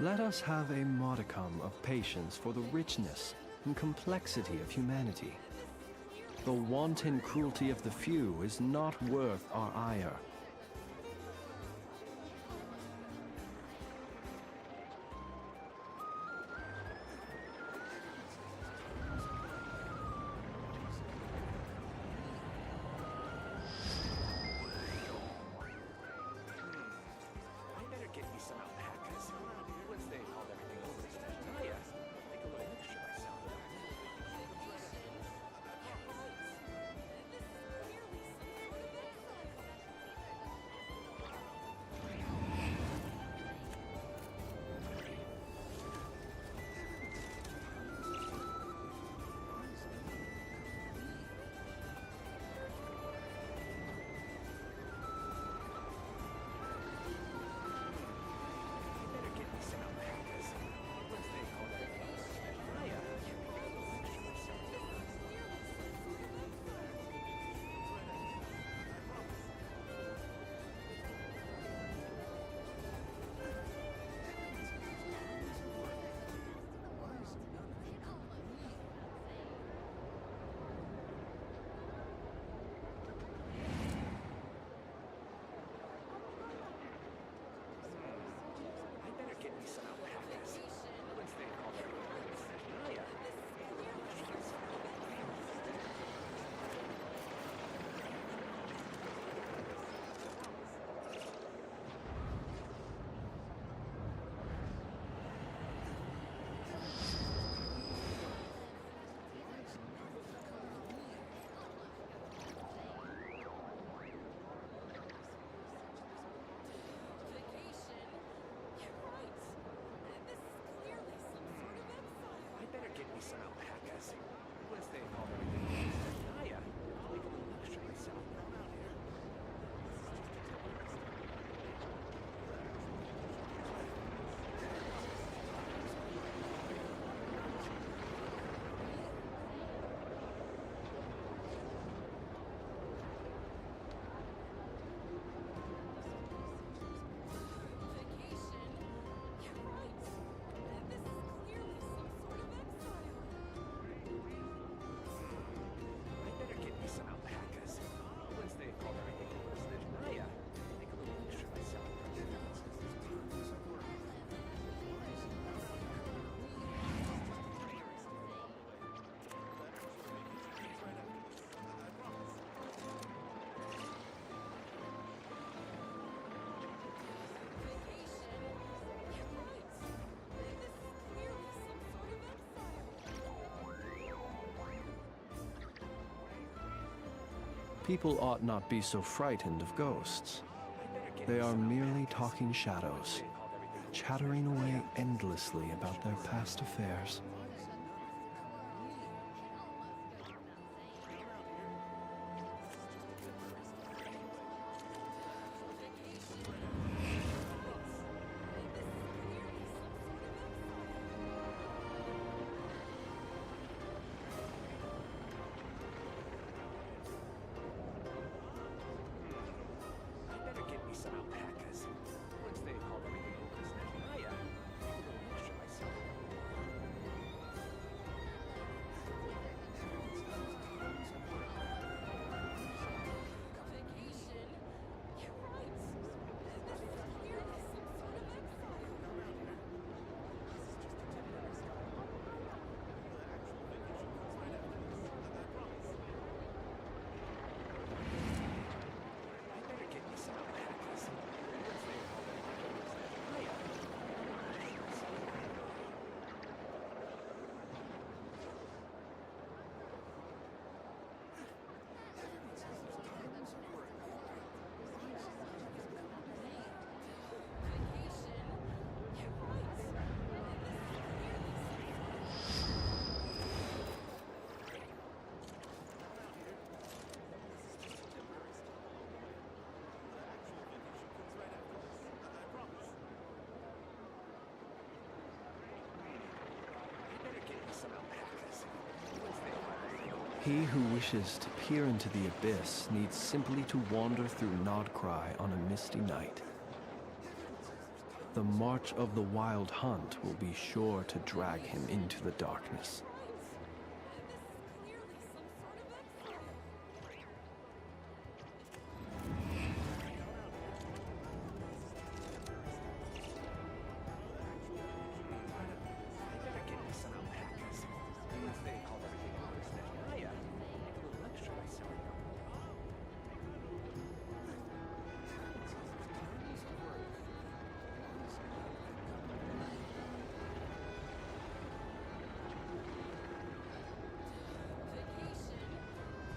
Let us have a modicum of patience for the richness and complexity of humanity. The wanton cruelty of the few is not worth our ire. People ought not be so frightened of ghosts. They are merely talking shadows, chattering away endlessly about their past affairs. He who wishes to peer into the abyss needs simply to wander through Nodcry on a misty night. The march of the wild hunt will be sure to drag him into the darkness.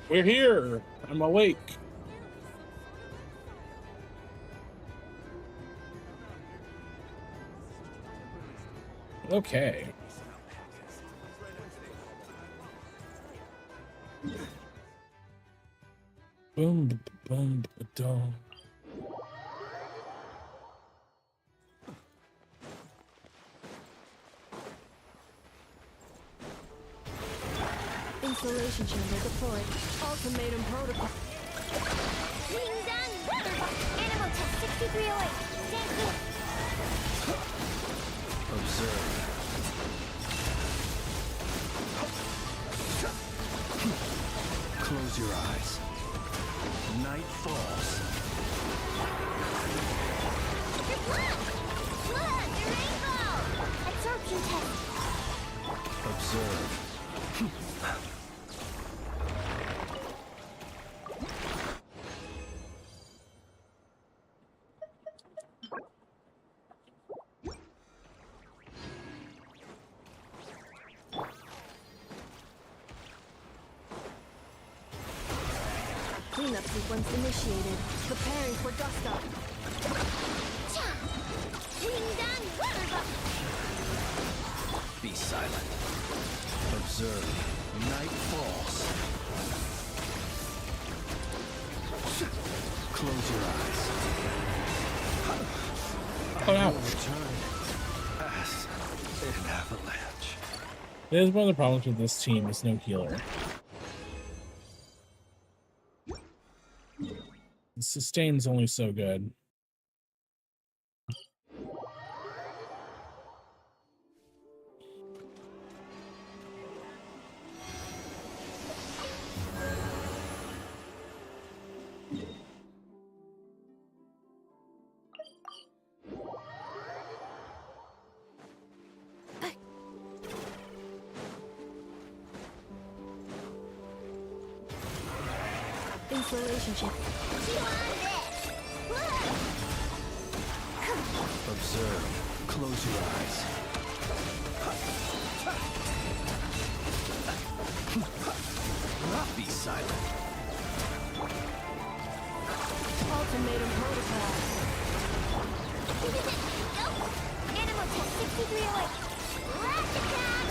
We're here. I'm awake. Okay. Boom, boom, boom. Installation chamber deployed. Ultimatum protocol. Animal test 6308. Stand clear. Observe. Close your eyes. Night falls. You're blocked! Look, your rainbow! Absorption test. Observe. Cleanup sequence initiated. Preparing for dust up. Be silent. Observe. Night falls. Close your eyes. Oh, no. Return as an avalanche. That is one of the problems with this team is no healer. The sustain's only so good. Installation chip. Observe. Close your eyes. Be silent. Ultimatum protocol. Animal test 6308. Last attack!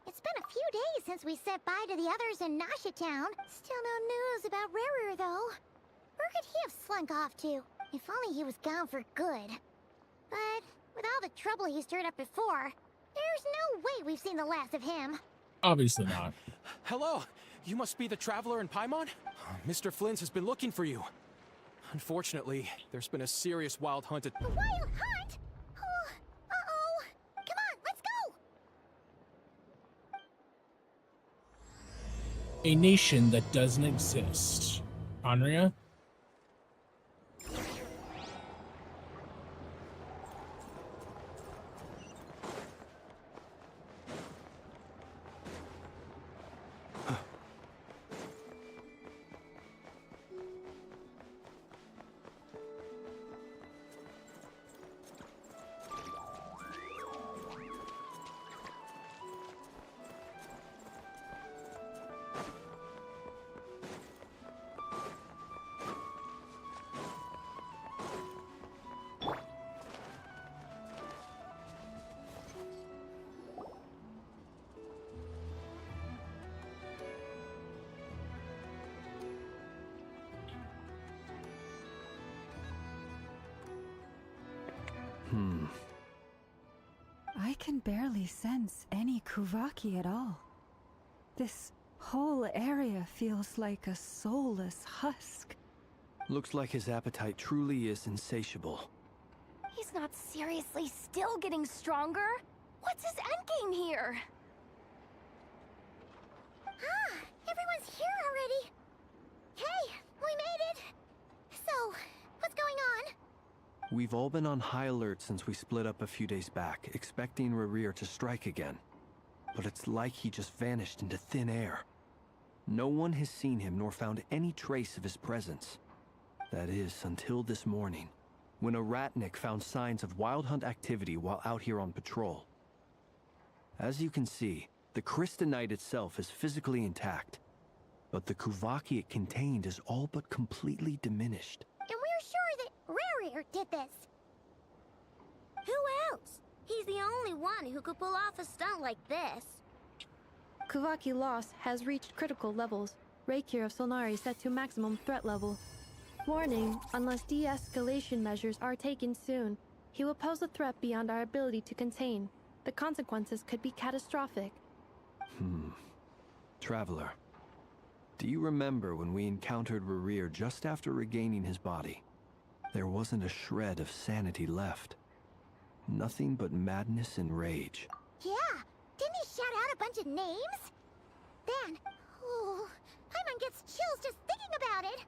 It's been a few days since we said bye to the others in Nasha Town. Still no news about Rarer, though. Where could he have slunk off to? If only he was gone for good. But with all the trouble he stirred up before, there's no way we've seen the last of him. Obviously not. Hello, you must be the traveler in Paimon? Mr. Flynn's has been looking for you. Unfortunately, there's been a serious wild hunt at— A wild hunt? Oh, uh-oh. Come on, let's go! A nation that doesn't exist. Andrea? I can barely sense any Kuvaki at all. This whole area feels like a soulless husk. Looks like his appetite truly is insatiable. He's not seriously still getting stronger? What's his endgame here? Ah, everyone's here already. Hey, we made it. So, what's going on? We've all been on high alert since we split up a few days back, expecting Rerir to strike again. But it's like he just vanished into thin air. No one has seen him nor found any trace of his presence. That is, until this morning, when a ratnik found signs of wild hunt activity while out here on patrol. As you can see, the Crystonite itself is physically intact, but the Kuvaki it contained is all but completely diminished. And we're sure that Rarir did this. Who else? He's the only one who could pull off a stunt like this. Kuvaki loss has reached critical levels. Reikir of Solnari set to maximum threat level. Warning, unless de-escalation measures are taken soon, he will pose a threat beyond our ability to contain. The consequences could be catastrophic. Traveler, do you remember when we encountered Rerir just after regaining his body? There wasn't a shred of sanity left. Nothing but madness and rage. Yeah, didn't he shout out a bunch of names? Then, oh, Paimon gets chills just thinking about it.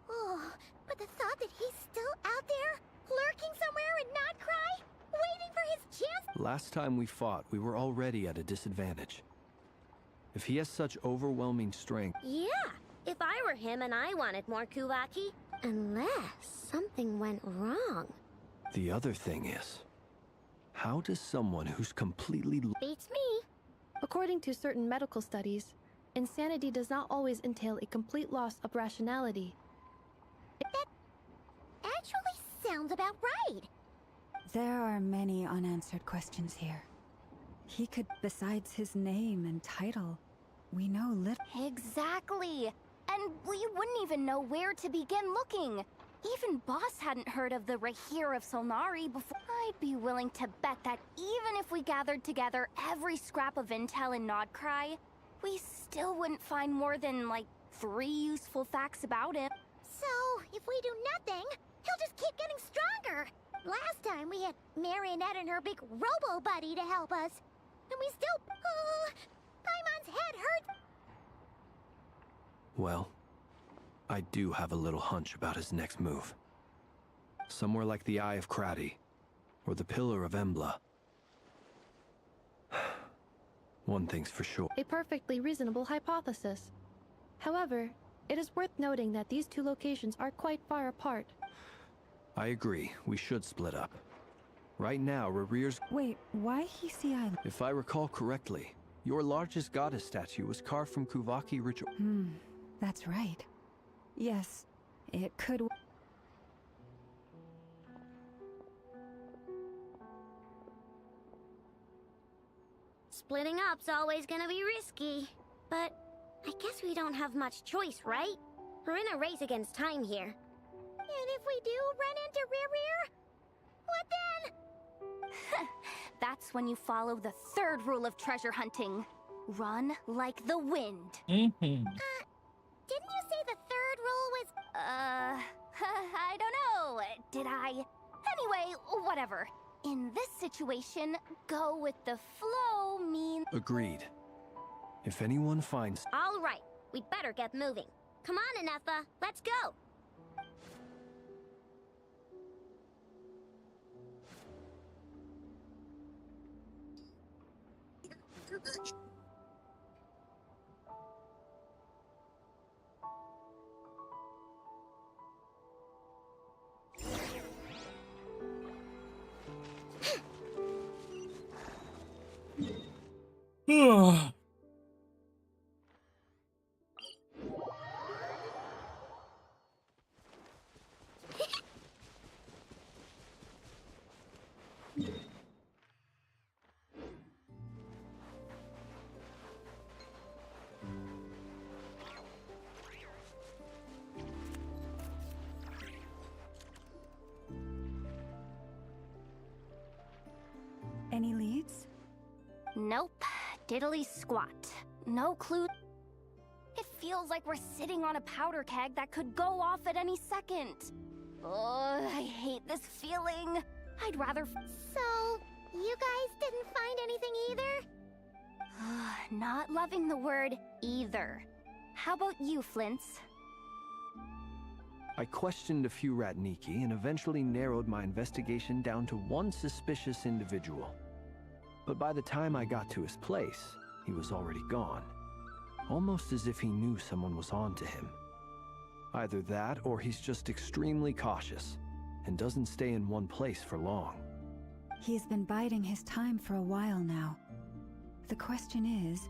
Oh, but the thought that he's still out there, lurking somewhere in Not Cry, waiting for his chance. Last time we fought, we were already at a disadvantage. If he has such overwhelming strength... Yeah, if I were him and I wanted more Kuvaki. Unless something went wrong. The other thing is, how does someone who's completely... Beats me. According to certain medical studies, insanity does not always entail a complete loss of rationality. That actually sounds about right. There are many unanswered questions here. He could, besides his name and title, we know little. Exactly. And we wouldn't even know where to begin looking. Even Boss hadn't heard of the Reikir of Solnari before. I'd be willing to bet that even if we gathered together every scrap of intel in Nodcry, we still wouldn't find more than, like, 3 useful facts about him. So, if we do nothing, he'll just keep getting stronger. Last time we had Marionette and her big robo-buddy to help us. And we still... Paimon's head hurts. Well, I do have a little hunch about his next move. Somewhere like the Eye of Krati, or the Pillar of Embla. One thing's for sure. A perfectly reasonable hypothesis. However, it is worth noting that these two locations are quite far apart. I agree, we should split up. Right now, Rerir's... Wait, why Hisi Island? If I recall correctly, your largest goddess statue was carved from Kuvaki ritual... That's right. Yes, it could... Splitting up's always gonna be risky. But I guess we don't have much choice, right? We're in a race against time here. And if we do run into Rerir, what then? That's when you follow the 3rd rule of treasure hunting. Run like the wind. Didn't you say the 3rd rule was... I don't know. Did I? Anyway, whatever. In this situation, go with the flow means... Agreed. If anyone finds... All right, we'd better get moving. Come on, Ineffa, let's go. Diddly squat. No clue. It feels like we're sitting on a powder keg that could go off at any second. Ugh, I hate this feeling. I'd rather. So, you guys didn't find anything either? Not loving the word either. How about you, Flints? I questioned a few Ratniki and eventually narrowed my investigation down to one suspicious individual. But by the time I got to his place, he was already gone. Almost as if he knew someone was on to him. Either that, or he's just extremely cautious and doesn't stay in one place for long. He's been biding his time for a while now. The question is,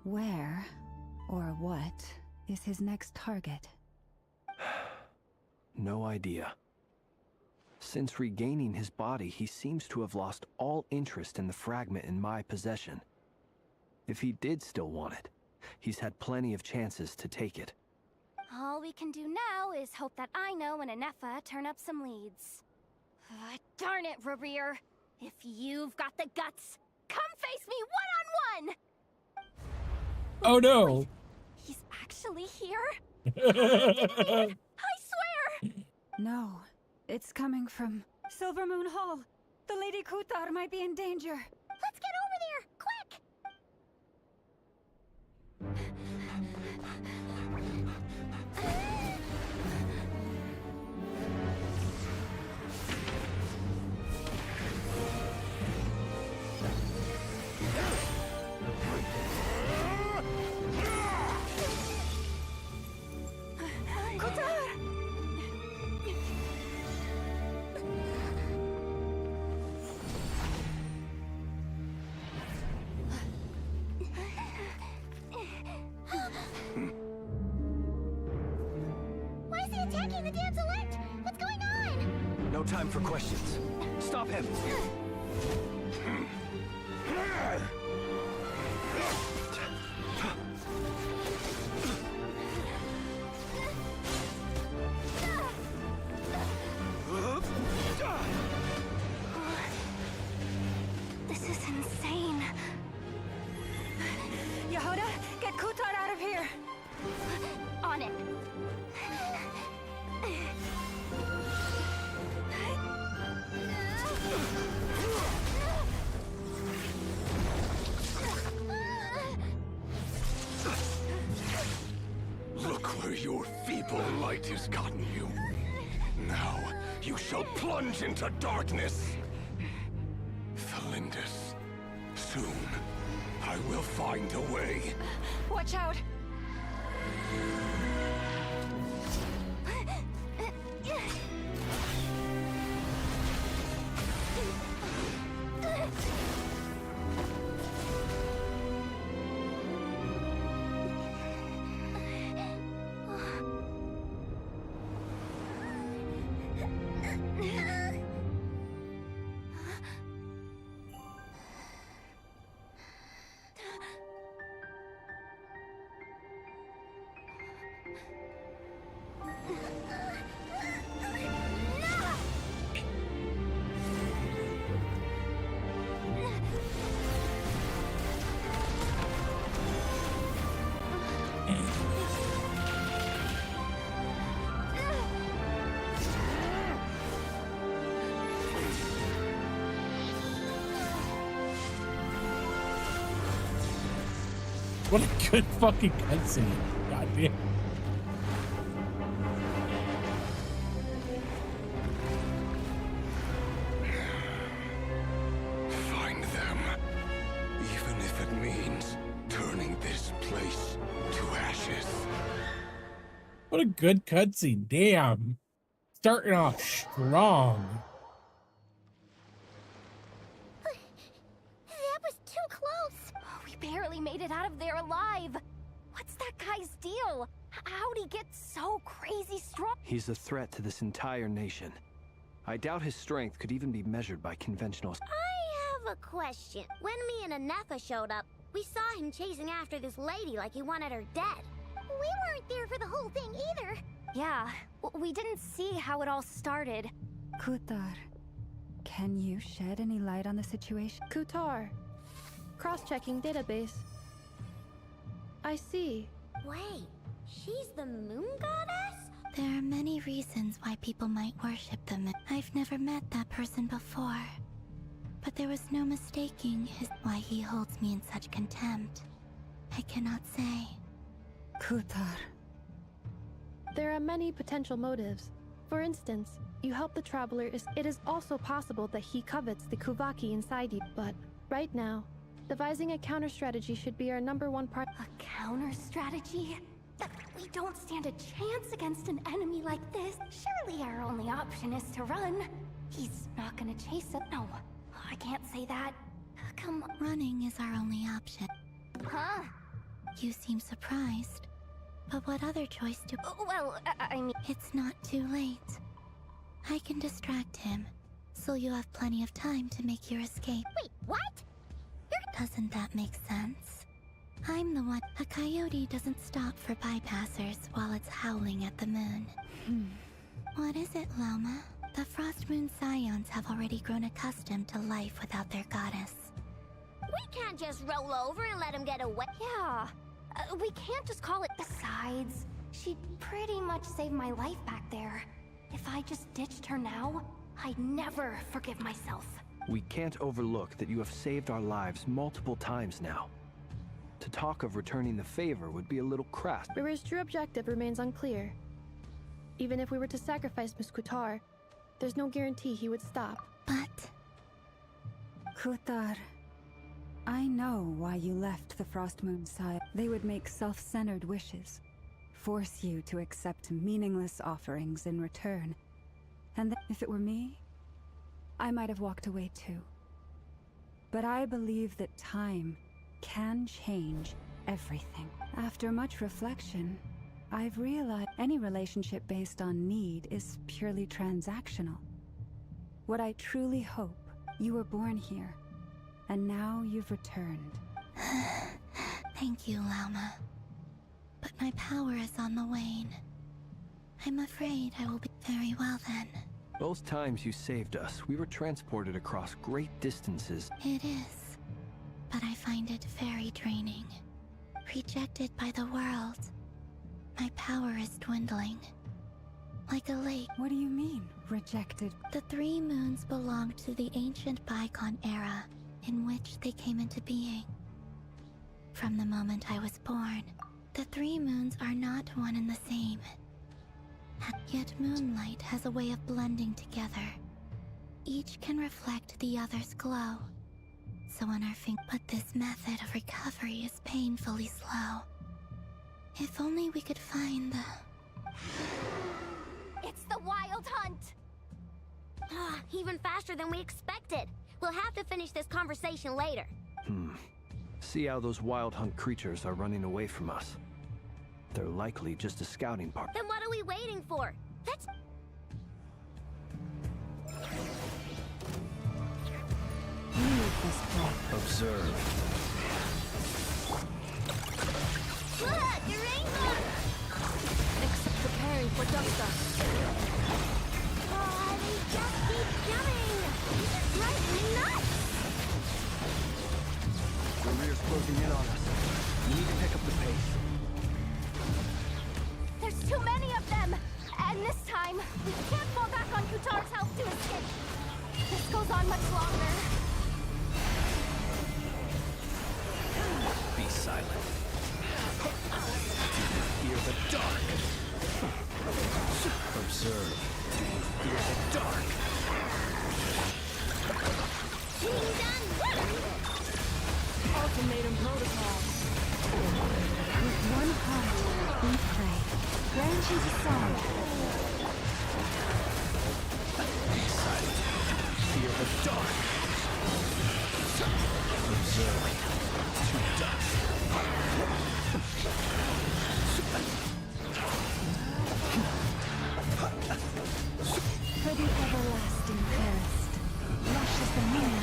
where or what is his next target? No idea. Since regaining his body, he seems to have lost all interest in the fragment in my possession. If he did still want it, he's had plenty of chances to take it. All we can do now is hope that Ino and Anefa turn up some leads. Darn it, Rerir. If you've got the guts, come face me one-on-one! Oh no! He's actually here? I swear! No, it's coming from Silver Moon Hall. The Lady Kutar might be in danger. Let's get over there, quick! Why is he attacking the damselette? What's going on? No time for questions. Stop him! This is insane. Yehuda, get Kutar out of here! On it. Look where your feeble light has gotten you. Now, you shall plunge into darkness. Felindus, soon, I will find a way. Watch out! What a good fucking cutscene. God damn. Find them. Even if it means turning this place to ashes. What a good cutscene. Damn. Starting off strong. That was too close. We barely made it out of there alive. What's that guy's deal? How'd he get so crazy strong? He's a threat to this entire nation. I doubt his strength could even be measured by conventional... I have a question. When me and Anefa showed up, we saw him chasing after this lady like he wanted her dead. We weren't there for the whole thing either. Yeah, we didn't see how it all started. Kutar, can you shed any light on the situation? Kutar, Cross-checking database. I see. Wait, she's the moon goddess? There are many reasons why people might worship the moon. I've never met that person before. But there was no mistaking why he holds me in such contempt. I cannot say. Kutar. There are many potential motives. For instance, you help the traveler. It is also possible that he covets the Kuvaki inside you. But right now, devising a counter strategy should be our #1 part. A counter strategy? We don't stand a chance against an enemy like this. Surely our only option is to run. He's not gonna chase us. No, I can't say that. Come on. Running is our only option. Huh? You seem surprised. But what other choice do... Well, I mean... It's not too late. I can distract him, so you have plenty of time to make your escape. Wait, what? Doesn't that make sense? I'm the one. A coyote doesn't stop for bypassers while it's howling at the moon. What is it, Loma? The Frost Moon Scions have already grown accustomed to life without their goddess. We can't just roll over and let him get away. Yeah. We can't just call it... Besides, she pretty much saved my life back there. If I just ditched her now, I'd never forgive myself. We can't overlook that you have saved our lives multiple times now. To talk of returning the favor would be a little crass. River's true objective remains unclear. Even if we were to sacrifice Miss Kutar, there's no guarantee he would stop. But... Kutar. I know why you left the Frost Moon side. They would make self-centered wishes, force you to accept meaningless offerings in return. And if it were me, I might have walked away too. But I believe that time can change everything. After much reflection, I've realized any relationship based on need is purely transactional. What I truly hope, you were born here, and now you've returned. Thank you, Lauma. But my power is on the wane. I'm afraid I will be very well then. Both times you saved us, we were transported across great distances. It is, but I find it very draining. Rejected by the world, my power is dwindling. Like a lake. What do you mean, rejected? The 3 moons belong to the ancient bygone era in which they came into being. From the moment I was born, the 3 moons are not one and the same. Yet moonlight has a way of blending together. Each can reflect the other's glow. So on our but this method of recovery is painfully slow. If only we could find the... It's the Wild Hunt! Even faster than we expected. We'll have to finish this conversation later. See how those Wild Hunt creatures are running away from us. They're likely just a scouting party. Then what are we waiting for? Let's... Leave this place. Observe. Look! You're aiming! Except preparing for Dusta. Oh, they just keep coming! It's driving me nuts! The rear's closing in on us. We need to pick up the pace. There's too many of them! And this time, we can't fall back on Kutar's help to escape. This goes on much longer. Be silent. Fear the dark. Observe. Fear the dark. Team done! Ultimatum protocol. With one heart, we pray. Branches of song. Be silent. Fear the dark. Observe. To dust. For the everlasting thirst. Lush as the moon.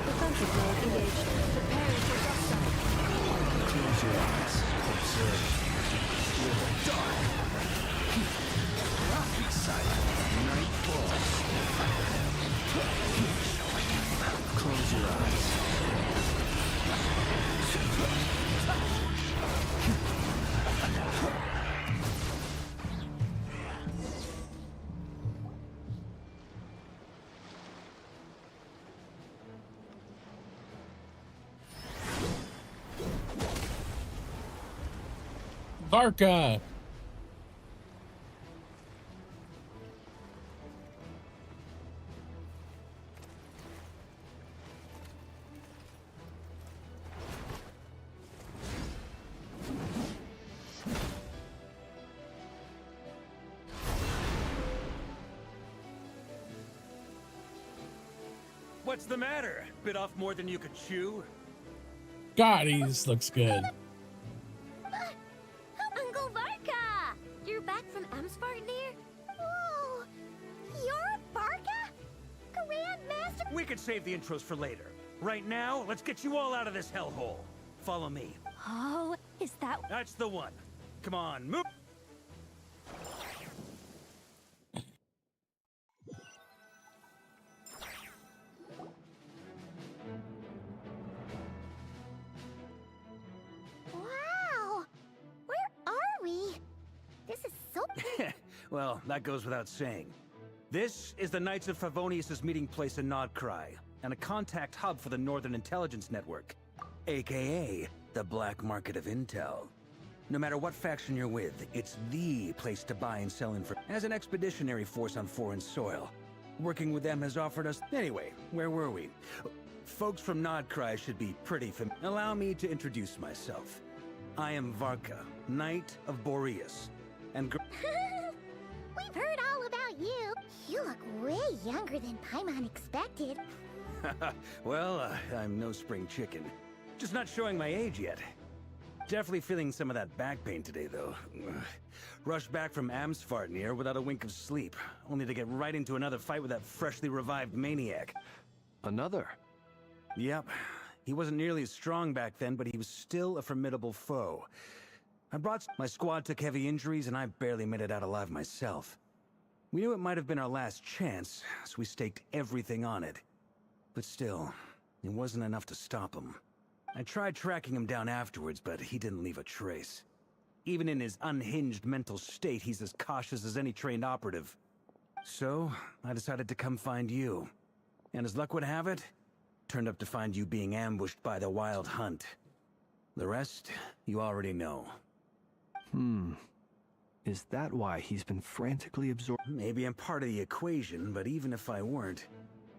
Defensive mode engaged. Preparing for Dusta. Close your eyes. Observe. Fear the dark. Be silent. Night falls. Close Varka! What's the matter? Bit off more than you could chew? God, he looks good. Uncle Varka! You're back from Amsfart, dear? Whoa! You're Barca? Grandmaster? We could save the intros for later. Right now, let's get you all out of this hellhole. Follow me. Oh, is that... That's the one. Come on, move. Wow! Where are we? This is so... Well, that goes without saying. This is the Knights of Favonius' meeting place in Nodcry, and a contact hub for the Northern Intelligence Network, aka the Black Market of Intel. No matter what faction you're with, it's the place to buy and sell information. As an expeditionary force on foreign soil, working with them has offered us... Anyway, where were we? Folks from Nodcry should be pretty familiar. Allow me to introduce myself. I am Varka, Knight of Boreas, and... We've heard all about you. You look way younger than Paimon expected. Well, I'm no spring chicken. Just not showing my age yet. Definitely feeling some of that back pain today, though. Rushed back from Amsfartnir without a wink of sleep, only to get right into another fight with that freshly revived maniac. Another? Yep. He wasn't nearly as strong back then, but he was still a formidable foe. My squad took heavy injuries, and I barely made it out alive myself. We knew it might have been our last chance, so we staked everything on it. But still, it wasn't enough to stop him. I tried tracking him down afterwards, but he didn't leave a trace. Even in his unhinged mental state, he's as cautious as any trained operative. So, I decided to come find you. And as luck would have it, turned up to find you being ambushed by the Wild Hunt. The rest, you already know. Is that why he's been frantically absorbed? Maybe I'm part of the equation, but even if I weren't,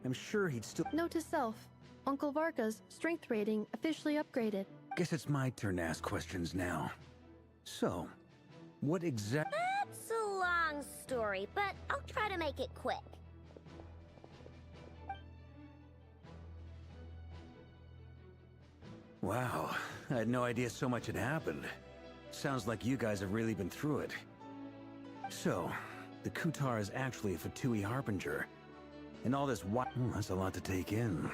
I'm sure he'd still... Note to self, Uncle Varka's strength rating officially upgraded. Guess it's my turn to ask questions now. So, what exact... That's a long story, but I'll try to make it quick. Wow, I had no idea so much had happened. Sounds like you guys have really been through it. So, the Kutar is actually a Fatui Harbinger. And all this that's a lot to take in.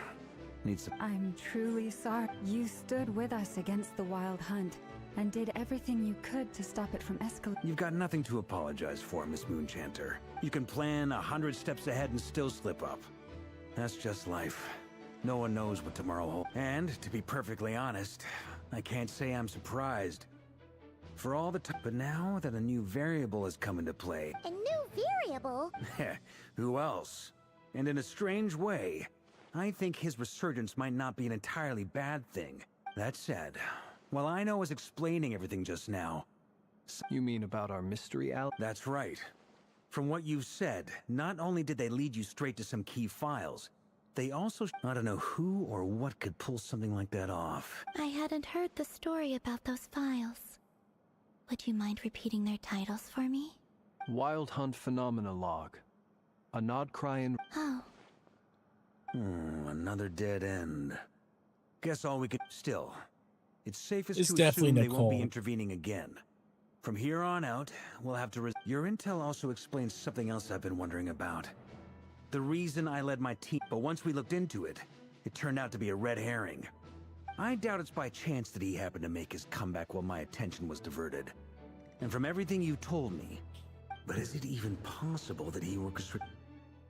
Needs some... I'm truly sorry. You stood with us against the Wild Hunt and did everything you could to stop it from escalating. You've got nothing to apologize for, Miss Moonchanter. You can plan 100 steps ahead and still slip up. That's just life. No one knows what tomorrow holds. And, to be perfectly honest, I can't say I'm surprised. For all the time, but now that a new variable has come into play... A new variable? Who else? And in a strange way, I think his resurgence might not be an entirely bad thing. That said, while I know was explaining everything just now... You mean about our mystery ally? That's right. From what you've said, not only did they lead you straight to some key files, they also... I don't know who or what could pull something like that off. I hadn't heard the story about those files. Would you mind repeating their titles for me? Wild Hunt Phenomena Log. A Nodcry and... Oh. Another dead end. Guess all we could... Still, it's safest It's to definitely assume they won't be Nicole. intervening again. From here on out, we'll have to... Your intel also explains something else I've been wondering about. The reason I led my team, but once we looked into it, it turned out to be a red herring. I doubt it's by chance that he happened to make his comeback while my attention was diverted. And from everything you told me, but is it even possible that he orchestrated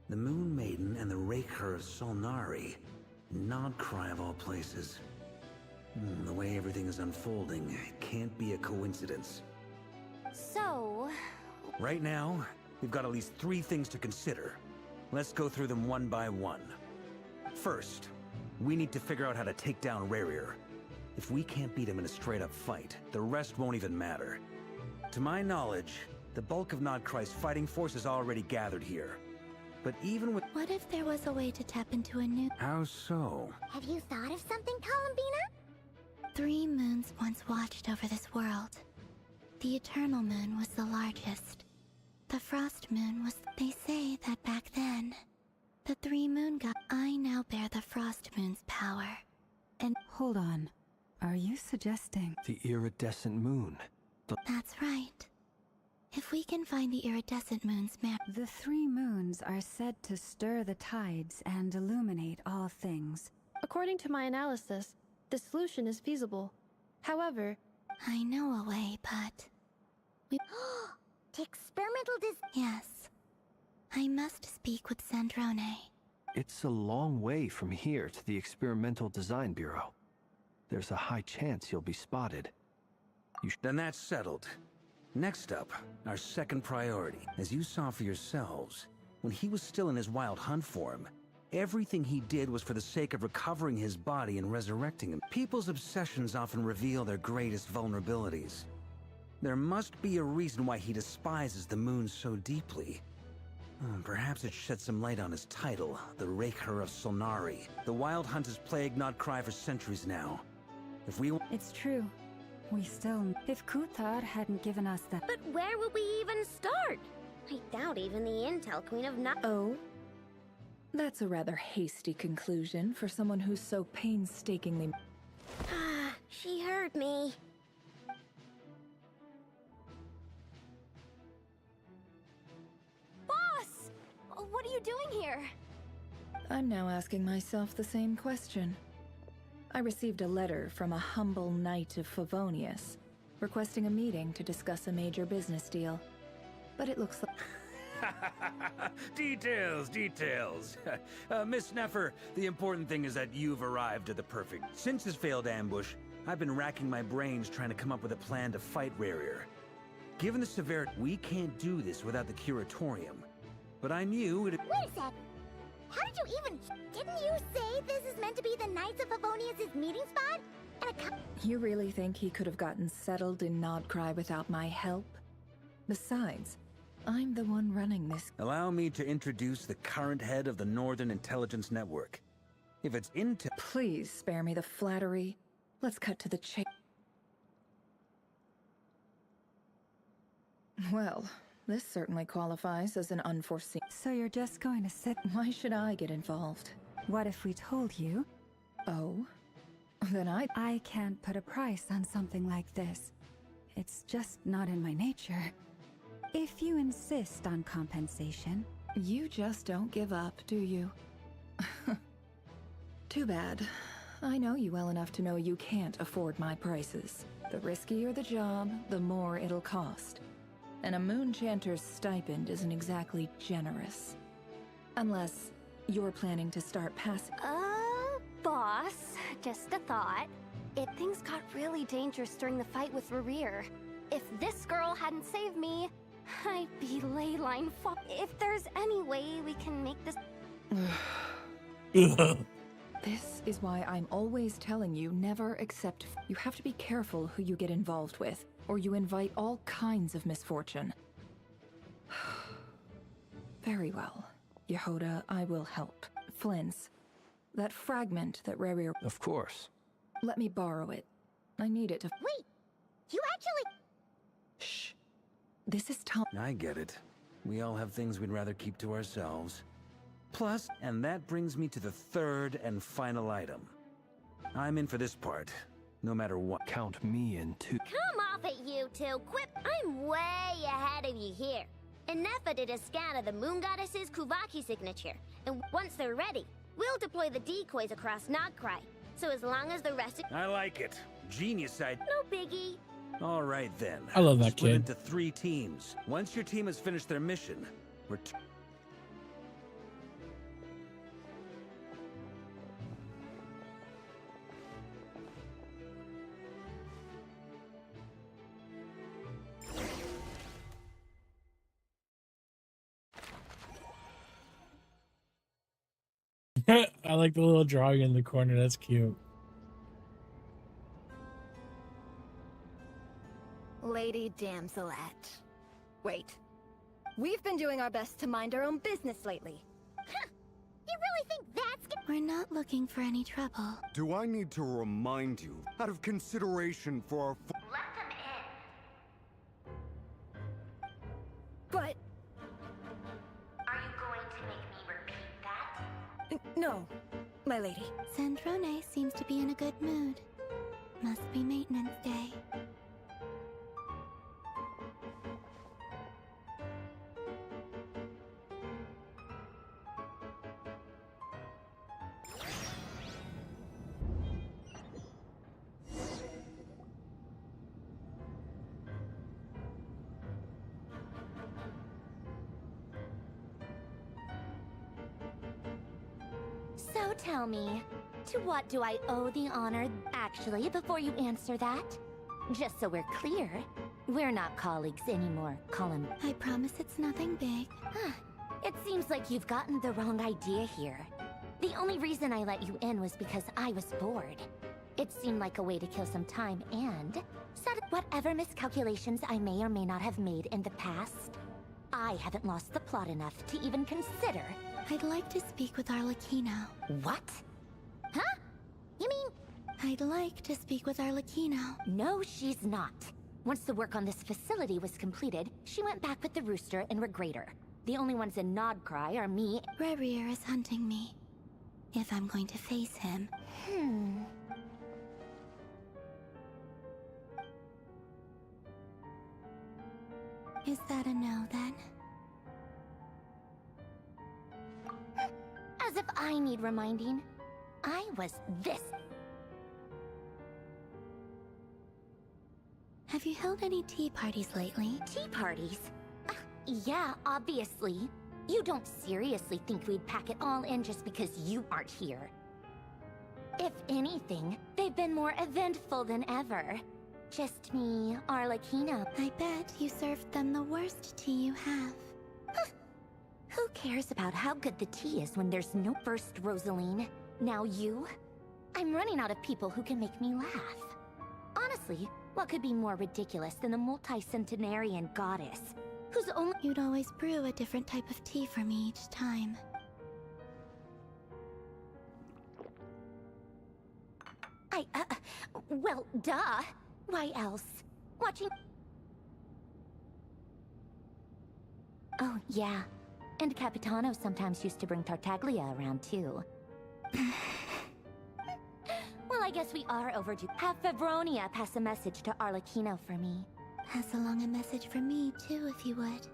the Moon Maiden and the Raker of Solnari? Nodcry of all places. The way everything is unfolding, it can't be a coincidence. So... Right now, we've got at least 3 things to consider. Let's go through them one by one. First, we need to figure out how to take down Rerir. If we can't beat him in a straight-up fight, the rest won't even matter. To my knowledge, the bulk of Nodcry's fighting force is already gathered here. But even with... What if there was a way to tap into a new... How so? Have you thought of something, Columbina? 3 moons once watched over this world. The Eternal Moon was the largest. The Frost Moon was... They say that back then, the 3 moon god... I now bear the Frost Moon's power. And... Hold on. Are you suggesting... The iridescent moon. That's right. If we can find the iridescent moon's The 3 moons are said to stir the tides and illuminate all things. According to my analysis, the solution is feasible. However... I know a way, but... To experimental Yes. I must speak with Sandrone. It's a long way from here to the Experimental Design Bureau. There's a high chance you'll be spotted. Then that's settled. Next up, our second priority. As you saw for yourselves, when he was still in his wild hunt form, everything he did was for the sake of recovering his body and resurrecting him. People's obsessions often reveal their greatest vulnerabilities. There must be a reason why he despises the moon so deeply. Perhaps it sheds some light on his title, the Raker of Solnari. The Wild Hunt has plagued Nodcry for centuries now. If we... It's true. We still... If Kuthar hadn't given us that... But where would we even start? I doubt even the Intel Queen of Not... Oh? That's a rather hasty conclusion for someone who's so painstakingly... Ah, she heard me. Boss! What are you doing here? I'm now asking myself the same question. I received a letter from a humble knight of Favonius, requesting a meeting to discuss a major business deal. But it looks like... Details, details. Miss Sneffer, the important thing is that you've arrived at the perfect... Since his failed ambush, I've been racking my brains trying to come up with a plan to fight Rarier. Given the severity, we can't do this without the Curatorium. But I knew it... Wait a sec. How did you even... Didn't you say this is meant to be the Knights of Favonius' meeting spot? And You really think he could have gotten settled in Nodcry without my help? Besides, I'm the one running this. Allow me to introduce the current head of the Northern Intelligence Network. If it's intel... Please spare me the flattery. Let's cut to the chase. Well, this certainly qualifies as an unforeseen... So you're just going to sit... Why should I get involved? What if we told you? Oh? Then I can't put a price on something like this. It's just not in my nature. If you insist on compensation... You just don't give up, do you? Too bad. I know you well enough to know you can't afford my prices. The riskier the job, the more it'll cost. And a Moonchanter's stipend isn't exactly generous. Unless you're planning to start passing... Boss, just a thought. If things got really dangerous during the fight with Rarier, if this girl hadn't saved me, I'd be leyline fa- If there's any way we can make this... This is why I'm always telling you never accept... You have to be careful who you get involved with, or you invite all kinds of misfortune. Very well. Yehoda, I will help. Flins, that fragment that Rarier... Of course. Let me borrow it. I need it to... Wait! You actually... Shh. This is Tom... I get it. We all have things we'd rather keep to ourselves. Plus, and that brings me to the third and final item. I'm in for this part, no matter what. Count me in too. Come off it, you two. Quip, I'm way ahead of you here. Nefa did a scan of the Moon Goddess's Kuvaki signature, and once they're ready, we'll deploy the decoys across Nodcry. So as long as the rest of... I like it. Genius idea. No biggie. All right then. I love that Split kid. into 3 teams. Once your team has finished their mission, I like the little drawing in the corner. That's cute. Lady Damselette. Wait. We've been doing our best to mind our own business lately. You really think that's We're not looking for any trouble. Do I need to remind you, out of consideration for our... Let them in. But... Are you going to make me repeat that? No, my lady. Sandrone seems to be in a good mood. Must be maintenance day. So tell me, to what do I owe the honor? Actually, before you answer that, just so we're clear, we're not colleagues anymore, Colin. I promise it's nothing big. It seems like you've gotten the wrong idea here. The only reason I let you in was because I was bored. It seemed like a way to kill some time and set whatever miscalculations I may or may not have made in the past. I haven't lost the plot enough to even consider. I'd like to speak with Arlecchino. What? Huh? You mean... I'd like to speak with Arlecchino. No, she's not. Once the work on this facility was completed, she went back with the Rooster and Regrator. The only ones in Nodcry are me. Rerir is hunting me. If I'm going to face him. Is that a no, then? As if I need reminding. I was this. Have you held any tea parties lately? Tea parties? Yeah, obviously. You don't seriously think we'd pack it all in just because you aren't here. If anything, they've been more eventful than ever. Just me, Arlecchino. I bet you served them the worst tea you have. Who cares about how good the tea is when there's no first, Rosaline? Now you? I'm running out of people who can make me laugh. Honestly, what could be more ridiculous than the multi-centenarian goddess, whose only— You'd always brew a different type of tea for me each time. Well, duh. Why else? Watching— Oh, yeah. And Capitano sometimes used to bring Tartaglia around, too. Well, I guess we are overdue. Have Favronia pass a message to Arlecchino for me. Pass along a message from me, too, if you would.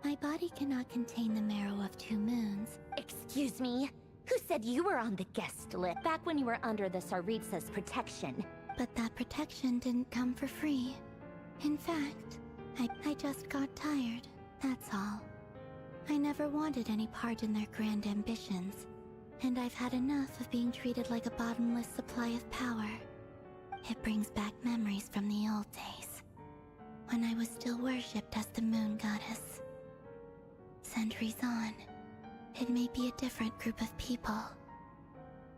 My body cannot contain the marrow of 2 moons. Excuse me? Who said you were on the guest list back when you were under the Tsaritsa's protection? But that protection didn't come for free. In fact, I just got tired, that's all. I never wanted any part in their grand ambitions, and I've had enough of being treated like a bottomless supply of power. It brings back memories from the old days, when I was still worshipped as the Moon Goddess. Centuries on, it may be a different group of people,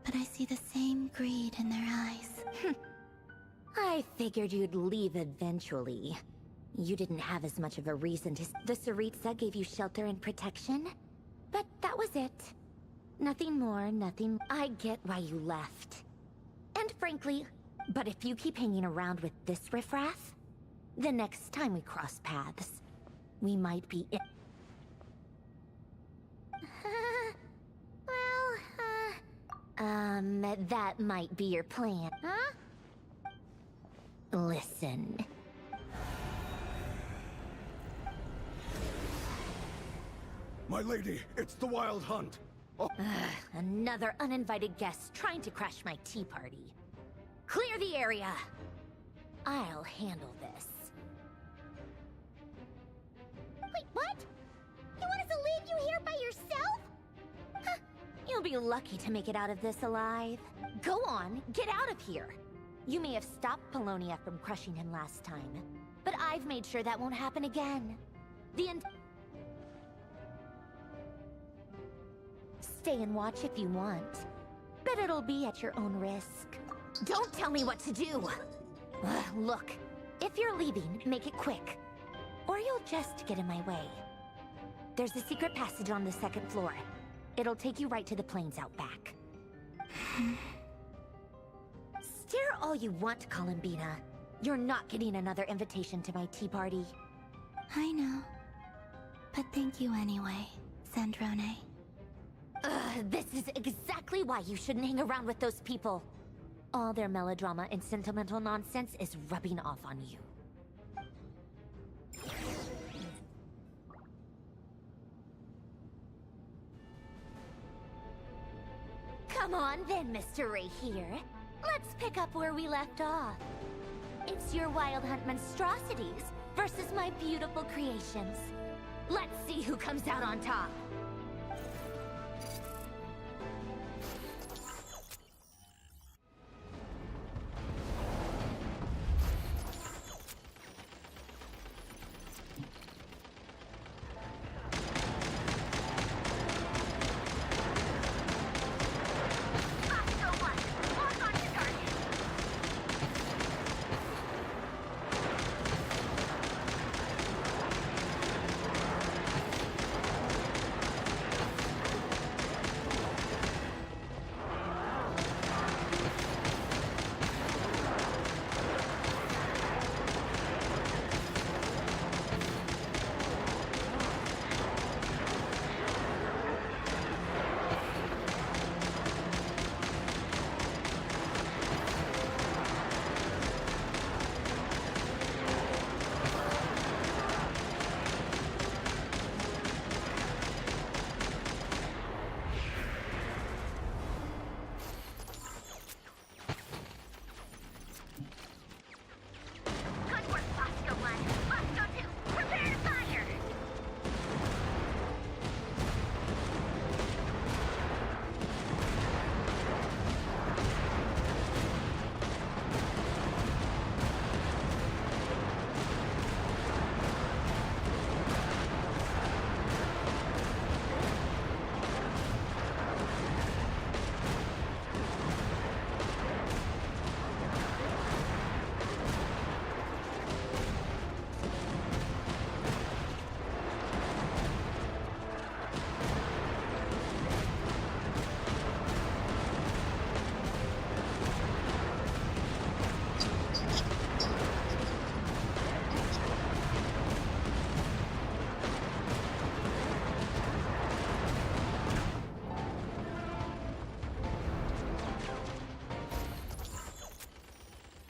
but I see the same greed in their eyes. I figured you'd leave eventually. You didn't have as much of a reason to— The Tsaritsa gave you shelter and protection? But that was it. Nothing more, nothing— I get why you left. And frankly, but if you keep hanging around with this riffraff, the next time we cross paths, we might be in— that might be your plan. Huh? Listen. My lady, it's the Wild Hunt. Oh. Another uninvited guest trying to crash my tea party. Clear the area. I'll handle this. Wait, what? You want us to leave you here by yourself? Huh. You'll be lucky to make it out of this alive. Go on, get out of here. You may have stopped Polonia from crushing him last time, but I've made sure that won't happen again. Stay and watch if you want, but it'll be at your own risk. Don't tell me what to do! Look, If you're leaving, make it quick. Or you'll just get in my way. There's a secret passage on the second floor. It'll take you right to the plains out back. Stare all you want, Columbina. You're not getting another invitation to my tea party. I know. But thank you anyway, Sandrone. This is exactly why you shouldn't hang around with those people. All their melodrama and sentimental nonsense is rubbing off on you. Come on then, Mr. Ray here. Let's pick up where we left off. It's your Wild Hunt monstrosities versus my beautiful creations. Let's see who comes out on top.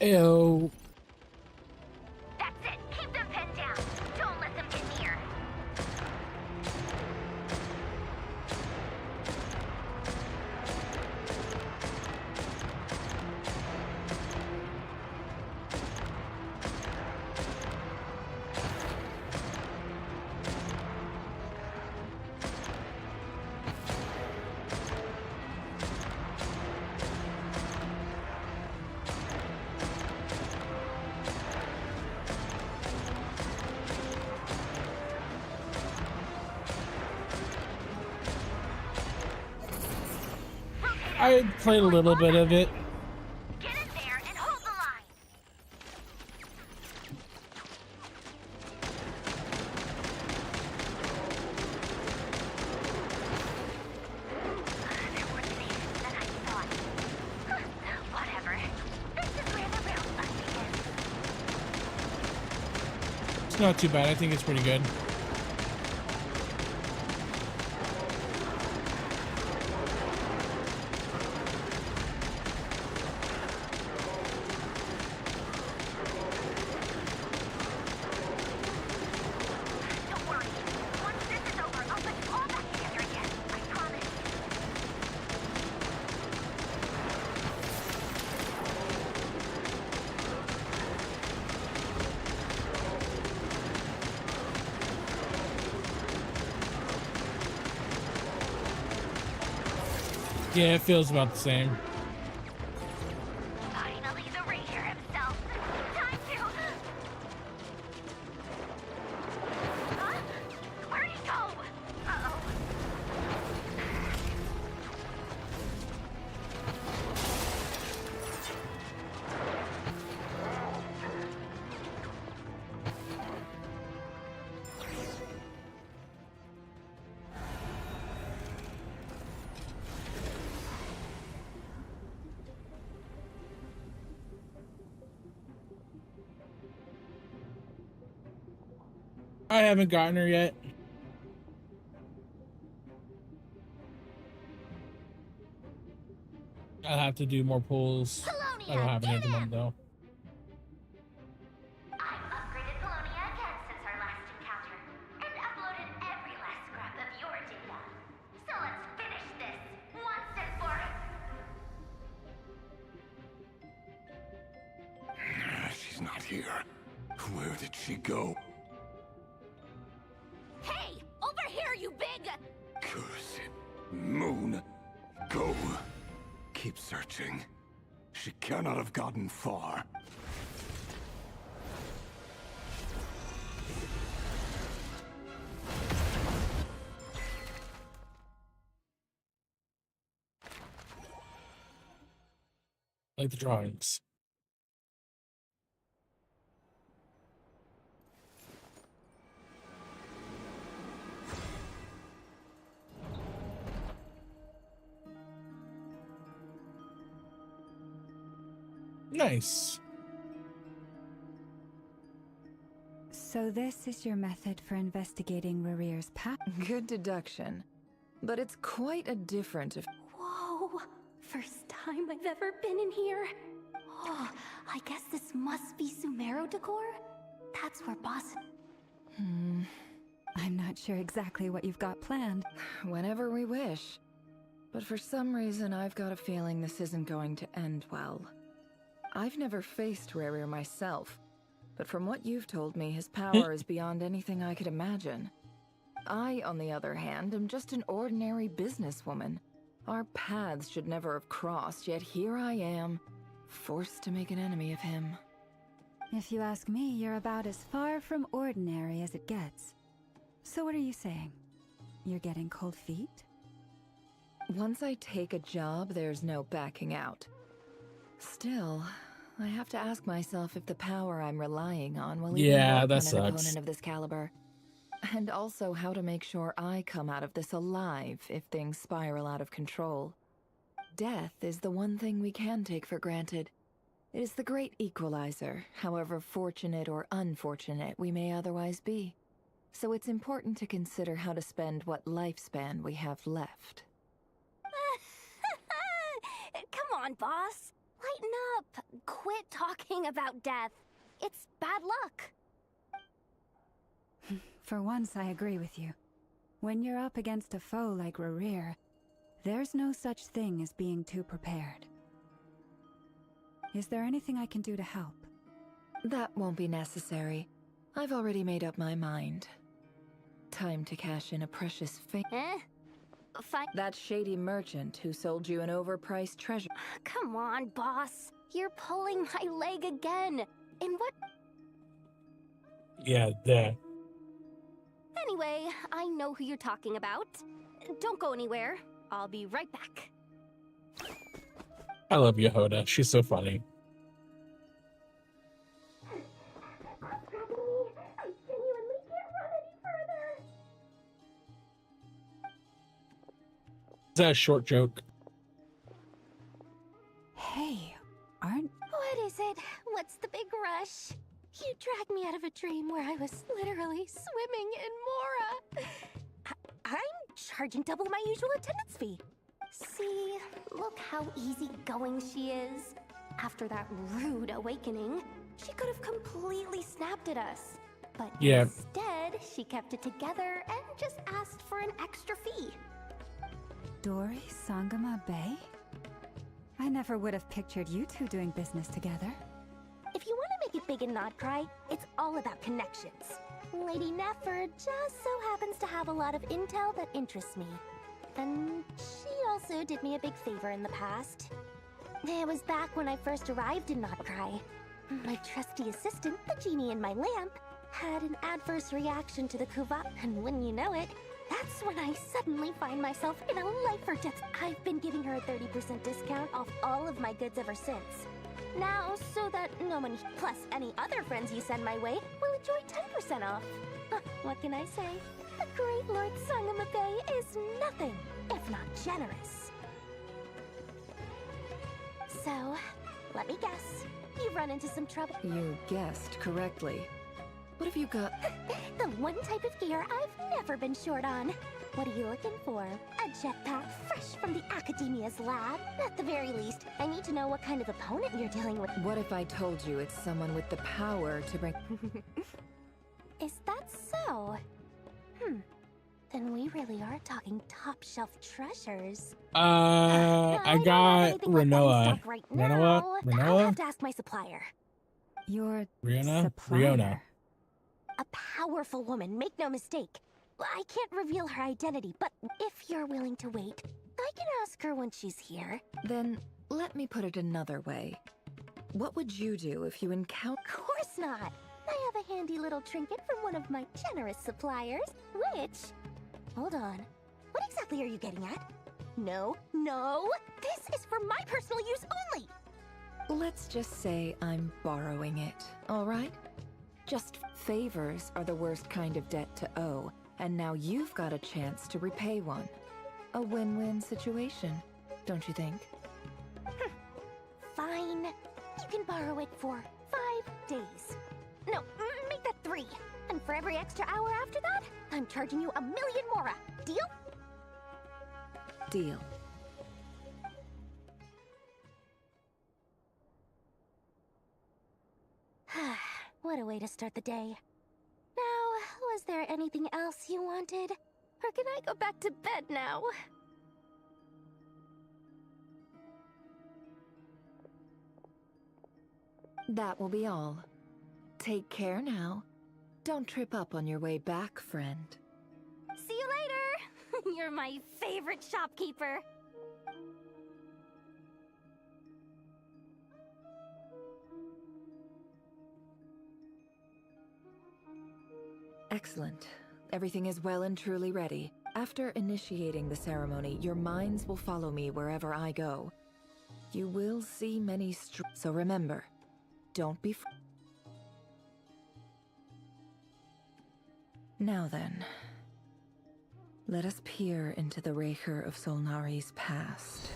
Ew. That's it. Keep them pinned down. Don't let them get near. I played a little bit of it. Get in there and hold the line. They're more safe than I thought. Whatever. This is where the real fun begins. It's not too bad. I think it's pretty good. Yeah, it feels about the same. Finally, the Ranger himself. Time to... Huh? Where'd he go? Uh-oh. I haven't gotten her yet. I'll have to do more pulls. I don't have any at the moment though. I've upgraded Polonia again since our last encounter, and uploaded every last scrap of your data. So let's finish this once and for She's not here. Where did she go? Hey! Over here, you big... Curse it. Moon. Go. Keep searching. She cannot have gotten far. Like the drawings. Nice. So this is your method for investigating Rarir's past? Good deduction. But it's quite a different... Whoa! First time I've ever been in here. Oh, I guess this must be Sumero decor? That's where boss... I'm not sure exactly what you've got planned. Whenever we wish. But for some reason, I've got a feeling this isn't going to end well. I've never faced Rarir myself, but from what you've told me, his power is beyond anything I could imagine. I, on the other hand, am just an ordinary businesswoman. Our paths should never have crossed, yet here I am, forced to make an enemy of him. If you ask me, you're about as far from ordinary as it gets. So what are you saying? You're getting cold feet? Once I take a job, there's no backing out. Still, I have to ask myself if the power I'm relying on will even work on an opponent of this caliber. And also how to make sure I come out of this alive if things spiral out of control. Death is the one thing we can take for granted. It is the great equalizer, however fortunate or unfortunate we may otherwise be. So it's important to consider how to spend what lifespan we have left. Come on, boss. Lighten up. Quit talking about death. It's bad luck. For once, I agree with you. When you're up against a foe like Rarir, there's no such thing as being too prepared. Is there anything I can do to help? That won't be necessary. I've already made up my mind. Time to cash in a precious Fine. That shady merchant who sold you an overpriced treasure. Come on, boss. You're pulling my leg again. In what? Yeah, there. Anyway, I know who you're talking about. Don't go anywhere. I'll be right back. I love Yehoda. She's so funny. Is that a short joke? Hey, aren't... What is it? What's the big rush? You dragged me out of a dream where I was literally swimming in Mora. I'm charging double my usual attendance fee. See, look how easygoing she is. After that rude awakening, she could have completely snapped at us. But instead, she kept it together and just asked for an extra fee. Dori Sangama Bay? I never would have pictured you two doing business together. If you want to make it big and not cry, it's all about connections. Lady Nefer just so happens to have a lot of intel that interests me. And she also did me a big favor in the past. It was back when I first arrived in Not Cry. My trusty assistant, the genie in my lamp, had an adverse reaction to the kuva, and wouldn't you know it, that's when I suddenly find myself in a life or death. I've been giving her a 30% discount off all of my goods ever since. Now, so that no one, plus any other friends you send my way, will enjoy 10% off. What can I say? The great Lord Sangama Bay is nothing if not generous. So, let me guess. You've run into some trouble. You guessed correctly. What have you got? The one type of gear I've never been short on. What are you looking for? A jetpack fresh from the Academia's lab? At the very least, I need to know what kind of opponent you're dealing with. What if I told you it's someone with the power to bring... Is that so? Then we really are talking top-shelf treasures. I got Renoa. Right Renoa? I'll Renoa? have to ask my supplier. Your Rihanna? supplier. Riona. A powerful woman, make no mistake. I can't reveal her identity, but if you're willing to wait, I can ask her when she's here. Then, let me put it another way. What would you do if you encounter... Of course not. I have a handy little trinket from one of my generous suppliers, which... Hold on. What exactly are you getting at? No, no! This is for my personal use only! Let's just say I'm borrowing it, alright? Just favors are the worst kind of debt to owe, and now you've got a chance to repay one. A win-win situation, don't you think? Fine. You can borrow it for 5 days. No, make that 3. And for every extra hour after that, I'm charging you 1,000,000 mora. Deal? Deal. What a way to start the day. Now, was there anything else you wanted? Or can I go back to bed now? That will be all. Take care now. Don't trip up on your way back, friend. See you later! You're my favorite shopkeeper. Excellent. Everything is well and truly ready. After initiating the ceremony, your minds will follow me wherever I go. You will see many so remember, don't be Now then, let us peer into the Raker of Solnari's past.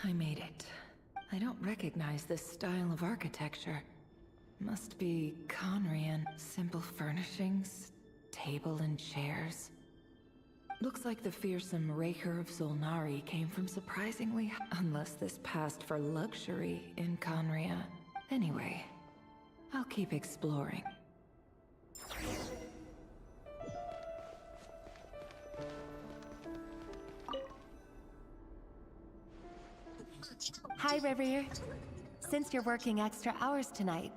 I made it. I don't recognize this style of architecture. Must be Conrian. Simple furnishings, table and chairs. Looks like the fearsome Raker of Solnari came from surprisingly... Unless this passed for luxury in Conria. Anyway, I'll keep exploring. Hi, River. Since you're working extra hours tonight,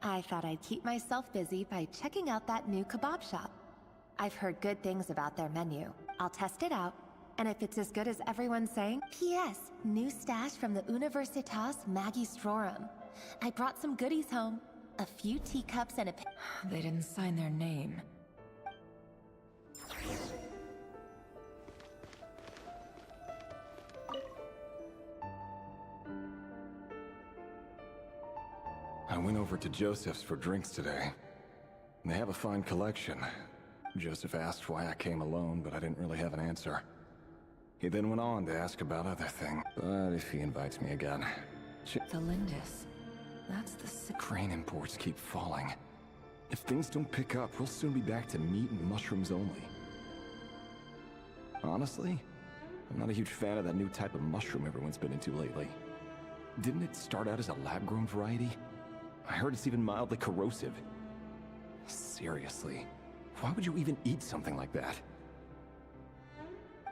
I thought I'd keep myself busy by checking out that new kebab shop. I've heard good things about their menu. I'll test it out, and if it's as good as everyone's saying... P.S. New stash from the Universitas Magistrorum. I brought some goodies home. A few teacups and a... They didn't sign their name. I went over to Joseph's for drinks today. They have a fine collection. Joseph asked why I came alone, but I didn't really have an answer. He then went on to ask about other things. But if he invites me again... The Lindis. That's the... Crane imports keep falling. If things don't pick up, we'll soon be back to meat and mushrooms only. Honestly, I'm not a huge fan of that new type of mushroom everyone's been into lately. Didn't it start out as a lab-grown variety? I heard it's even mildly corrosive. Seriously, why would you even eat something like that?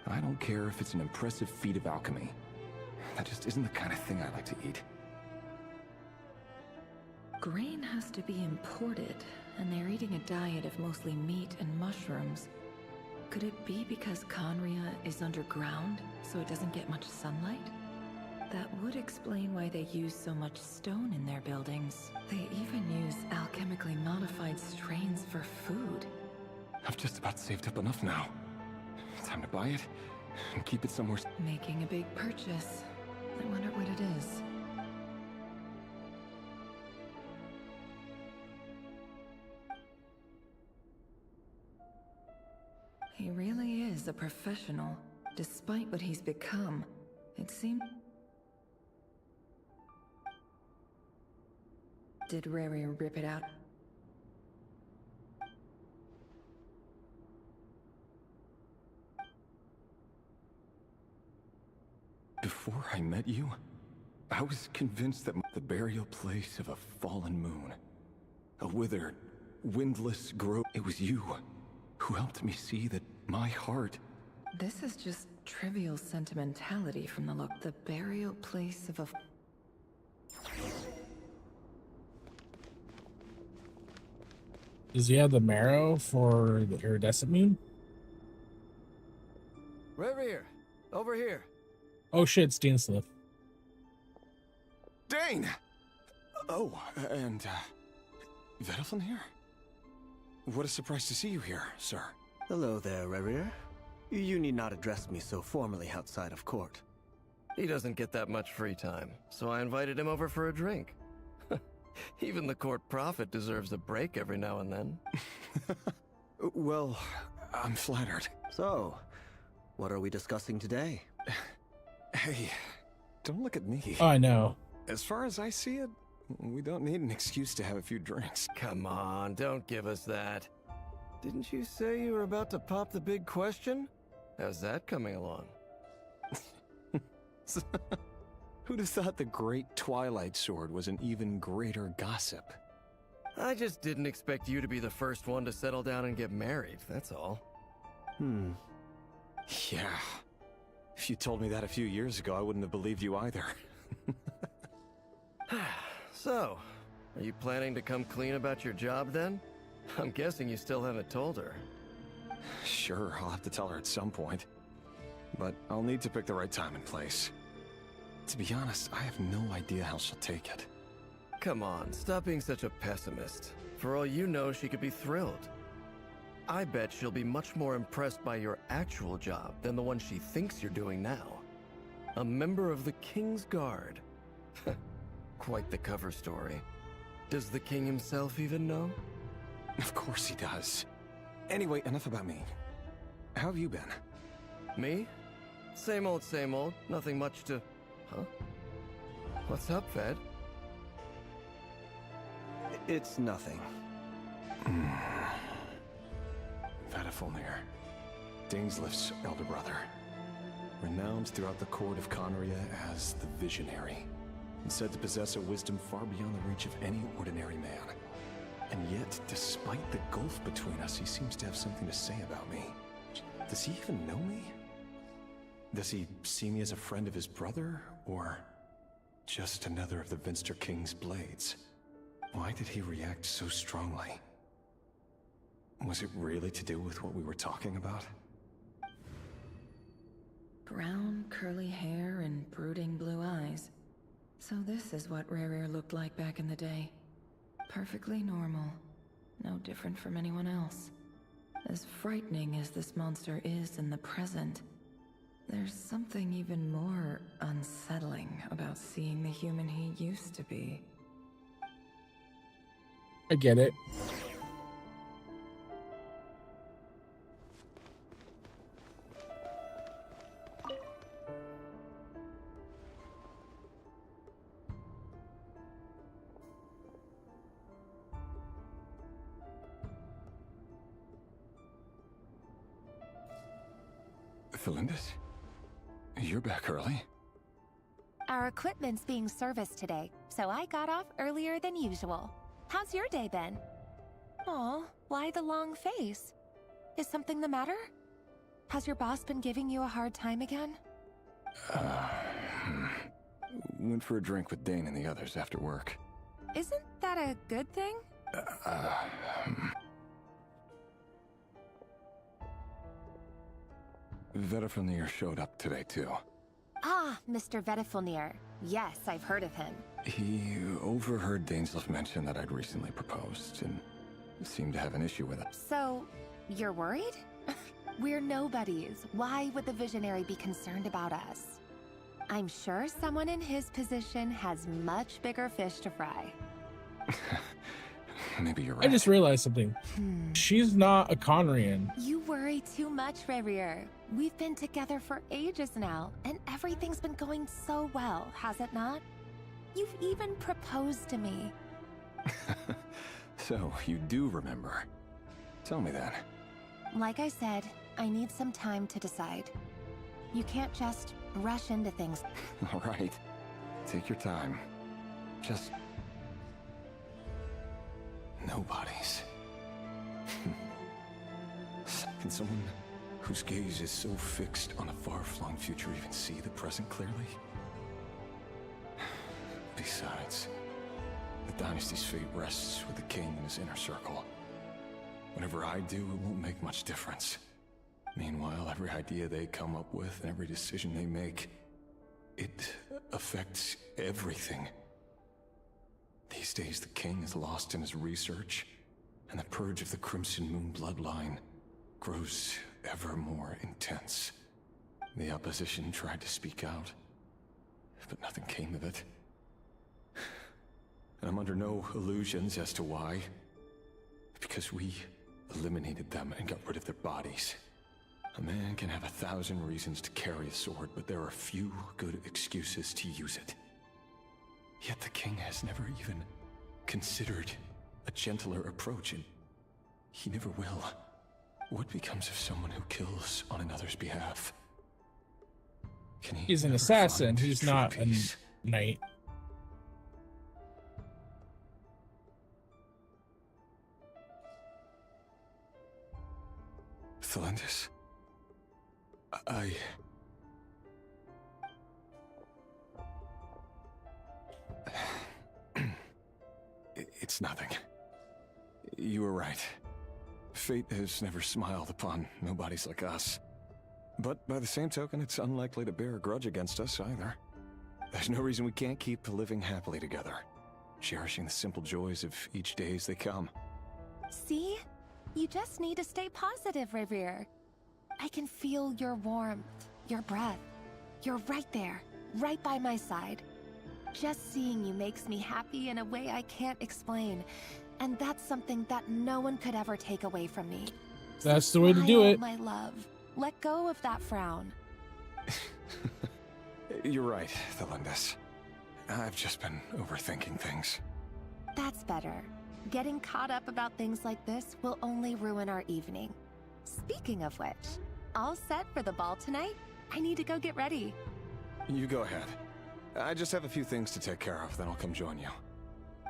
I don't care if it's an impressive feat of alchemy. That just isn't the kind of thing I like to eat. Grain has to be imported, and they're eating a diet of mostly meat and mushrooms. Could it be because Conria is underground, so it doesn't get much sunlight? That would explain why they use so much stone in their buildings. They even use alchemically modified strains for food. I've just about saved up enough now. Time to buy it and keep it somewhere. Making a big purchase. I wonder what it is. He really is a professional. Despite what he's become, it seemed... Did Rary rip it out? Before I met you, I was convinced that the burial place of a fallen moon, a withered, windless grove, it was you who helped me see that my heart... This is just trivial sentimentality from the look. The burial place of a... Does he have the marrow for the iridescent moon? Reverie, over here. Oh shit, Stanislav. Dane! Oh, and, Vedelfin here? What a surprise to see you here, sir. Hello there, Rerir. You need not address me so formally outside of court. He doesn't get that much free time, so I invited him over for a drink. Even the court prophet deserves a break every now and then. Well, I'm flattered. So, what are we discussing today? Hey, don't look at me. Oh, I know. As far as I see it, we don't need an excuse to have a few drinks. Come on, don't give us that. Didn't you say you were about to pop the big question? How's that coming along? Who'd have thought the great Twilight Sword was an even greater gossip? I just didn't expect you to be the first one to settle down and get married, that's all. Yeah. If you told me that a few years ago, I wouldn't have believed you either. So, are you planning to come clean about your job then? I'm guessing you still haven't told her. Sure, I'll have to tell her at some point. But I'll need to pick the right time and place. To be honest, I have no idea how she'll take it. Come on, stop being such a pessimist. For all you know, she could be thrilled. I bet she'll be much more impressed by your actual job than the one she thinks you're doing now. A member of the King's Guard. Quite the cover story. Does the king himself even know? Of course he does. Anyway, enough about me. How have you been? Me? Same old, same old. Nothing much to... Huh? What's up, Ved? It's nothing. Vedelfin, Dainsleif's elder brother. Renowned throughout the court of Conria as the Visionary, and said to possess a wisdom far beyond the reach of any ordinary man. And yet, despite the gulf between us, he seems to have something to say about me. Does he even know me? Does he see me as a friend of his brother, or just another of the Vinster King's blades? Why did he react so strongly? Was it really to do with what we were talking about? Brown, curly hair and brooding blue eyes. So this is what Rare looked like back in the day. Perfectly normal. No different from anyone else. As frightening as this monster is in the present, there's something even more unsettling about seeing the human he used to be. I get it. Felindis? You're back early? Our equipment's being serviced today, so I got off earlier than usual. How's your day been? Aw, why the long face? Is something the matter? Has your boss been giving you a hard time again? Went for a drink with Dane and the others after work. Isn't that a good thing? Vedelfin showed up today, too. Ah, Mr. Vedelfin. Yes, I've heard of him. He overheard Dainsleif mention that I'd recently proposed, and seemed to have an issue with it. So, you're worried? We're nobodies. Why would the Visionary be concerned about us? I'm sure someone in his position has much bigger fish to fry. Maybe you're I right. just realized something. She's not a Conrian. You worry too much, Revier. We've been together for ages now, and everything's been going so well, has it not? You've even proposed to me. So, you do remember. Tell me then. Like I said, I need some time to decide. You can't just rush into things. All right. Take your time. Just... Nobody's. Can someone whose gaze is so fixed on a far-flung future even see the present clearly? Besides, the dynasty's fate rests with the king and his inner circle. Whatever I do, it won't make much difference. Meanwhile, every idea they come up with and every decision they make, it affects everything. These days, the king is lost in his research, and the purge of the Crimson Moon bloodline grows ever more intense. The opposition tried to speak out, but nothing came of it. And I'm under no illusions as to why. Because we eliminated them and got rid of their bodies. A man can have 1,000 reasons to carry a sword, but there are few good excuses to use it. Yet the king has never even considered a gentler approach, and he never will. What becomes of someone who kills on another's behalf? Can he He's an ever assassin. find He's true not a peace? knight. Thelendis, It's nothing. You were right. Fate has never smiled upon nobodies like us. But by the same token, it's unlikely to bear a grudge against us either. There's no reason we can't keep living happily together, cherishing the simple joys of each day as they come. See? You just need to stay positive, Revier. I can feel your warmth, your breath. You're right there, right by my side. Just seeing you makes me happy in a way I can't explain. And that's something that no one could ever take away from me. That's the way to do Smile, it. my love. Let go of that frown. You're right, Thelendis. I've just been overthinking things. That's better. Getting caught up about things like this will only ruin our evening. Speaking of which, all set for the ball tonight? I need to go get ready. You go ahead. I just have a few things to take care of, then I'll come join you.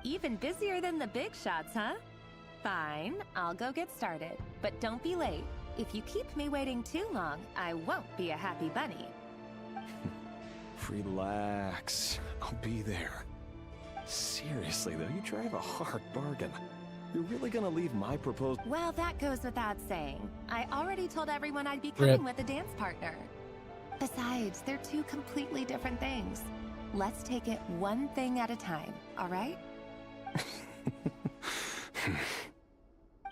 Even busier than the big shots, huh? Fine, I'll go get started. But don't be late. If you keep me waiting too long, I won't be a happy bunny. Relax. I'll be there. Seriously, though, you drive a hard bargain. You're really gonna leave my proposal? Well, that goes without saying. I already told everyone I'd be coming with a dance partner. Besides, they're two completely different things. Let's take it one thing at a time, all right?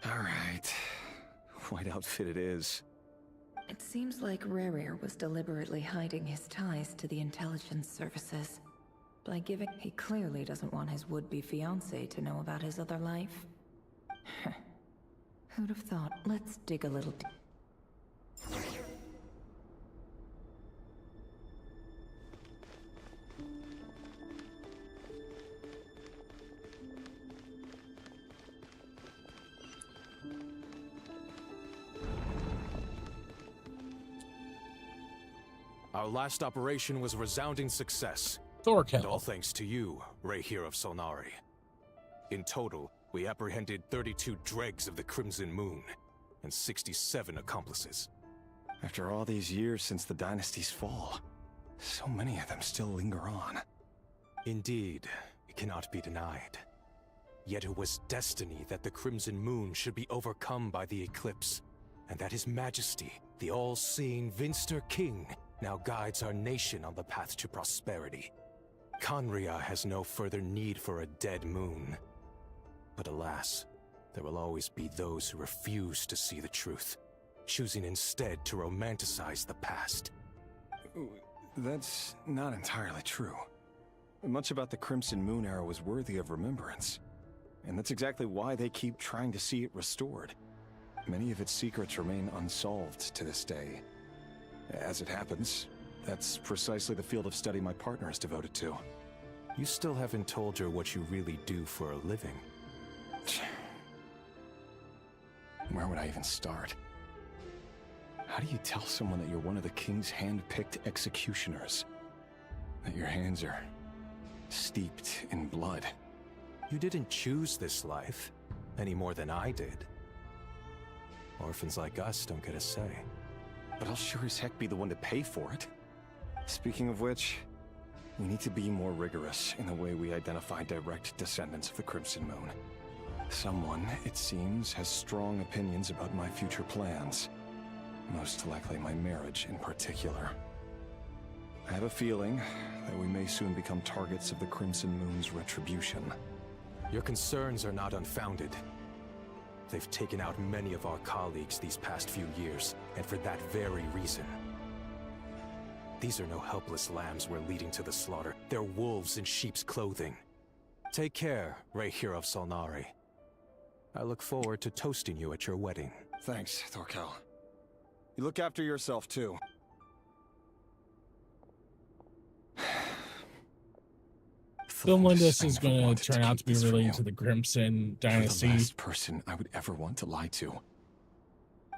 All right. White outfit it is. It seems like Rerir was deliberately hiding his ties to the intelligence services. By giving... He clearly doesn't want his would-be fiancée to know about his other life. Who'd have thought? Let's dig a little deeper. Our last operation was a resounding success. Thorkel. And all thanks to you, Rehir of Solnari. In total, we apprehended 32 dregs of the Crimson Moon, and 67 accomplices. After all these years since the dynasty's fall, so many of them still linger on. Indeed, it cannot be denied. Yet it was destiny that the Crimson Moon should be overcome by the eclipse, and that His Majesty, the all-seeing Vinster King, now guides our nation on the path to prosperity. Conria has no further need for a dead moon. But alas, there will always be those who refuse to see the truth, choosing instead to romanticize the past. That's not entirely true. Much about the Crimson Moon era was worthy of remembrance. and that's exactly why they keep trying to see it restored. Many of its secrets remain unsolved to this day. As it happens, that's precisely the field of study my partner is devoted to. You still haven't told her what you really do for a living. Where would I even start? How do you tell someone that you're one of the king's hand-picked executioners? That your hands are steeped in blood? You didn't choose this life, any more than I did. Orphans like us don't get a say. But I'll sure as heck be the one to pay for it. Speaking of which, we need to be more rigorous in the way we identify direct descendants of the Crimson Moon. Someone, it seems, has strong opinions about my future plans. Most likely my marriage in particular. I have a feeling that we may soon become targets of the Crimson Moon's retribution. Your concerns are not unfounded. They've taken out many of our colleagues these past few years, and for that very reason. These are no helpless lambs we're leading to the slaughter. They're wolves in sheep's clothing. Take care, Rehir of Solnari. I look forward to toasting you at your wedding. Thanks, Thorkel. You look after yourself, too. Film when this is going to turn out to be related to the Crimson Dynasty. You're the last person I would ever want to lie to.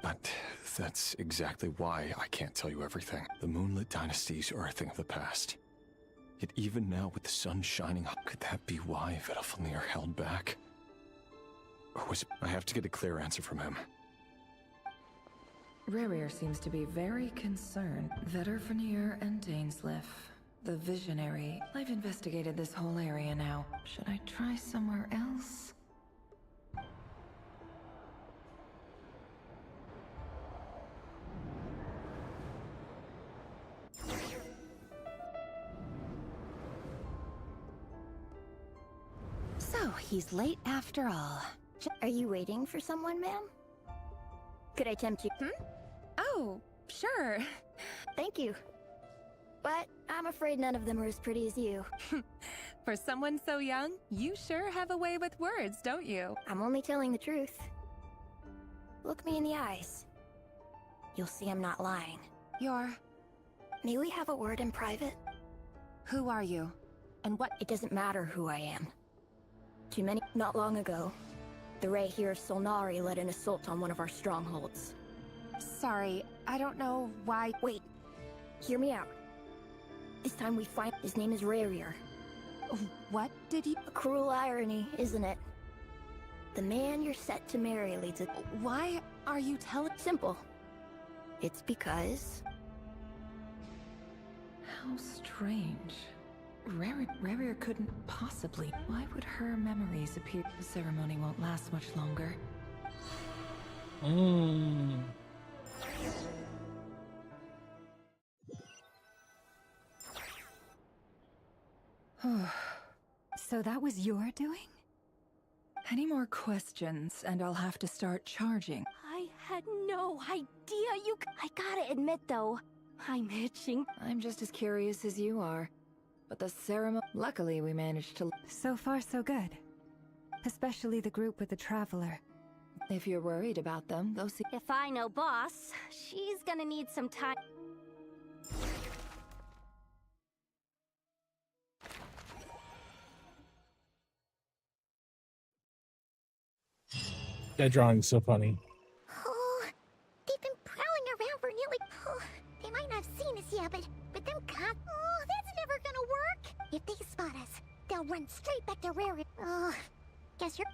But that's exactly why I can't tell you everything. The Moonlit Dynasty's are a thing of the past. Yet even now, with the sun shining, could that be why Vedalfnir held back? Or was it... I have to get a clear answer from him. Rerir seems to be very concerned. Vedalfnir and Dainsleif. The visionary. I've investigated this whole area now. Should I try somewhere else? So, he's late after all. Are you waiting for someone, ma'am? Could I tempt you? Oh, sure. Thank you. But I'm afraid none of them are as pretty as you. For someone so young, you sure have a way with words, don't you? I'm only telling the truth. Look me in the eyes. You'll see I'm not lying. May we have a word in private? Who are you? And what? It doesn't matter who I am. Not long ago, the Rehir of Solnari led an assault on one of our strongholds. Sorry, I don't know why. Wait, hear me out. This time we find his name is Rerir. What did you... A cruel irony, isn't it? The man you're set to marry leads a... Why are you telling... Simple. It's because... How strange. Rerir couldn't possibly. Why would her memories appear? The ceremony won't last much longer. So that was your doing? Any more questions, and I'll have to start charging. I had no idea you... I gotta admit, though, I'm itching. I'm just as curious as you are. But the ceremony... Luckily, we managed to... So far, so good. Especially the group with the Traveler. If you're worried about them, go see... If I know Boss, she's gonna need some time. That drawing's so funny. Oh, they've been prowling around for nearly... Oh, they might not have seen us yet, but them cops... Oh, that's never gonna work. If they spot us, they'll run straight back to Riri. Oh, guess you're...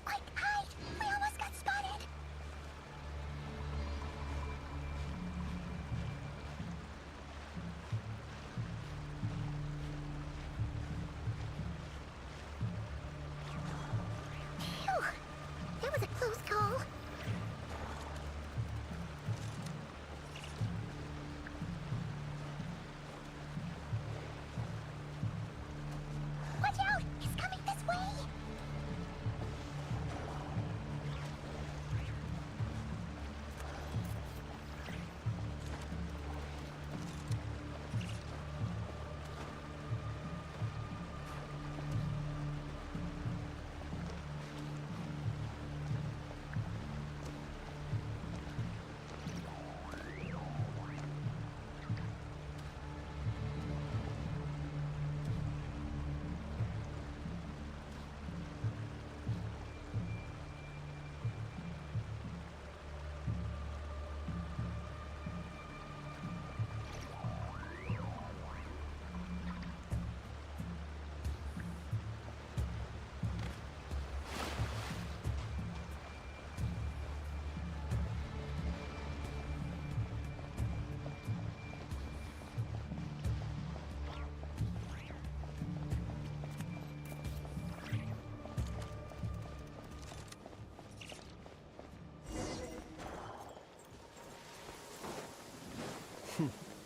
Quick, hide! We almost got spotted! Phew! That was a close call.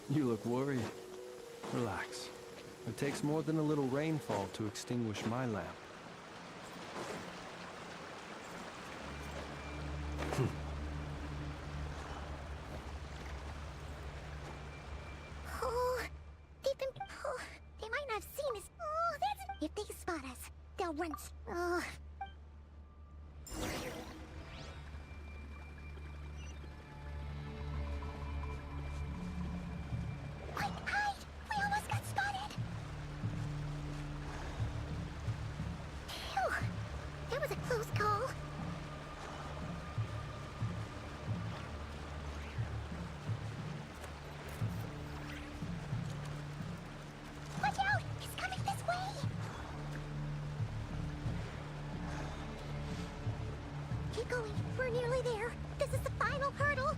You look worried. Relax. It takes more than a little rainfall to extinguish my lamp. Oh, they might not have seen us. Oh, that's... If they spot us, they'll run... Oh. Quick, hide! We almost got spotted! Phew. That was a close call. Watch out! He's coming this way! Keep going. We're nearly there. This is the final hurdle.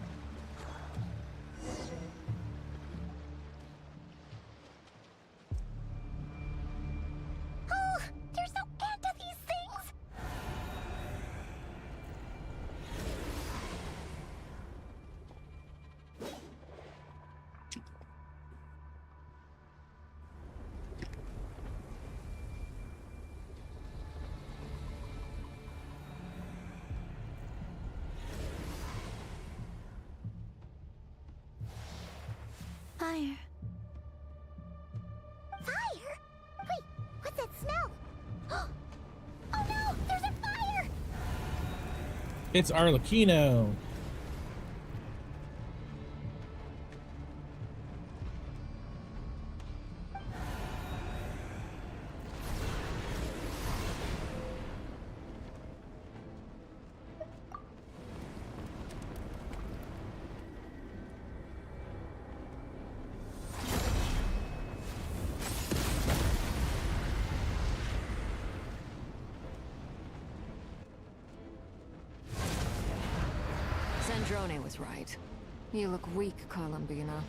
Oh, there's no end to these things. Fire. Fire? Wait, what's that smell? Oh no, there's a fire! It's Arlecchino. Sandrone was right. You look weak, Columbina.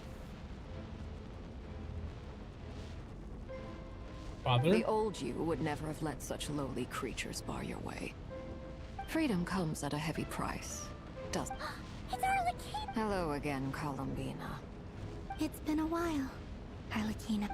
Father? The old you would never have let such lowly creatures bar your way. Freedom comes at a heavy price, doesn't it? It's Arlecchino! Hello again, Columbina. It's been a while, Arlecchino.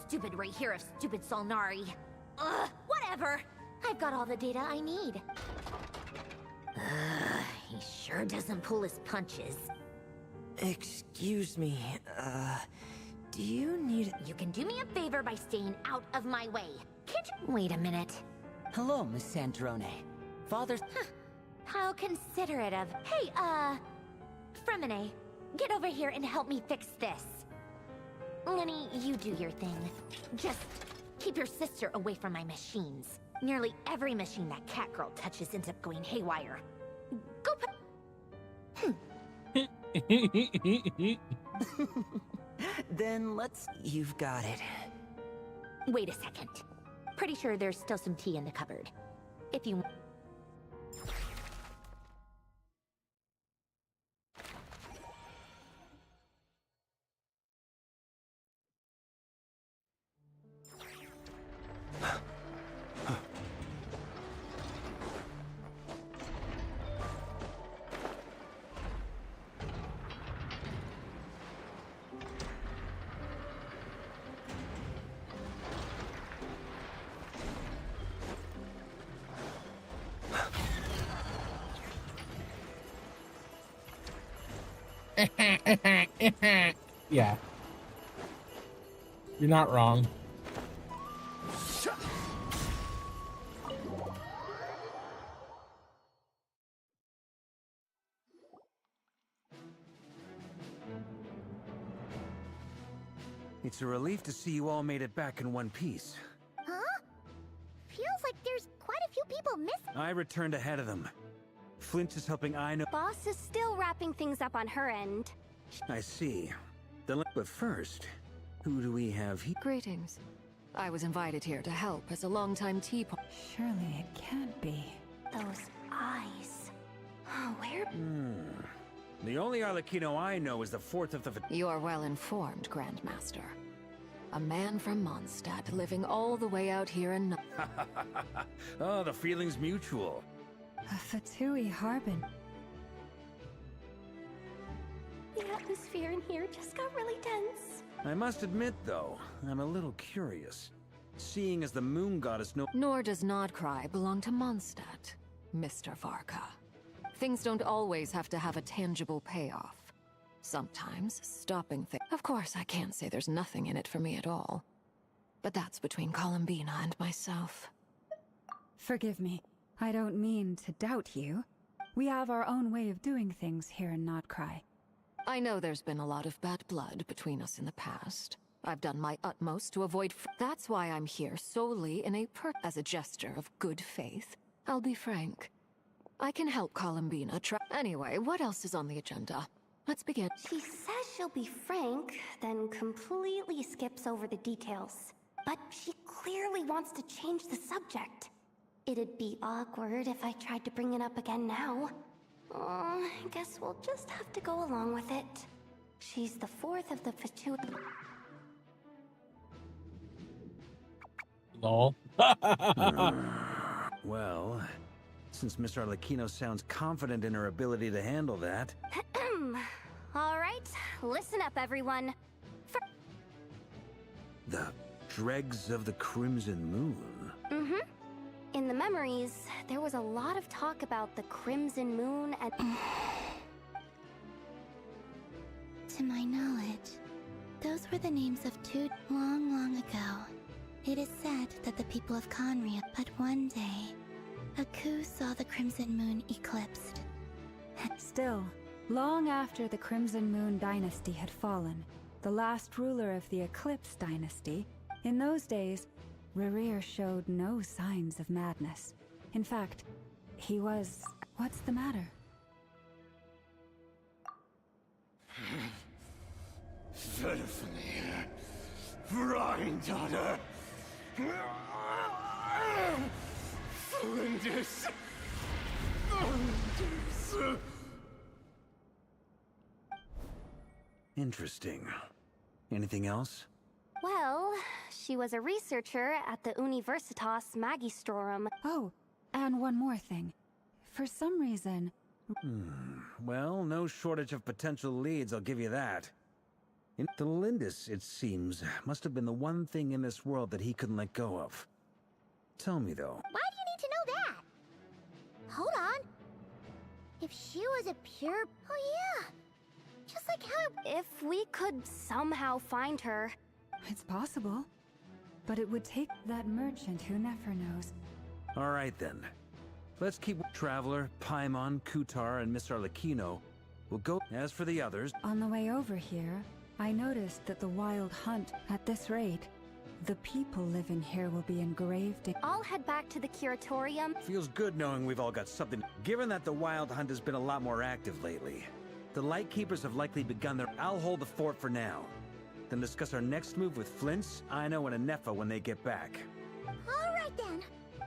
Stupid right here of stupid Solnari. Ugh, whatever. I've got all the data I need. He sure doesn't pull his punches. Excuse me, do you need... You can do me a favor by staying out of my way. Can't you... Wait a minute. Hello, Miss Sandrone. Father's... Huh. How considerate of... Hey, Fremine, get over here and help me fix this. Lenny, you do your thing. Just keep your sister away from my machines. Nearly every machine that Catgirl touches ends up going haywire. Go Then let's... You've got it. Wait a second. Pretty sure there's still some tea in the cupboard. If you... Yeah. You're not wrong. It's a relief to see you all made it back in one piece. Huh? Feels like there's quite a few people missing. I returned ahead of them. Flint is helping Aino. Boss is still wrapping things up on her end. I see. But first, who do we have here? Greetings. I was invited here to help as a longtime teapot. Surely it can't be. Those eyes. Where? The only Arlecchino I know is the fourth of the... You are well informed, Grandmaster. A man from Mondstadt living all the way out here in... Oh, the feeling's mutual. A Fatui Harbin. The atmosphere in here just got really tense. I must admit, though, I'm a little curious. Seeing as the moon goddess Nor does Nodcry belong to Mondstadt, Mr. Varka. Things don't always have to have a tangible payoff. Sometimes stopping things... Of course, I can't say there's nothing in it for me at all. But that's between Columbina and myself. Forgive me. I don't mean to doubt you. We have our own way of doing things here in Nodcry. I know there's been a lot of bad blood between us in the past. I've done my utmost to avoid... That's why I'm here solely in as a gesture of good faith. I'll be frank. I can help Columbina Anyway, what else is on the agenda? Let's begin. She says she'll be frank, then completely skips over the details. But she clearly wants to change the subject. It'd be awkward if I tried to bring it up again now. I guess we'll just have to go along with it. She's the fourth of the Fatui... Lol. Well, since Miss Arlecchino sounds confident in her ability to handle that... Alright, listen up, everyone. The dregs of the Crimson Moon? In the memories, there was a lot of talk about the Crimson Moon and... To my knowledge, those were the names of two long ago. It is said that the people of Conria, but one day, a coup saw the Crimson Moon eclipsed. Still, long after the Crimson Moon dynasty had fallen, the last ruler of the Eclipse dynasty, in those days, Rerir showed no signs of madness. In fact, he was... What's the matter? Verfnir, Freindaughter, Flinders. Interesting. Anything else? Well, she was a researcher at the Universitas Magistrorum. Oh, and one more thing. For some reason... Well, no shortage of potential leads, I'll give you that. The Lindis, it seems, must have been the one thing in this world that he couldn't let go of. Tell me, though. Why do you need to know that? Hold on. If she was a pure... Oh yeah. Just like how... If we could somehow find her... It's possible. But it would take that merchant who never knows. All right, then. Let's keep Traveler, Paimon, Kutar, and Miss Arlecchino. We'll go... As for the others... On the way over here, I noticed that the Wild Hunt, at this rate, the people living here will be engraved in... I'll head back to the Curatorium. Feels good knowing we've all got something... Given that the Wild Hunt has been a lot more active lately, the Lightkeepers have likely begun their... I'll hold the fort for now. Then discuss our next move with Flints, Aino, and Anefa when they get back. All right, then.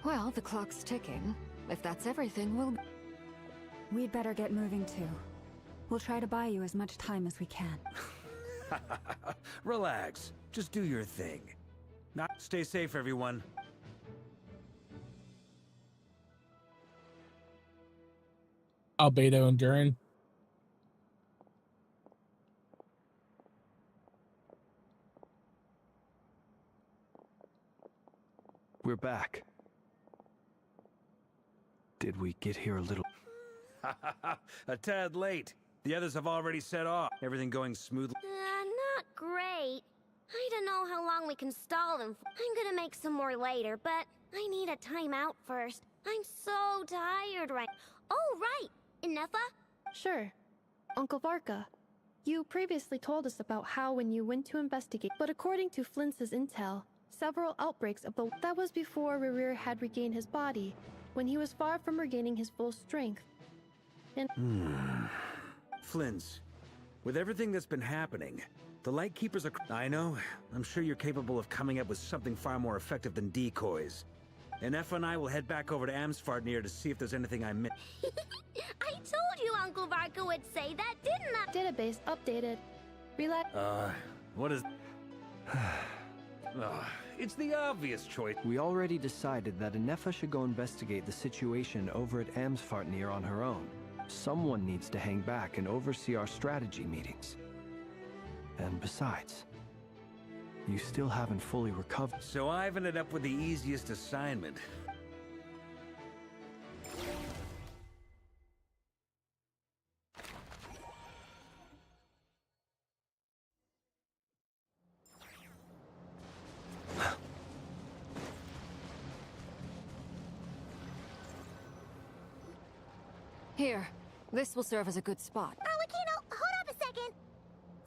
Well, the clock's ticking. If that's everything, we'll... We'd better get moving, too. We'll try to buy you as much time as we can. Relax. Just do your thing. Now, stay safe, everyone. Albedo and Durin. We're back. Did we get here a little... A tad late. The others have already set off. Everything going smoothly? Not great. I don't know how long we can stall them for. I'm gonna make some more later, but I need a timeout first. I'm so tired right... Oh, right! Anefa? Sure. Uncle Varka, you previously told us about how when you went to investigate, but according to Flintz's intel, several outbreaks of the... That was before Rerir had regained his body, when he was far from regaining his full strength. And... Flints, with everything that's been happening, the Lightkeepers are... I know, I'm sure you're capable of coming up with something far more effective than decoys. And Effa and I will head back over to Amsfartnir to see if there's anything I missed. I told you Uncle Varka would say that, didn't I? Database updated. Relax. What is... it's the obvious choice. We already decided that Ineffa should go investigate the situation over at Amsfartnir on her own. Someone needs to hang back and oversee our strategy meetings. And besides, you still haven't fully recovered. So I've ended up with the easiest assignment. Here, this will serve as a good spot. Arlecchino, hold up a second.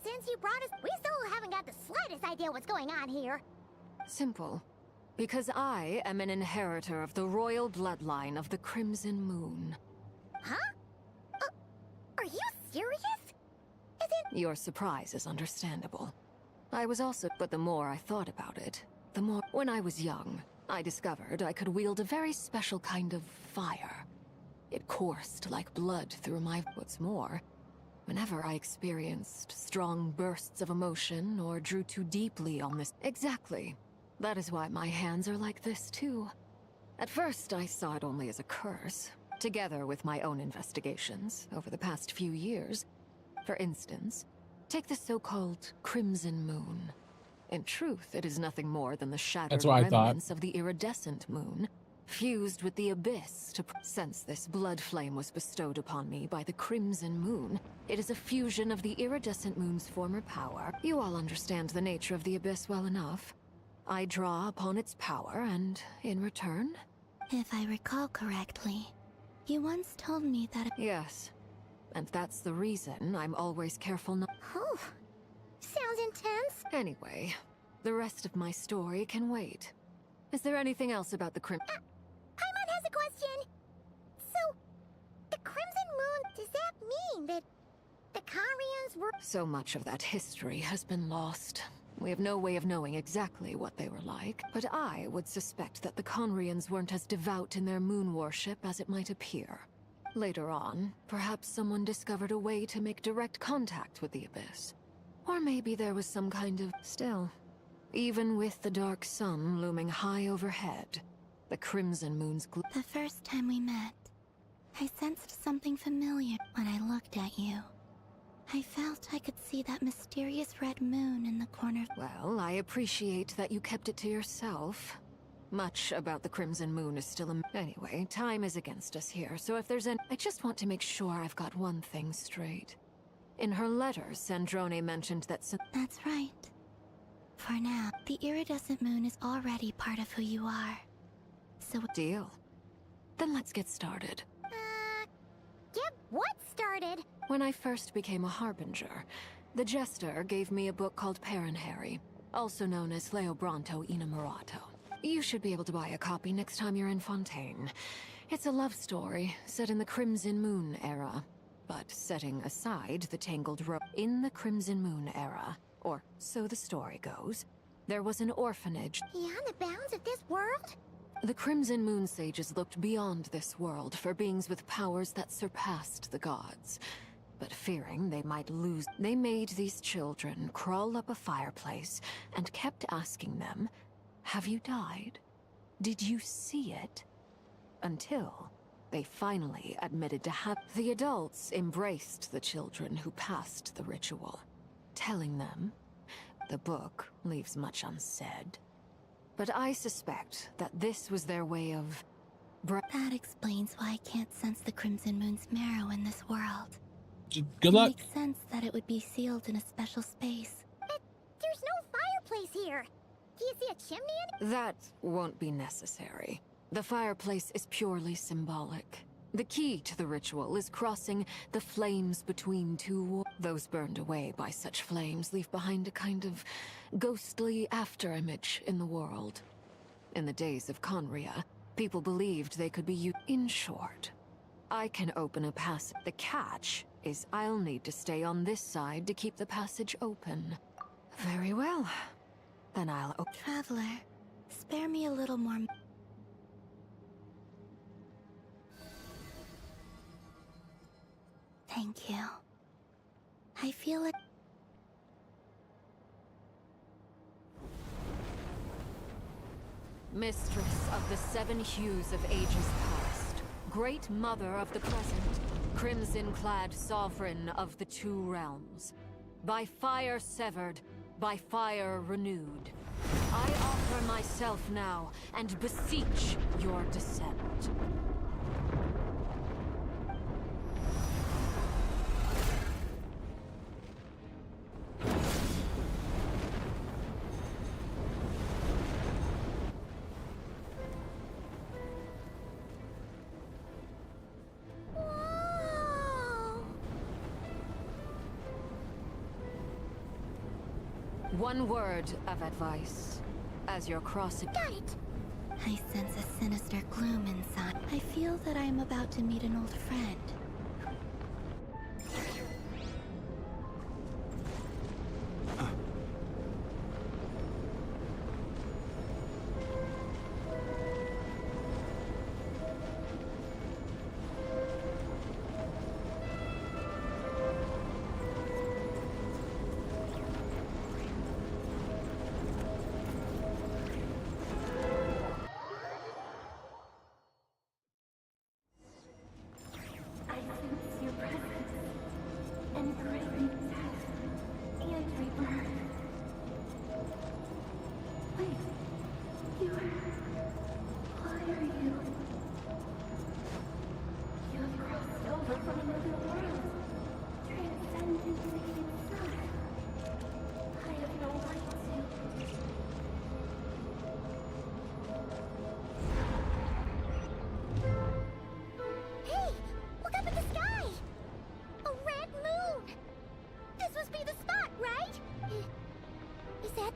Since you brought us, we still haven't got the slightest idea what's going on here. Simple. Because I am an inheritor of the royal bloodline of the Crimson Moon. Huh? Are you serious? Is it... Your surprise is understandable. I was also... But the more I thought about it, the more... When I was young, I discovered I could wield a very special kind of fire. It coursed like blood through my... What's more, whenever I experienced strong bursts of emotion or drew too deeply on this... Exactly. That is why my hands are like this, too. At first, I saw it only as a curse, together with my own investigations over the past few years. For instance, take the so-called Crimson Moon. In truth, it is nothing more than the shattered remnants of the iridescent moon, fused with the abyss to... Since this blood flame was bestowed upon me by the Crimson Moon, it is a fusion of the iridescent moon's former power. You all understand the nature of the abyss well enough. I draw upon its power, and in return... If I recall correctly, you once told me that... Yes. And that's the reason I'm always careful not... Oh, sounds intense. Anyway, the rest of my story can wait. Is there anything else about the Paimon has a question. So, the Crimson Moon, does that mean that the Conrians were... So much of that history has been lost. We have no way of knowing exactly what they were like, but I would suspect that the Conrians weren't as devout in their moon worship as it might appear. Later on, perhaps someone discovered a way to make direct contact with the Abyss. Or maybe there was some kind of... Still, even with the dark sun looming high overhead, the Crimson Moon's glow... The first time we met, I sensed something familiar when I looked at you. I felt I could see that mysterious red moon in the corner. Well, I appreciate that you kept it to yourself. Much about the Crimson Moon is still a... Anyway, time is against us here, so if there's an... I just want to make sure I've got one thing straight. In her letters, Sandrone mentioned that... That's right. For now, the iridescent moon is already part of who you are. So... Deal. Then let's get started. Get what started? When I first became a Harbinger, the Jester gave me a book called Parenheri, also known as Leobranto Inamorato. You should be able to buy a copy next time you're in Fontaine. It's a love story set in the Crimson Moon era, but setting aside the tangled rope. In the Crimson Moon era, or so the story goes, there was an orphanage. Beyond the bounds of this world? The Crimson Moon sages looked beyond this world for beings with powers that surpassed the gods. But fearing they might lose, they made these children crawl up a fireplace and kept asking them, "Have you died? Did you see it?" Until they finally admitted to have... The adults embraced the children who passed the ritual, telling them, the book leaves much unsaid, but I suspect that this was their way of... That explains why I can't sense the Crimson Moon's marrow in this world. Good luck. It makes sense that it would be sealed in a special space. But there's no fireplace here. Do you see a chimney in it? That won't be necessary. The fireplace is purely symbolic. The key to the ritual is crossing the flames between two... Those burned away by such flames leave behind a kind of ghostly afterimage in the world. In the days of Conria, people believed they could be used. In short, I can open a passage. The catch is I'll need to stay on this side to keep the passage open. Very well. Then I'll... Traveler, spare me a little more... Thank you. I feel it. Mistress of the seven hues of ages past, great mother of the present, crimson-clad sovereign of the two realms, by fire severed, by fire renewed, I offer myself now and beseech your descent. One word of advice, as you're crossing— Got it! I sense a sinister gloom inside. I feel that I am about to meet an old friend.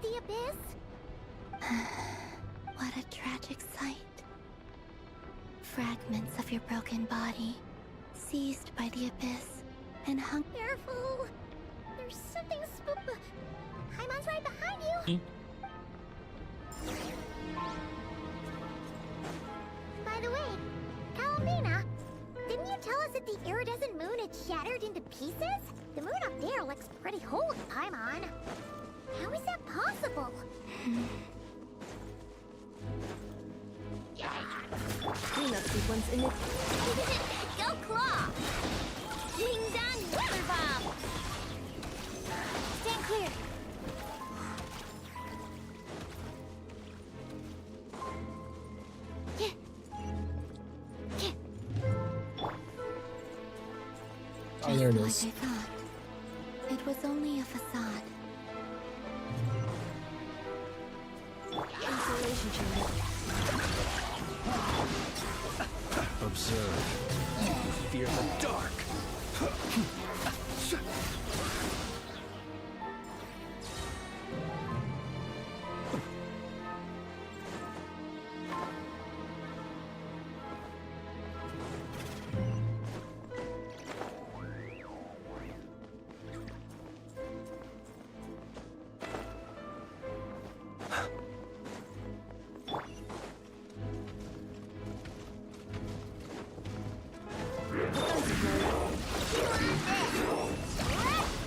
The abyss? What a tragic sight. Fragments of your broken body, seized by the abyss, and hung— Careful! There's something Paimon's right behind you! By the way, Kalamina, didn't you tell us that the iridescent moon had shattered into pieces? The moon up there looks pretty holy, Paimon. How is that possible? Cleanup sequence in it. Go Claw! Ding dong, weather bomb! Stand clear. Oh, there it Like is. I thought. It was only a facade. Insulation chamber. Observe. You fear the dark.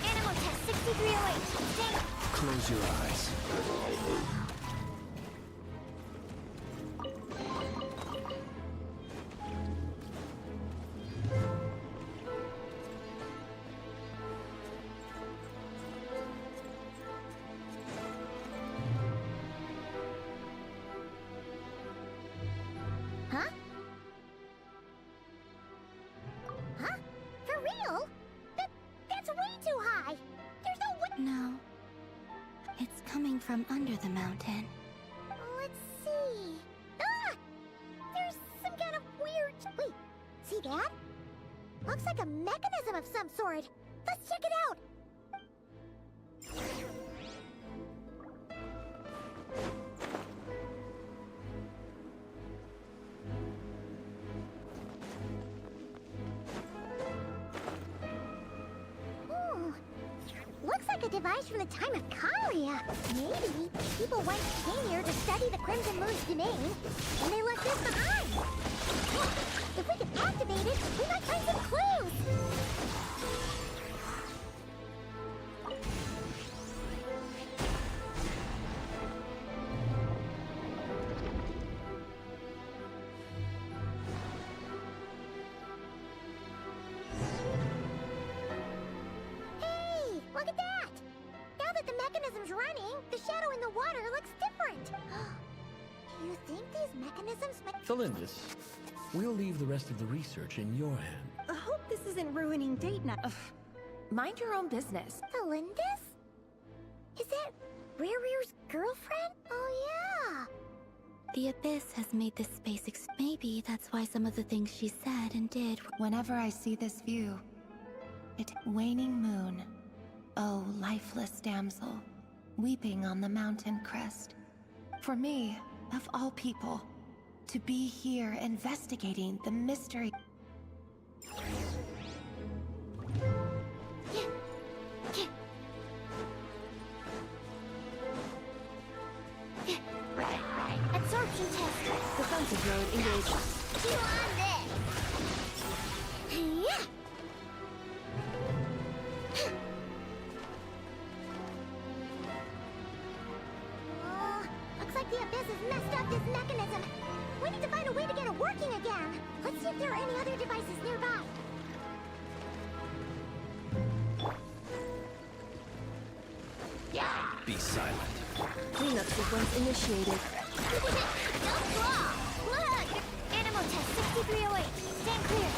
Animal test 6308. Close your eyes. Huh? Huh? For real? That's way too high! There's no way— No. It's coming from under the mountain. Let's see. Ah! There's some kind of weird— Wait, see that? Looks like a mechanism of some sort. Let's check it out! Ooh, looks like a device from the time of Kalia. Maybe people once came here to study the Crimson Moon's domain, and they left this behind. If we can activate it, we might find some clues. mechanisms running, the shadow in the water looks different. Do you think these mechanisms might... Thelindis, we'll leave the rest of the research in your hand. I hope this isn't ruining date night. Mind your own business. Thelindis? Is that Rerear's girlfriend? Oh, yeah. The Abyss has made this space maybe that's why some of the things she said and did. Whenever I see this view, waning moon, oh lifeless damsel, weeping on the mountain crest. For me, of all people, to be here investigating the mystery. Absorption test. Defensive mode engaged. You on this? Yeah. Looks like the Abyss has messed up this mechanism. We need to find a way to get it working again. Let's see if there are any other devices nearby. Be silent. Cleanup sequence initiated. Don't claw! Look! Animal test 6308. Stand clear.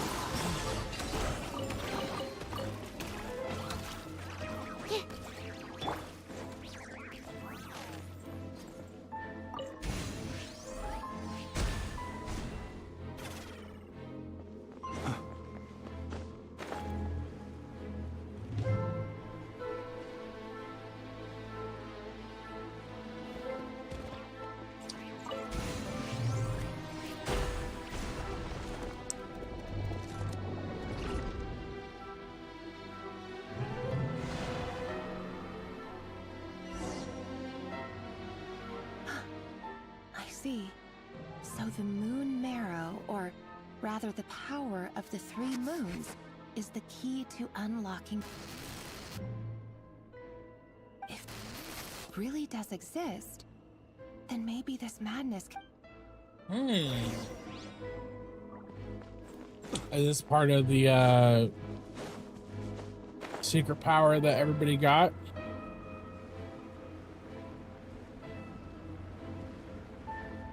So the moon marrow, or rather the power of the 3 moons, is the key to unlocking... If it really does exist, then maybe this madness Is this part of the secret power that everybody got?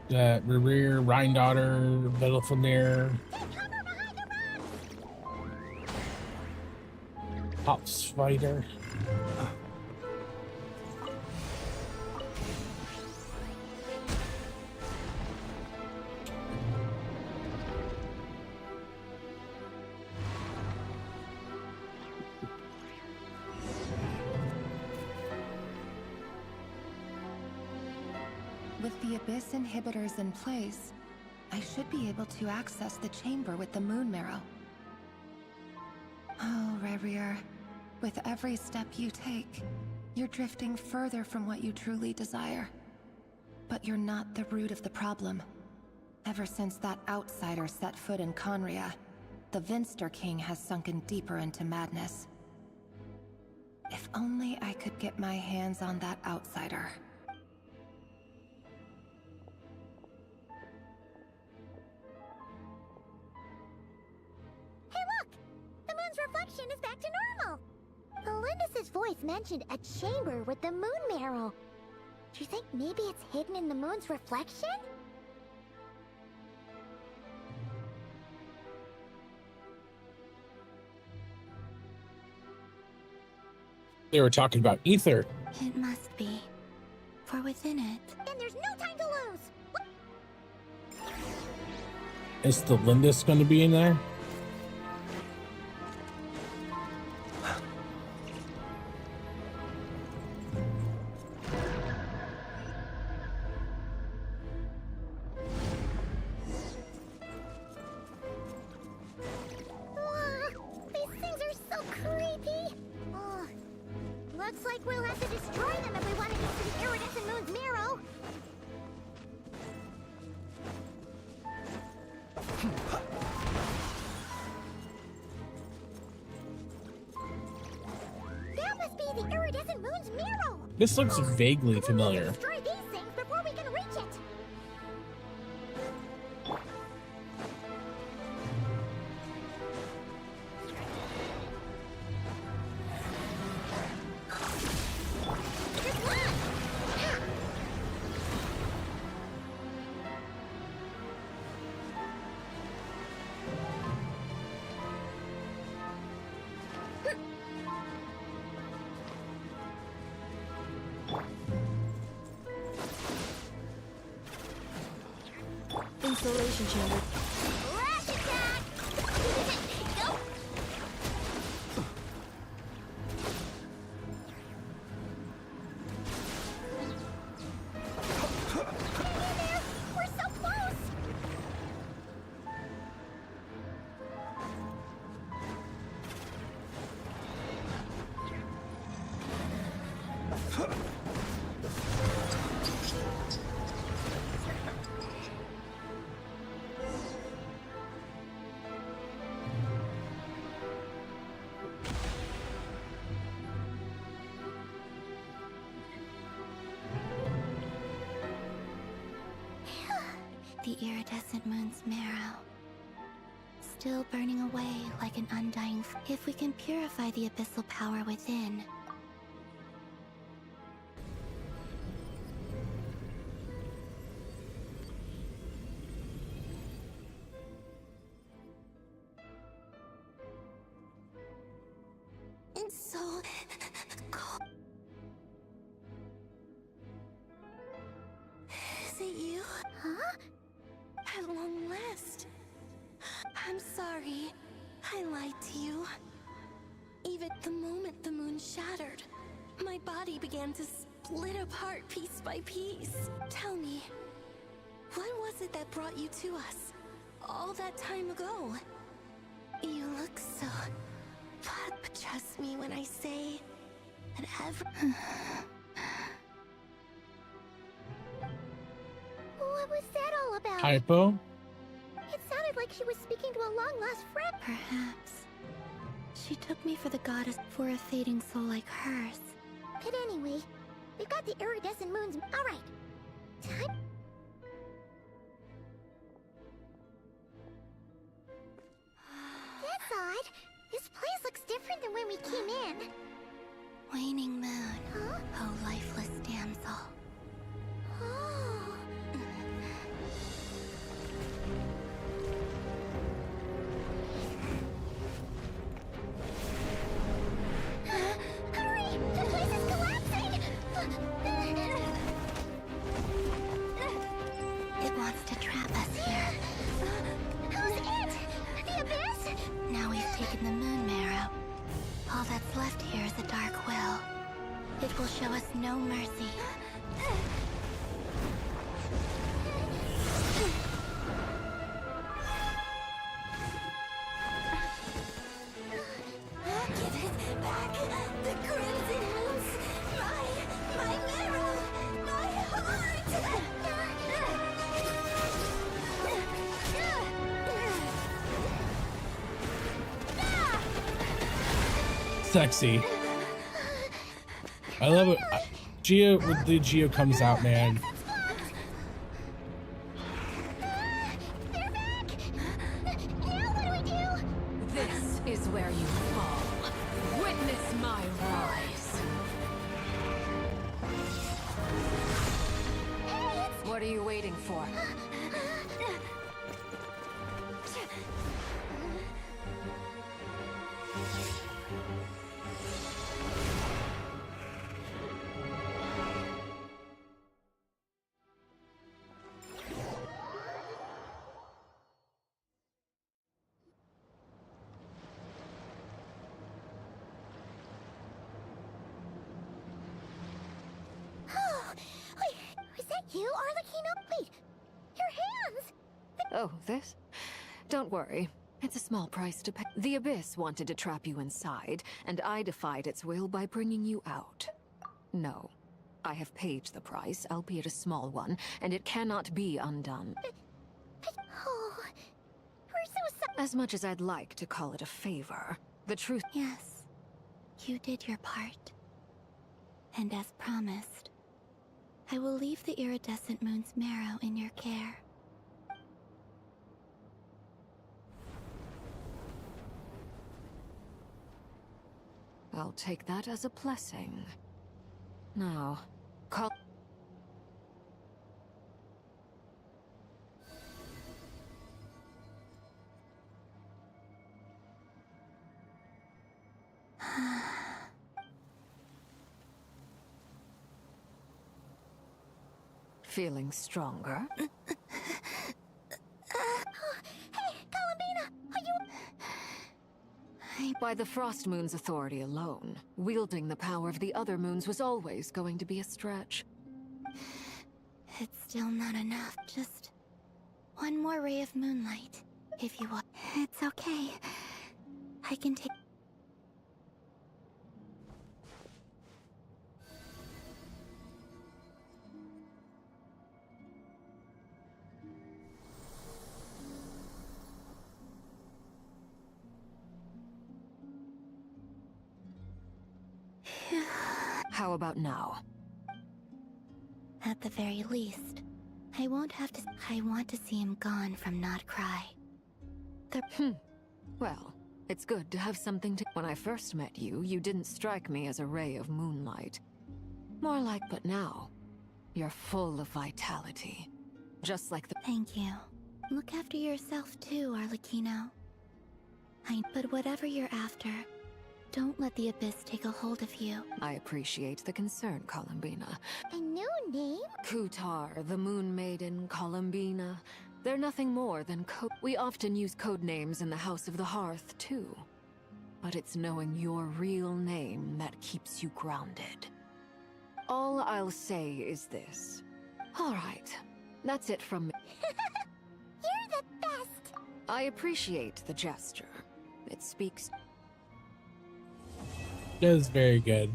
That Rerear, Rhindaughter, Vittlefenir, Hop Spider. With the Abyss inhibitors in place, I should be able to access the chamber with the moon marrow. Oh, Rerear, with every step you take, you're drifting further from what you truly desire. But you're not the root of the problem. Ever since that outsider set foot in Conria, the Vinster King has sunken deeper into madness. If only I could get my hands on that outsider. Reflection is back to normal. Thelindis' voice mentioned a chamber with the moon marrow. Do you think maybe it's hidden in the moon's reflection? They were talking about ether. It must be. For within it... Then there's no time to lose! Is Thelindis going to be in there? Looks like we'll have to destroy them if we want to get to the iridescent moon's marrow. That must be the iridescent moon's marrow. This looks vaguely familiar. Destroy these things before we can reach it. Good luck! isolation chamber. Rush attack! Go! Hang in there! We're so close! The iridescent moon's marrow, still burning away like an undying if we can purify the abyssal power within. It's so cold. Is it you? Huh? At long last. I'm sorry. I lied to you. Even the moment the moon shattered, my body began to split apart piece by piece. Tell me, what was it that brought you to us all that time ago? You look so... But trust me when I say that What was that all about? Hypo? It sounded like she was speaking to a long-lost friend. Perhaps she took me for the goddess for a fading soul like hers. But anyway, we've got the iridescent moons. All right. Time. That's odd. This place looks different than when we came in. Waning moon, Huh? oh lifeless damsel. Oh. Hurry! The place is collapsing! It wants to trap us here. Who's it? The abyss? Now we've taken the moon marrow. All that's left here is a dark will. It will show us no mercy. Give it back! The crimson moons! My marrow! My heart! Sexy. I love it. Geo, when the Geo comes out, man. This is where you fall. Witness my rise. What are you waiting for? Oh, wait, was that you, Arlecchino? Wait, your hands! Oh, this? Don't worry. It's a small price to pay. The Abyss wanted to trap you inside, and I defied its will by bringing you out. No. I have paid the price, albeit a small one, and it cannot be undone. Oh, we're so sorry. As much as I'd like to call it a favor, the truth— Yes, you did your part. And as promised, I will leave the iridescent moon's marrow in your care. I'll take that as a blessing. Now, call— Feeling stronger? By the Frost Moon's authority alone, wielding the power of the other moons was always going to be a stretch. It's still not enough. Just one more ray of moonlight, if you want. It's okay. I can take... How about now? At the very least, I won't have to... I want to see him gone from Not Cry. Well, it's good to have something to... When I first met you, you didn't strike me as a ray of moonlight. More like, but now, you're full of vitality. Just like the... Thank you. Look after yourself too, Arlecchino. But whatever you're after, don't let the Abyss take a hold of you. I appreciate the concern, Columbina. A new name? Kutar, the Moon Maiden, Columbina. They're nothing more than code. We often use code names in the House of the Hearth, too. But it's knowing your real name that keeps you grounded. All I'll say is this. All right, that's it from me. You're the best! I appreciate the gesture. It speaks... That was very good.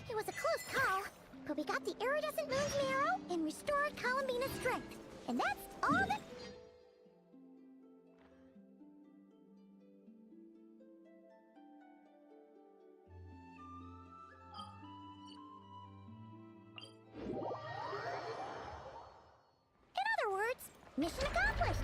It was a close call, but we got the iridescent moon's marrow and restored Columbina's strength. And that's all that... In other words, mission accomplished!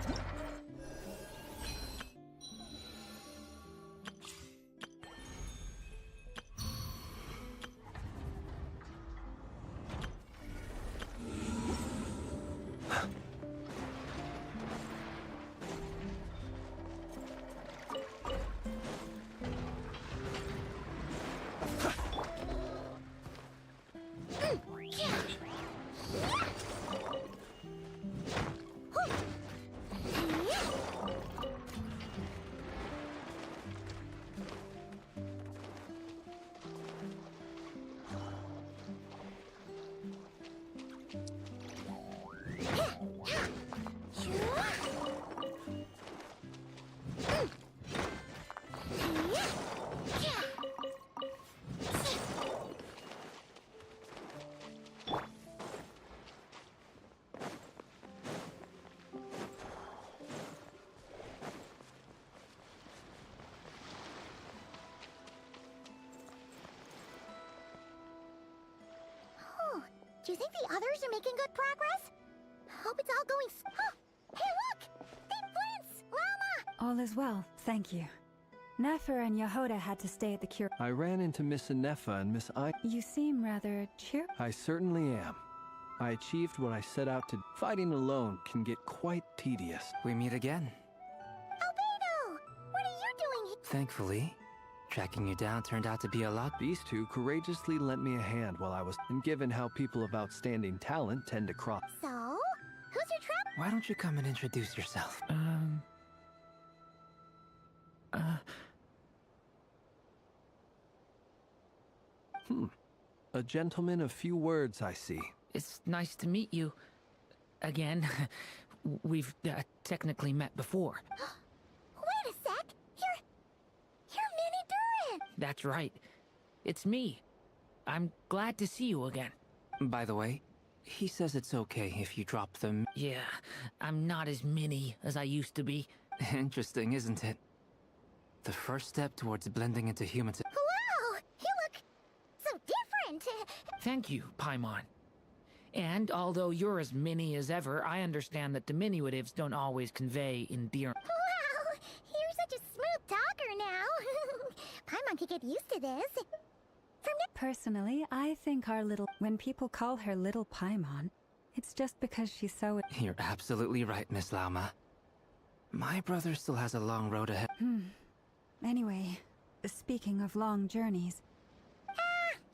Do you think the others are making good progress? Hope it's all going Hey, look! They Prince! Llama! All is well, thank you. Nefer and Yehoda had to stay at the cure. I ran into Miss Anefa and Miss I... You seem rather cheerful. I certainly am. I achieved what I set out to... Fighting alone can get quite tedious. We meet again. Albedo! What are you doing here? Thankfully, tracking you down turned out to be a lot. These two courageously lent me a hand while I was... And given how people of outstanding talent tend to cross... So? Who's your trap? Why don't you come and introduce yourself? A gentleman of few words, I see. It's nice to meet you. Again. We've technically met before. Wait a sec! You're Minnie Duran! That's right. It's me. I'm glad to see you again. By the way, he says it's okay if you drop them. Yeah, I'm not as mini as I used to be. Interesting, isn't it? The first step towards blending into humans. Wow! You look so different! Thank you, Paimon. And although you're as mini as ever, I understand that diminutives don't always convey endearment. Wow! You're such a smooth talker now! Paimon could get used to this. Personally, I think our little... When people call her Little Paimon, it's just because she's so... You're absolutely right, Miss Lauma. My brother still has a long road ahead. Anyway, speaking of long journeys...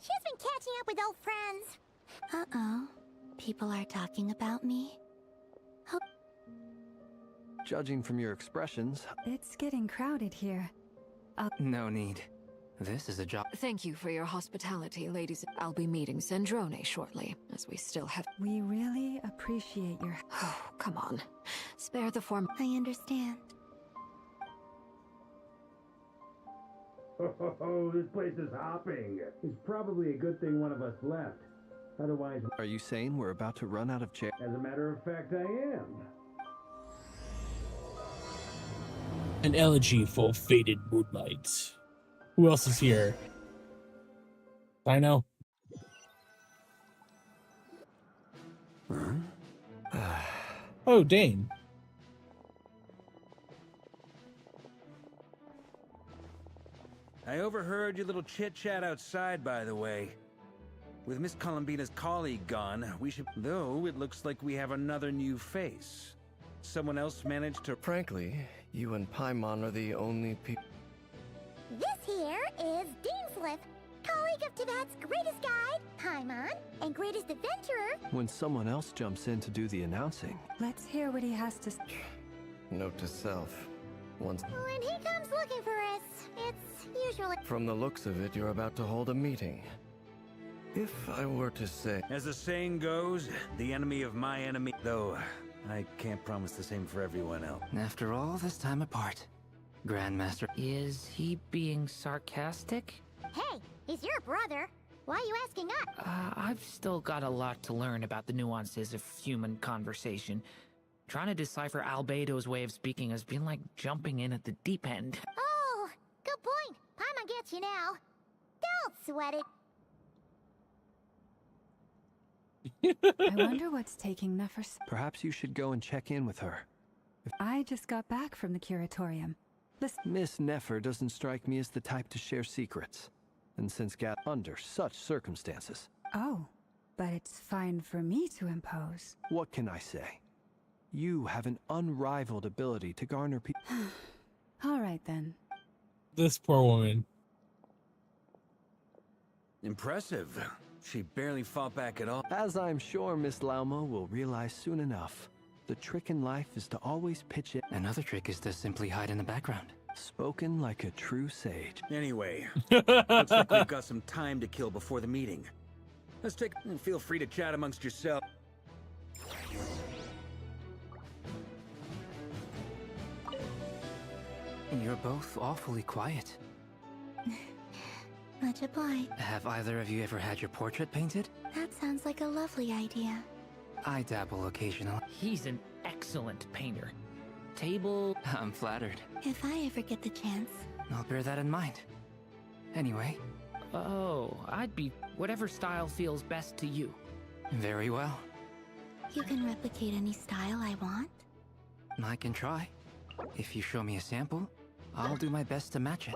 She's been catching up with old friends. Uh-oh. People are talking about me. Judging from your expressions, It's getting crowded here. No need. This is a job. Thank you for your hospitality, ladies. I'll be meeting Zendrone shortly, as we still have. We really appreciate your. Oh, come on. Spare the form. I understand. Oh, this place is hopping. It's probably a good thing one of us left. Otherwise, are you saying we're about to run out of chairs? as a matter of fact, I am. An elegy full of faded moonlight. Who else is here? I know. Oh, Dane. I overheard your little chit-chat outside, by the way. With Miss Columbina's colleague gone, we should... Though, it looks like we have another new face. Someone else managed to... Frankly, you and Paimon are the only people... This here is Deanslip, colleague of Tibet's greatest guide, Paimon, and greatest adventurer. When someone else jumps in to do the announcing. Let's hear what he has to. Note to self. Once... When he comes looking for us, it's usually... From the looks of it, you're about to hold a meeting. If I were to say... As the saying goes, the enemy of my enemy... Though, I can't promise the same for everyone else. After all this time apart, Grandmaster... Is he being sarcastic? Hey, he's your brother. Why are you asking us? I've still got a lot to learn about the nuances of human conversation. Trying to decipher Albedo's way of speaking has been like jumping in at the deep end. Oh, good point. Paimon gets you now. Don't sweat it. I wonder what's taking Nefer. Perhaps you should go and check in with her. I just got back from the curatorium. Listen. Miss Nefer doesn't strike me as the type to share secrets. And since under such circumstances. Oh, but it's fine for me to impose. What can I say? You have an unrivaled ability to garner people. All right then. This poor woman. Impressive. She barely fought back at all. As I'm sure Miss Lauma will realize soon enough, the trick in life is to always pitch it. Another trick is to simply hide in the background. Spoken like a true sage. Anyway, looks like we've got some time to kill before the meeting. Let's take... Feel free to chat amongst yourselves. You're both awfully quiet. Much obliged. Have either of you ever had your portrait painted? That sounds like a lovely idea. I dabble occasionally. He's an excellent painter. Table... I'm flattered. If I ever get the chance. I'll bear that in mind. Anyway. Oh, I'd be whatever style feels best to you. Very well. You can replicate any style I want? I can try. If you show me a sample, I'll do my best to match it.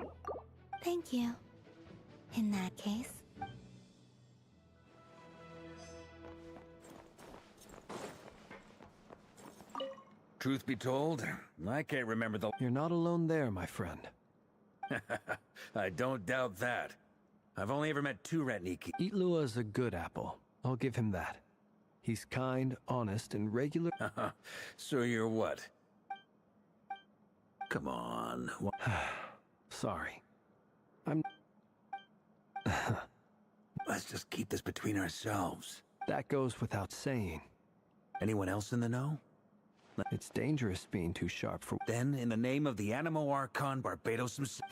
Thank you. In that case... Truth be told, I can't remember the... You're not alone there, my friend. I don't doubt that. I've only ever met two Retniki. Itlua is a good apple. I'll give him that. He's kind, honest, and regular... So you're what? Come on. Sorry. I'm... Let's just keep this between ourselves. That goes without saying. Anyone else in the know? It's dangerous being too sharp for... Then, in the name of the Animo Archon, Barbados himself...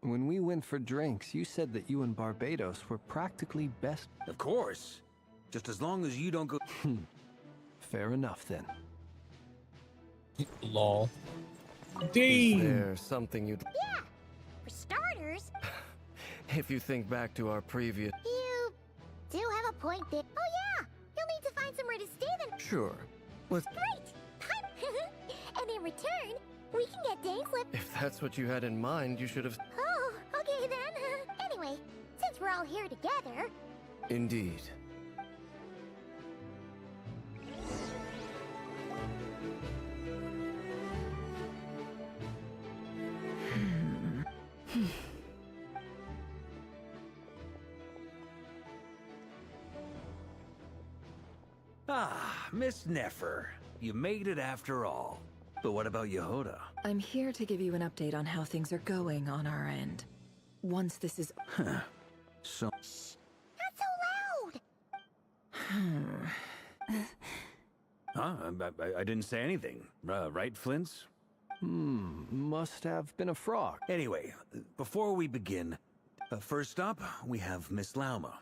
When we went for drinks, you said that you and Barbados were practically best... Of course. Just as long as you don't go... Fair enough, then. Lol. Dang! Is there something you'd... Yeah! For starters... If you think back to our previous... You... do have a point there. Oh yeah! You'll need to find somewhere to stay then. Sure. Let's... Great! And in return, we can get Dankslip. If that's what you had in mind, you should have... Oh, okay then. Anyway, since we're all here together... Indeed. Ah, Miss Nefer. You made it after all. But what about Yehoda? I'm here to give you an update on how things are going on our end. Once this is... Huh. So... Shh! Not so loud! Huh? I didn't say anything. Right, Flints? Must have been a frog. Anyway, before we begin, first up, we have Miss Lauma.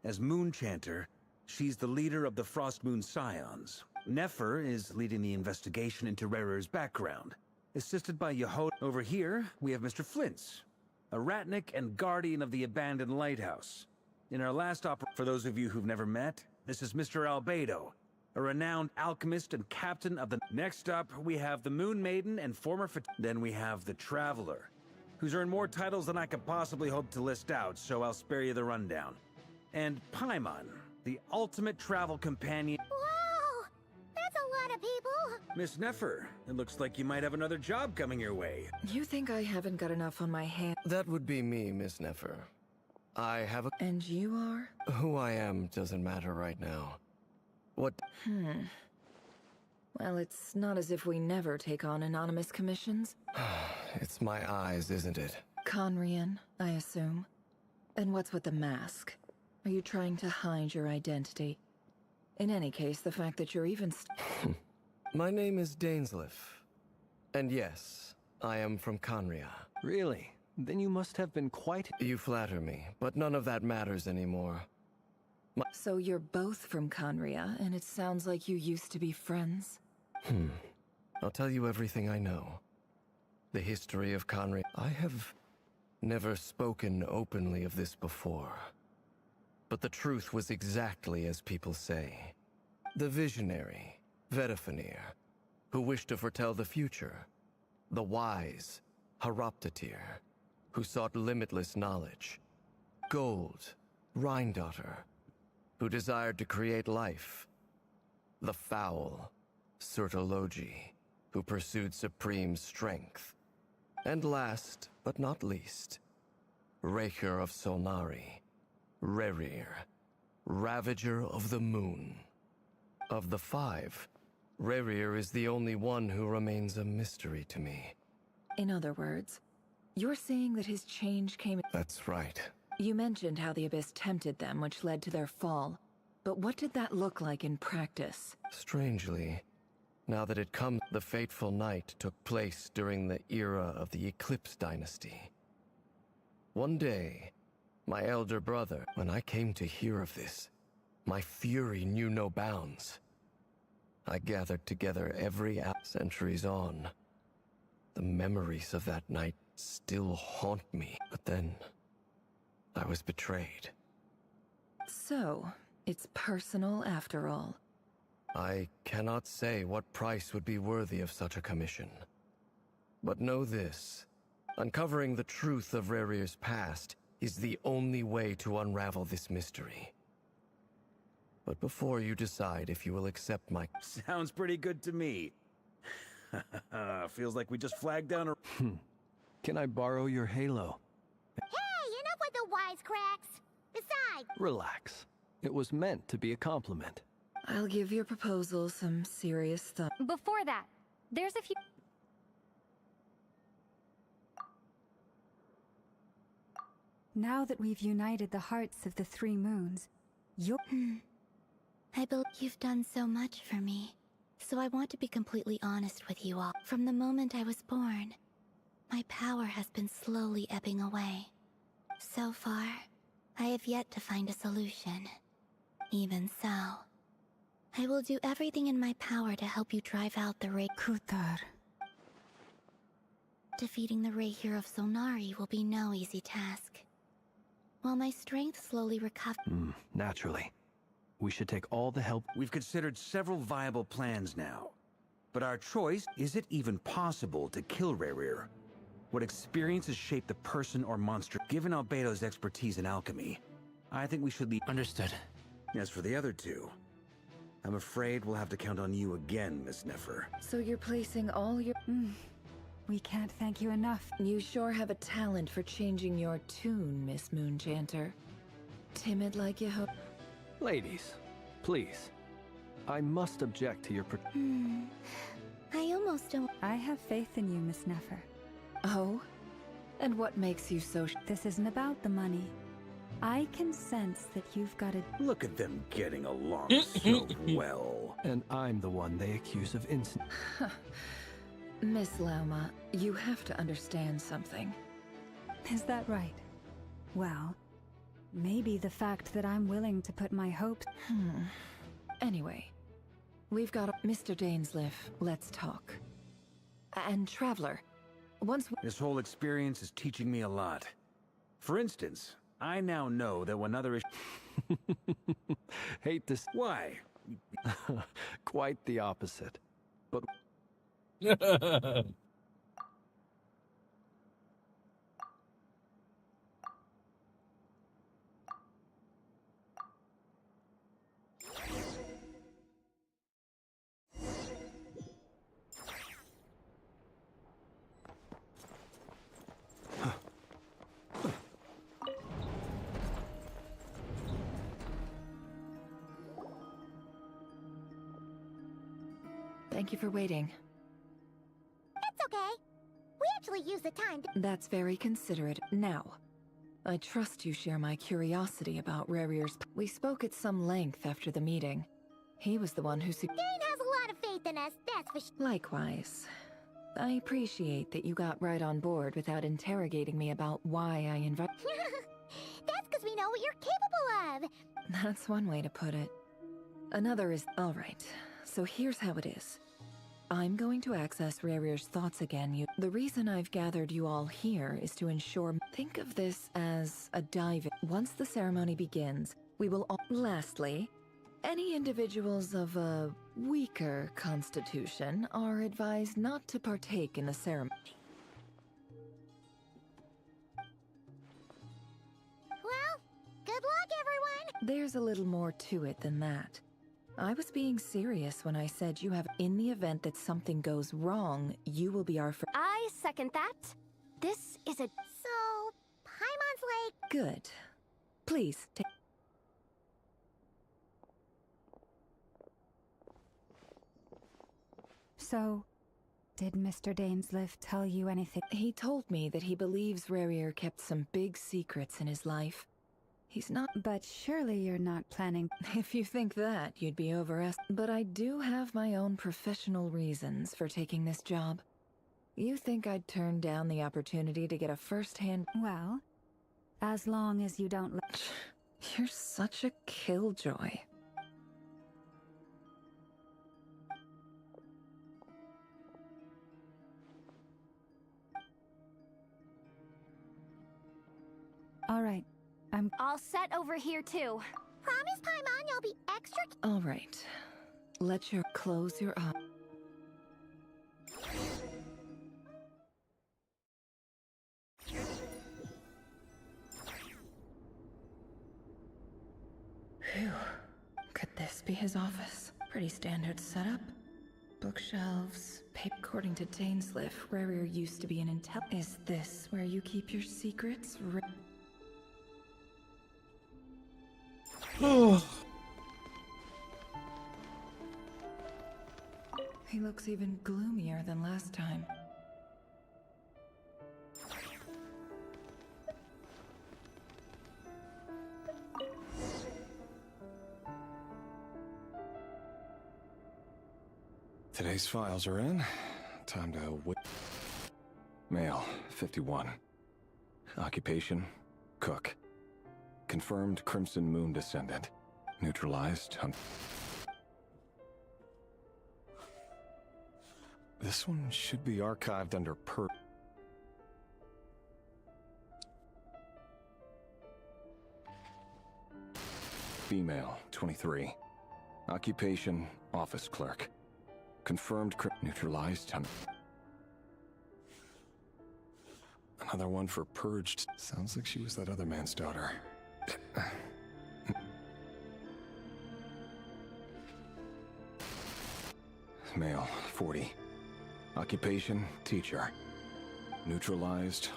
As Moon Chanter, she's the leader of the Frost Moon Scions. Nefer is leading the investigation into Rarer's background. Assisted by Yehoda. Over here, we have Mr. Flints, a Ratnik and guardian of the abandoned lighthouse. In our last for those of you who've never met, this is Mr. Albedo, a renowned alchemist and captain of the... Next up, we have the Moon Maiden and former... Then we have the Traveler, who's earned more titles than I could possibly hope to list out, so I'll spare you the rundown. And Paimon, the ultimate travel companion... Wow! That's a lot of people! Miss Nefer, it looks like you might have another job coming your way. You think I haven't got enough on my hands? That would be me, Miss Nefer. I have a... And you are? Who I am doesn't matter right now. What? Well, it's not as if we never take on anonymous commissions. It's my eyes, isn't it? Conrian, I assume. And what's with the mask? Are you trying to hide your identity? In any case, the fact that you're even My name is Dainsleif. And yes, I am from Conria. Really? Then you must have been quite... You flatter me, but none of that matters anymore. So you're both from Conria, and it sounds like you used to be friends? I'll tell you everything I know. The history of Conria. I have never spoken openly of this before. But the truth was exactly as people say. The visionary, Vedifenir, who wished to foretell the future. The wise, Haroptatir, who sought limitless knowledge. Gold, Rhindaughter, who desired to create life. The foul, Surtologi, who pursued supreme strength. And last, but not least, Raker of Solnari, Rerir, Ravager of the Moon. Of the five, Rerir is the only one who remains a mystery to me. In other words, you're saying that his change came... That's right. You mentioned how the Abyss tempted them, which led to their fall. But what did that look like in practice? Strangely, now that it comes, the fateful night took place during the era of the Eclipse Dynasty. One day, my elder brother, when I came to hear of this, my fury knew no bounds. I gathered together every centuries on. The memories of that night still haunt me, but then I was betrayed. So, it's personal after all. I cannot say what price would be worthy of such a commission. But know this, uncovering the truth of Rerir's past is the only way to unravel this mystery. But before you decide if you will accept my... Sounds pretty good to me. Feels like we just flagged down a... Can I borrow your halo? Hey, enough with the wisecracks! Besides... Relax. It was meant to be a compliment. I'll give your proposal some serious thought. Before that, there's a few... Now that we've united the hearts of the three moons, you're... I believe you've done so much for me, so I want to be completely honest with you all. From the moment I was born, my power has been slowly ebbing away. So far, I have yet to find a solution. Even so, I will do everything in my power to help you drive out the Kuthar. Defeating the Raher of Solnari will be no easy task. While my strength slowly recovers... Naturally. We should take all the help... We've considered several viable plans now. But our choice, is it even possible to kill Rerir? What experiences shape the person or monster? Given Albedo's expertise in alchemy, I think we should leave... Understood. As for the other two, I'm afraid we'll have to count on you again, Miss Nefer. So you're placing all your... We can't thank you enough. You sure have a talent for changing your tune, Miss Moonchanter. Timid like you hope. Ladies, please. I must object to your... I almost almost don't. I have faith in you, Miss Nefer. Oh? And what makes you so This isn't about the money. I can sense that you've got a... Look at them getting along so well. And I'm the one they accuse of incest. Miss Lauma, you have to understand something. Is that right? Well, maybe the fact that I'm willing to put my hopes... Anyway, we've got Mr. Dainsleif, let's talk. And Traveler, This whole experience is teaching me a lot. For instance, I now know that when other Hate this. Why? Quite the opposite. But... Thank you for waiting. It's okay. We actually use the time to... That's very considerate. Now, I trust you share my curiosity about Rarir's... We spoke at some length after the meeting. He was the one who... Dane has a lot of faith in us, that's for sure. Likewise. I appreciate that you got right on board without interrogating me about why I invite... That's because we know what you're capable of. That's one way to put it. Another is... Alright, so here's how it is. I'm going to access Rarir's thoughts again. The reason I've gathered you all here is to ensure... Think of this as a dive-in. Once the ceremony begins, we will all... Lastly, any individuals of a weaker constitution are advised not to partake in the ceremony. Well, good luck, everyone! There's a little more to it than that. I was being serious when I said you have... In the event that something goes wrong, you will be our first... I second that. This is a... So, Paimon's Lake... Good. Please, take... So, did Mr. Dainsleif tell you anything? He told me that he believes Rarir kept some big secrets in his life. He's not... But surely you're not planning... If you think that, you'd be overestimating. But I do have my own professional reasons for taking this job. You think I'd turn down the opportunity to get a first-hand... Well, as long as you don't... You're such a killjoy. All right. I'm all set over here too. Promise, Paimon, you'll be extra... All right. Let your... Close your eyes. Phew. Could this be his office? Pretty standard setup. Bookshelves, paper. According to Dainsleif, Rarir used to be an intel... Is this where you keep your secrets? He looks even gloomier than last time. Today's files are in. Time to Male, 51. Occupation, cook. Confirmed Crimson Moon descendant. Neutralized. This one should be archived under Female, 23. Occupation, office clerk. Confirmed neutralized. Another one for purged. Sounds like she was that other man's daughter. Male, 40. Occupation, teacher. Neutralized.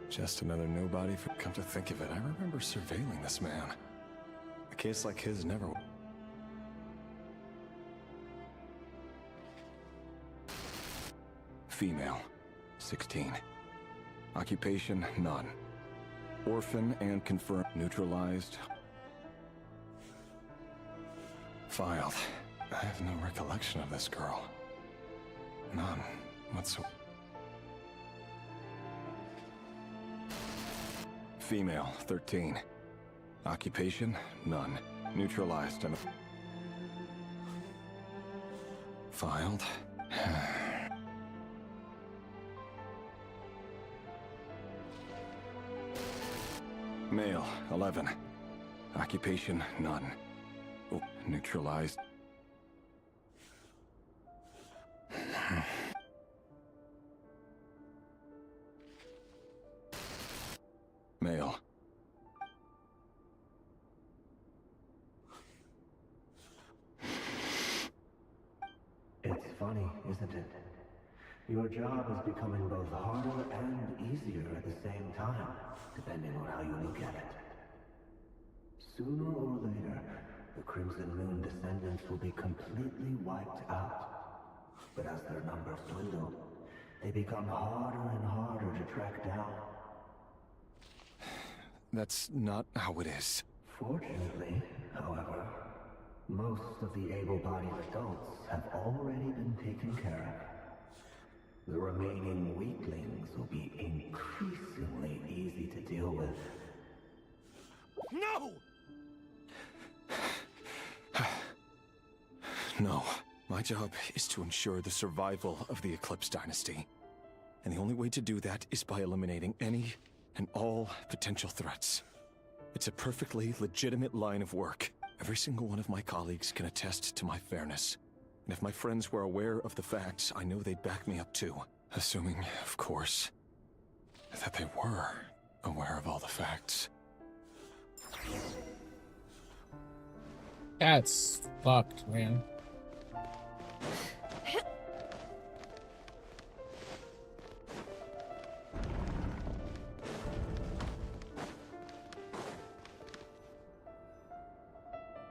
Just another nobody for... Come to think of it, I remember surveilling this man. A case like his never... Female, 16. Occupation, none. Orphan and confirmed. Neutralized. Filed. I have no recollection of this girl. None whatsoever. Female, 13. Occupation, none. Neutralized and... Filed. Male, 11. Occupation, none. Oh, neutralized. Male. It's funny, isn't it? Your job is becoming both harder and easier at the same time, depending on how you look at it. Sooner or later, the Crimson Moon descendants will be completely wiped out. But as their numbers dwindle, they become harder and harder to track down. That's not how it is. Fortunately, however, most of the able-bodied adults have already been taken care of. The remaining weaklings will be increasingly easy to deal with. No! No. My job is to ensure the survival of the Eclipse Dynasty. And the only way to do that is by eliminating any and all potential threats. It's a perfectly legitimate line of work. Every single one of my colleagues can attest to my fairness. And if my friends were aware of the facts, I know they'd back me up too. Assuming, of course, that they were aware of all the facts. That's fucked, man.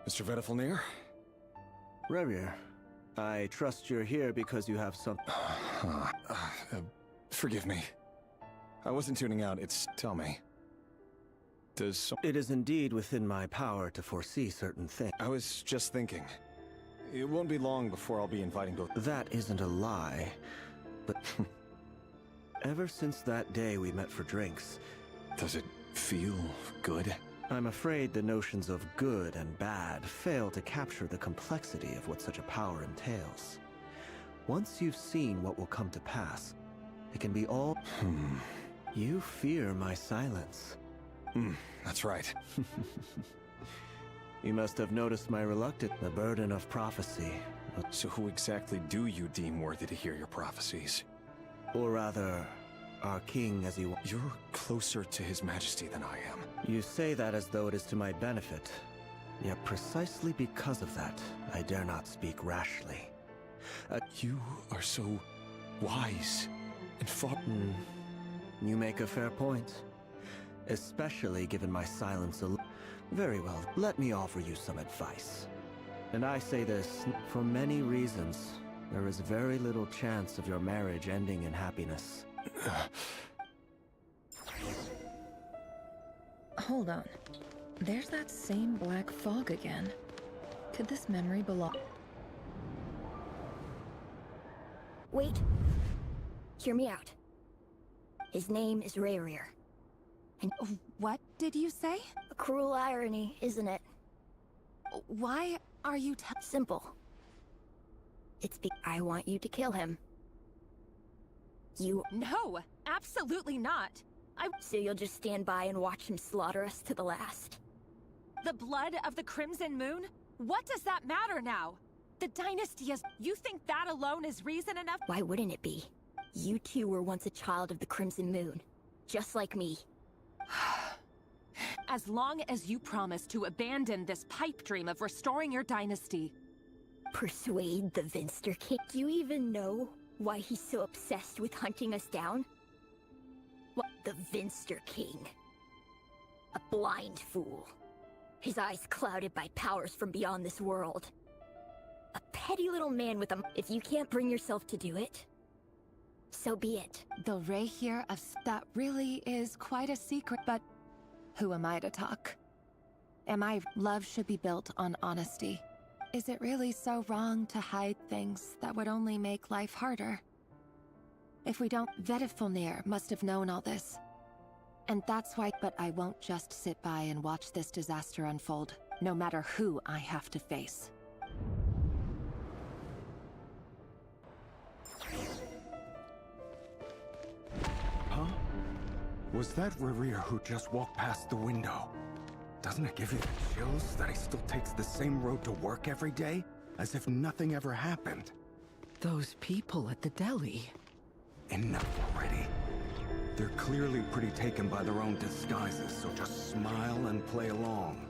Mr. Vedifalnir? Rerir, I trust you're here because you have some... Forgive me. I wasn't tuning out. Tell me. It is indeed within my power to foresee certain things. I was just thinking. It won't be long before I'll be inviting both... That isn't a lie, but... Ever since that day we met for drinks... Does it feel good? I'm afraid the notions of good and bad fail to capture the complexity of what such a power entails. Once you've seen what will come to pass, it can be all... You fear my silence. That's right. You must have noticed my reluctance, the burden of prophecy. So who exactly do you deem worthy to hear your prophecies? Or rather, our king as you... You're closer to his majesty than I am. You say that as though it is to my benefit. Yet precisely because of that, I dare not speak rashly. You are so wise and far... You make a fair point. Especially given my silence Very well, let me offer you some advice. And I say this, for many reasons, there is very little chance of your marriage ending in happiness. Hold on. There's that same black fog again. Could this memory belong? Wait. Hear me out. His name is Rerir. And what did you say? A cruel irony, isn't it? Why are you Simple. It's I want you to kill him. You... No, absolutely not. So you'll just stand by and watch him slaughter us to the last? The blood of the Crimson Moon? What does that matter now? The dynasty is... You think that alone is reason enough? Why wouldn't it be? You two were once a child of the Crimson Moon. Just like me. As long as you promise to abandon this pipe dream of restoring your dynasty. Persuade the Vinster King? Do you even know why he's so obsessed with hunting us down? What? The Vinster King. A blind fool. His eyes clouded by powers from beyond this world. A petty little man with a... If you can't bring yourself to do it, So be it. The Reihir of... That really is quite a secret, but who am I to talk? Love should be built on honesty. Is it really so wrong to hide things that would only make life harder? If we don't... Vedifulnir must have known all this. And that's why... But I won't just sit by and watch this disaster unfold, no matter who I have to face. Huh? Was that Rerir who just walked past the window? Doesn't it give you the chills that he still takes the same road to work every day? As if nothing ever happened. Those people at the deli. Enough already. They're clearly pretty taken by their own disguises, so just smile and play along.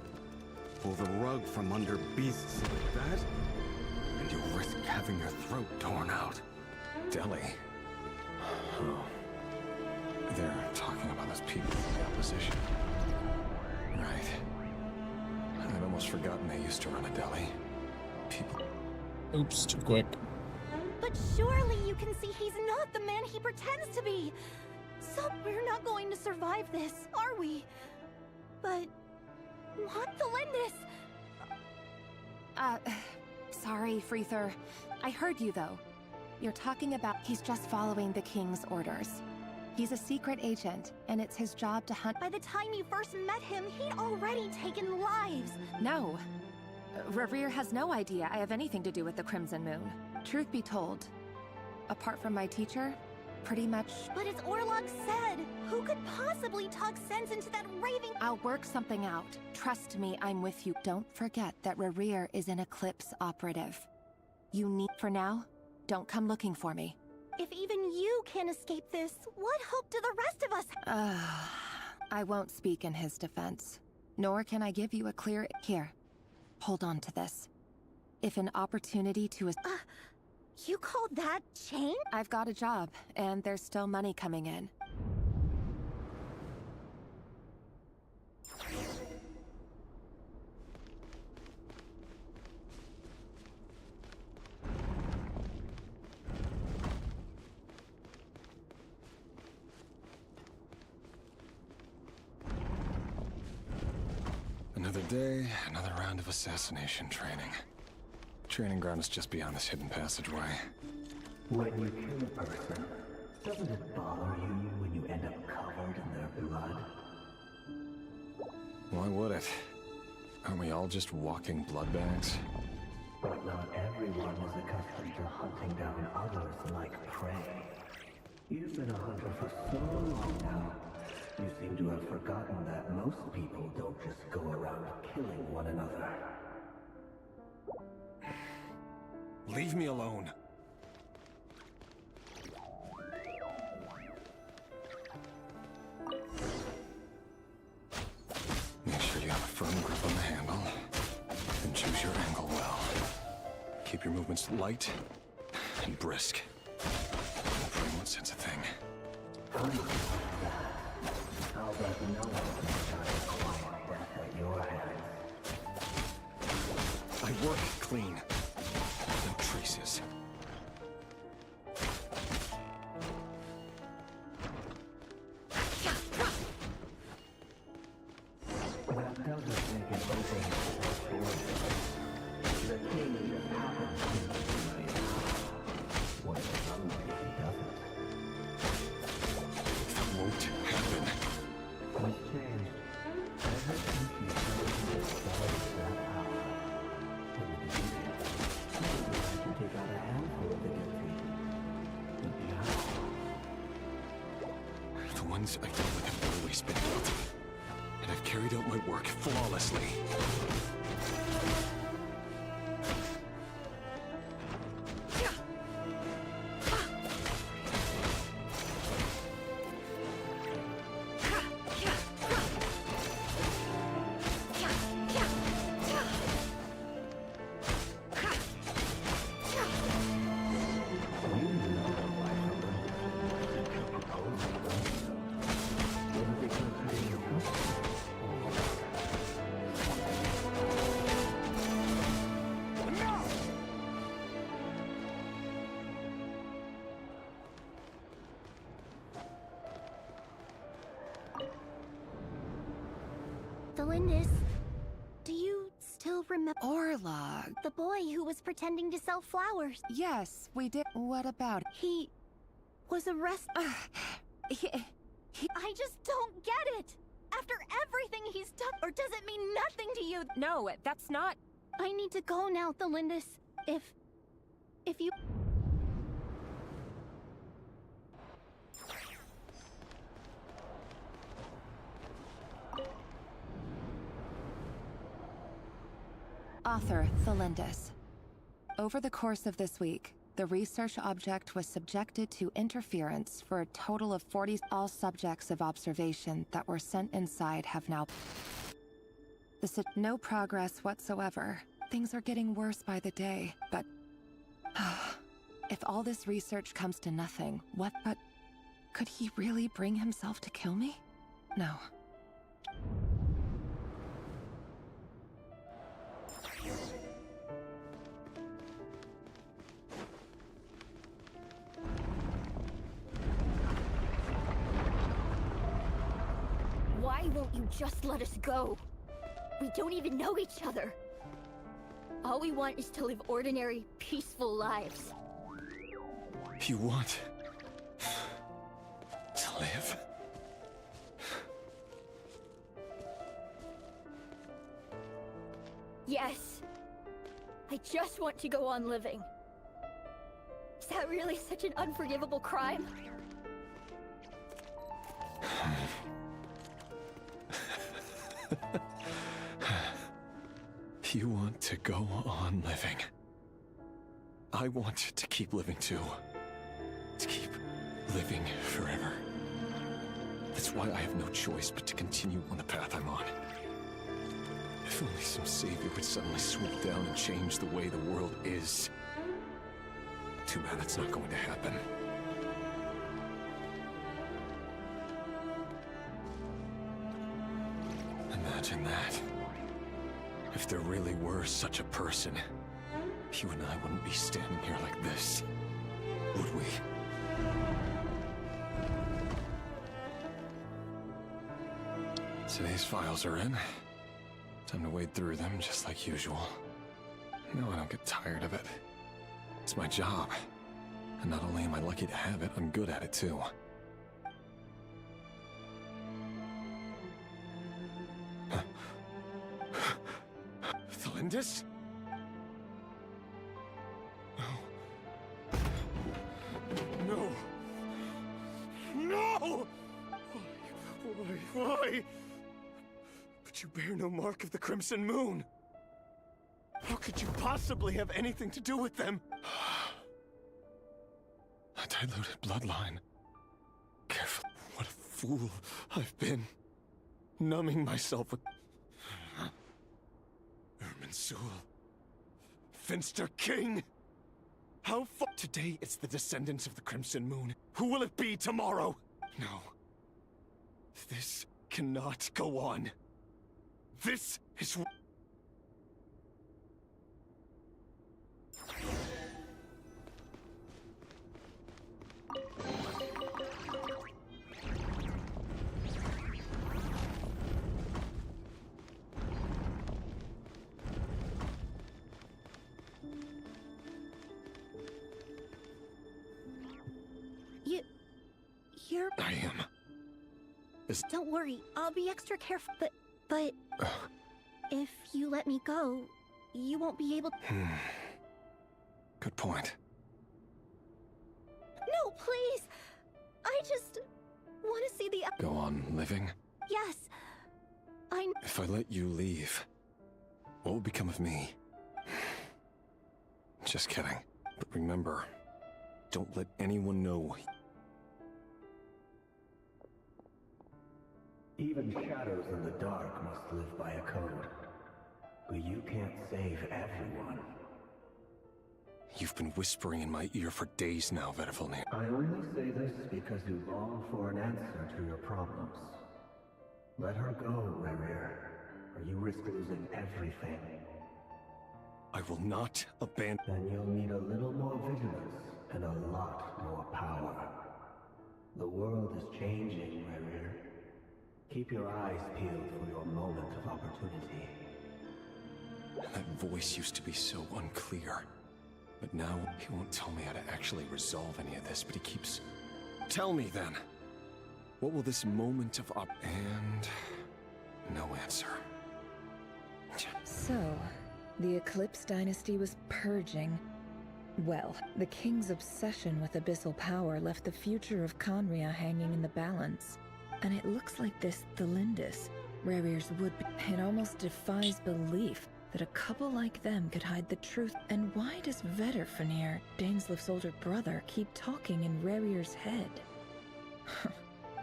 Pull the rug from under beasts like that, and you risk having your throat torn out. Deli? Oh. They're talking about those people in the opposition. Right. I'd almost forgotten they used to run a deli. People... Oops, too quick. But surely you can see he's not the man he pretends to be. So we're not going to survive this, are we? But... what? Valendis! Sorry, Freether. I heard you, though. You're talking about he's just following the king's orders. He's a secret agent, and it's his job to hunt. By the time you first met him, he'd already taken lives. No. Rerir has no idea I have anything to do with the Crimson Moon. Truth be told, apart from my teacher, pretty much... But as Orlog said, who could possibly talk sense into that raving... I'll work something out. Trust me, I'm with you. Don't forget that Rerir is an Eclipse operative. You need... For now, don't come looking for me. If even you can't escape this, what hope do the rest of us have? I won't speak in his defense. Nor can I give you a clear... Here, hold on to this. If an opportunity to... You call that change? I've got a job, and there's still money coming in. Another day, another round of assassination training. Training ground is just beyond this hidden passageway. When you kill a person, doesn't it bother you when you end up covered in their blood? Why would it? Aren't we all just walking blood bags? But not everyone is accustomed to hunting down others like prey. You've been a hunter for so long now. You seem to have forgotten that most people don't just go around killing one another. Leave me alone. Make sure you have a firm grip on the handle, and choose your angle well. Keep your movements light and brisk. The brain won't sense a thing. How about no one can die a quiet death at your hands? I work clean. No traces. That doesn't make it okay. The king just happens to be what somebody doesn't. That won't happen. What's changed? Ever since you chose to solve that power, when you did it, maybe I should take out a handful of the guilty. But now... The ones I dealt with have always been guilty. And I've carried out my work flawlessly. Thelindis, do you still remember Orlog? the boy who was pretending to sell flowers? Yes, we did. What about He was arrested. I just don't get it! After everything he's done, or does it mean nothing to you? No, that's not... I need to go now, Thelindis. If you... Author Thelindis. Over the course of this week, the research object was subjected to interference for a total of 40. All subjects of observation that were sent inside have now... No progress whatsoever. Things are getting worse by the day, but... if all this research comes to nothing, what... But... Could he really bring himself to kill me? No. Why won't you just let us go? We don't even know each other. All we want is to live ordinary, peaceful lives. You want to live? Yes. I just want to go on living. Is that really such an unforgivable crime? You want to go on living. I want to keep living too. To keep living forever. That's why I have no choice but to continue on the path I'm on. If only some savior would suddenly swoop down and change the way the world is. Too bad that's not going to happen. Imagine that. If there really were such a person, you and I wouldn't be standing here like this, would we? Today's files are in. Time to wade through them just like usual. No, I don't get tired of it. It's my job. And not only am I lucky to have it, I'm good at it too. Thelindis? No. No! Why? But you bear no mark of the Crimson Moon. How could you possibly have anything to do with them? A diluted bloodline. Careful. What a fool I've been. Numbing myself with... Irminsul. Finster King. How far... Today it's the descendants of the Crimson Moon. Who will it be tomorrow? No. This cannot go on. This is... You're... I am. Don't worry, I'll be extra careful, but... If you let me go, you won't be able... Good point. No, please! I just... want to see the... Go on living? Yes. If I let you leave, what will become of me? Just kidding. But remember, don't let anyone know. Even shadows in the dark must live by a code. But you can't save everyone. You've been whispering in my ear for days now, Vedivulnir. I only say this because you long for an answer to your problems. Let her go, Rerir, or you risk losing everything. I will not abandon... Then you'll need a little more vigilance and a lot more power. The world is changing, Rerir. Keep your eyes peeled for your moment of opportunity. That voice used to be so unclear. But now, he won't tell me how to actually resolve any of this, but he keeps... Tell me, then! What will this moment of And... no answer. So, the Eclipse Dynasty was purging. Well, the King's obsession with abyssal power left the future of Conria hanging in the balance. And it looks like this Thelindis, Rerir's would-be. It almost defies belief that a couple like them could hide the truth. And why does Vedderfanir, Daneslif's older brother, keep talking in Rerir's head?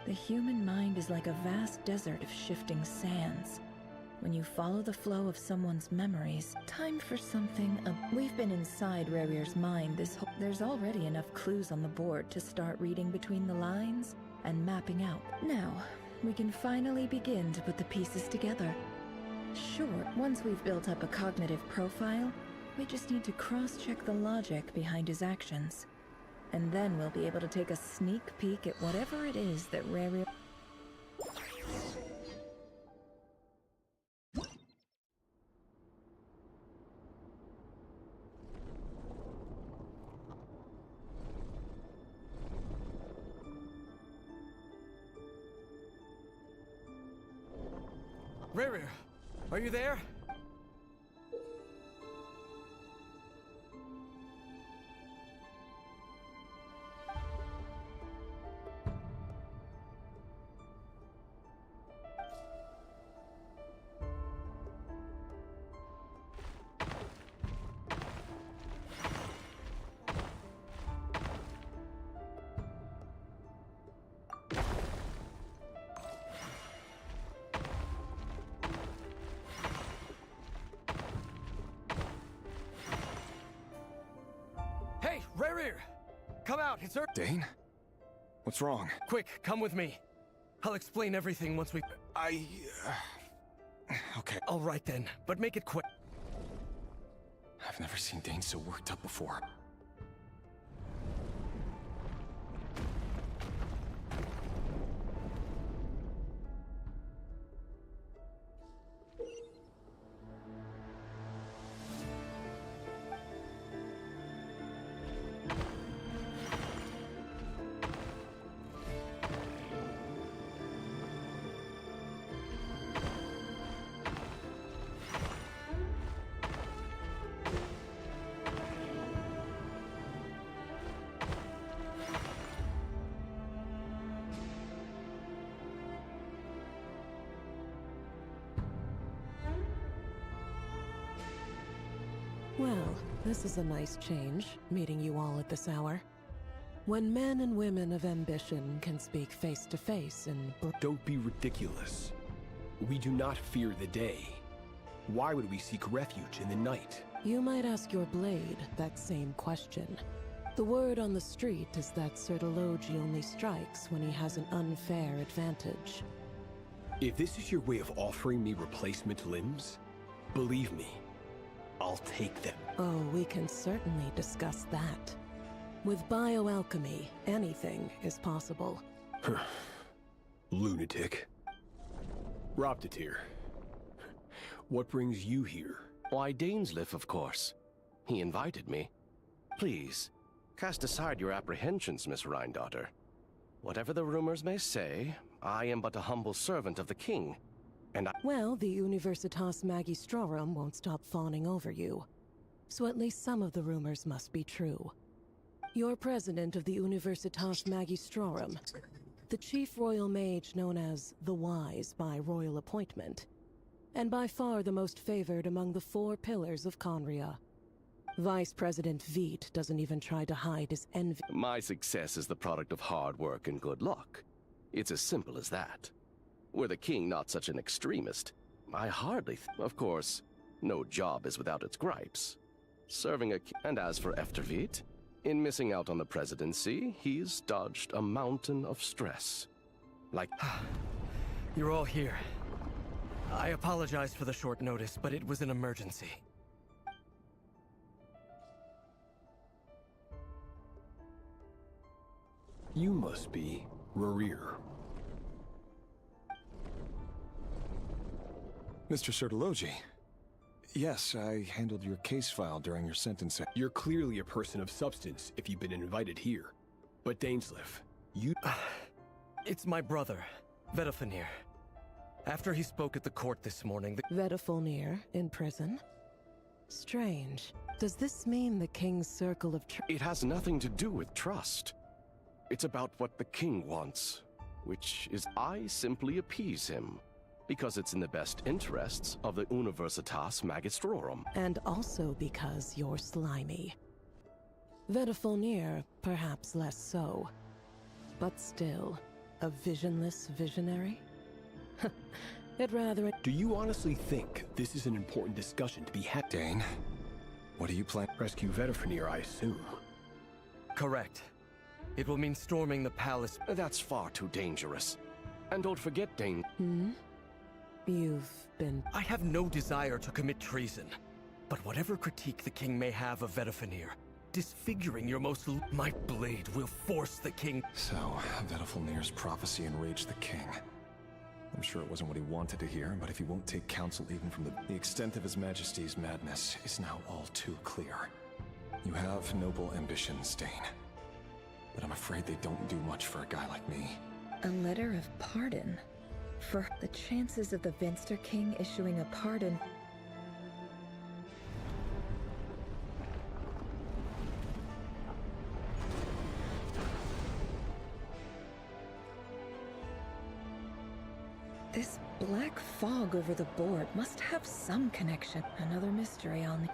The human mind is like a vast desert of shifting sands. When you follow the flow of someone's memories, time for something. We've been inside Rerir's mind this whole. There's already enough clues on the board to start reading between the lines and mapping out. Now, we can finally begin to put the pieces together. Sure, once we've built up a cognitive profile, we just need to cross-check the logic behind his actions. And then we'll be able to take a sneak peek at whatever it is that Rerir... Rerir, are you there? Hey, Rerir! Come out, it's Dane? What's wrong? Quick, come with me. I'll explain everything once we... Okay. All right then, but make it quick. I've never seen Dane so worked up before. Well, this is a nice change, meeting you all at this hour. When men and women of ambition can speak face to face and... Don't be ridiculous. We do not fear the day. Why would we seek refuge in the night? You might ask your blade that same question. The word on the street is that Sir Delogi only strikes when he has an unfair advantage. If this is your way of offering me replacement limbs, believe me, I'll take them. Oh, we can certainly discuss that. With bioalchemy, anything is possible. Lunatic. Roptatir, what brings you here? Why, Daneslif, of course. He invited me. Please, cast aside your apprehensions, Miss Rhindaughter. Whatever the rumors may say, I am but a humble servant of the king, and Well, the Universitas Magistrorum won't stop fawning over you. So at least some of the rumors must be true. You're president of the Universitas Magistrorum, the chief royal mage known as the Wise by royal appointment, and by far the most favored among the 4 pillars of Conria. Vice President Veit doesn't even try to hide his envy. my success is the product of hard work and good luck. It's as simple as that. Were the king not such an extremist, I hardly Of course, no job is without its gripes. Serving a and as for Efterveit, in missing out on the presidency, he's dodged a mountain of stress. Like... You're all here. I apologize for the short notice, but it was an emergency. You must be Rerir. Mr. Sertologi. Yes, I handled your case file during your sentencing. You're clearly a person of substance if you've been invited here. But Dainsleif, you... It's my brother, Vedafenir. After he spoke at the court this morning, Vedafenir in prison? Strange. Does this mean the King's circle of It has nothing to do with trust. It's about what the king wants, which is I simply appease him, because it's in the best interests of the Universitas Magistrorum. And also because you're slimy. Vedafenir, perhaps less so. But still, a visionless visionary? I'd rather... Do you honestly think this is an important discussion to be had? Dane, what do you plan? Rescue Vedafenir, I assume. Correct. It will mean storming the palace. That's far too dangerous. And don't forget, Dane... You've been... I have no desire to commit treason. But whatever critique the king may have of Vedafenir, disfiguring your most... My blade will force the king... So, Vedafenir's prophecy enraged the king. I'm sure it wasn't what he wanted to hear, but if he won't take counsel even from the extent of His Majesty's madness is now all too clear. You have noble ambitions, Dane. But I'm afraid they don't do much for a guy like me. A letter of pardon? For the chances of the Vinster King issuing a pardon... This black fog over the board must have some connection. Another mystery on the...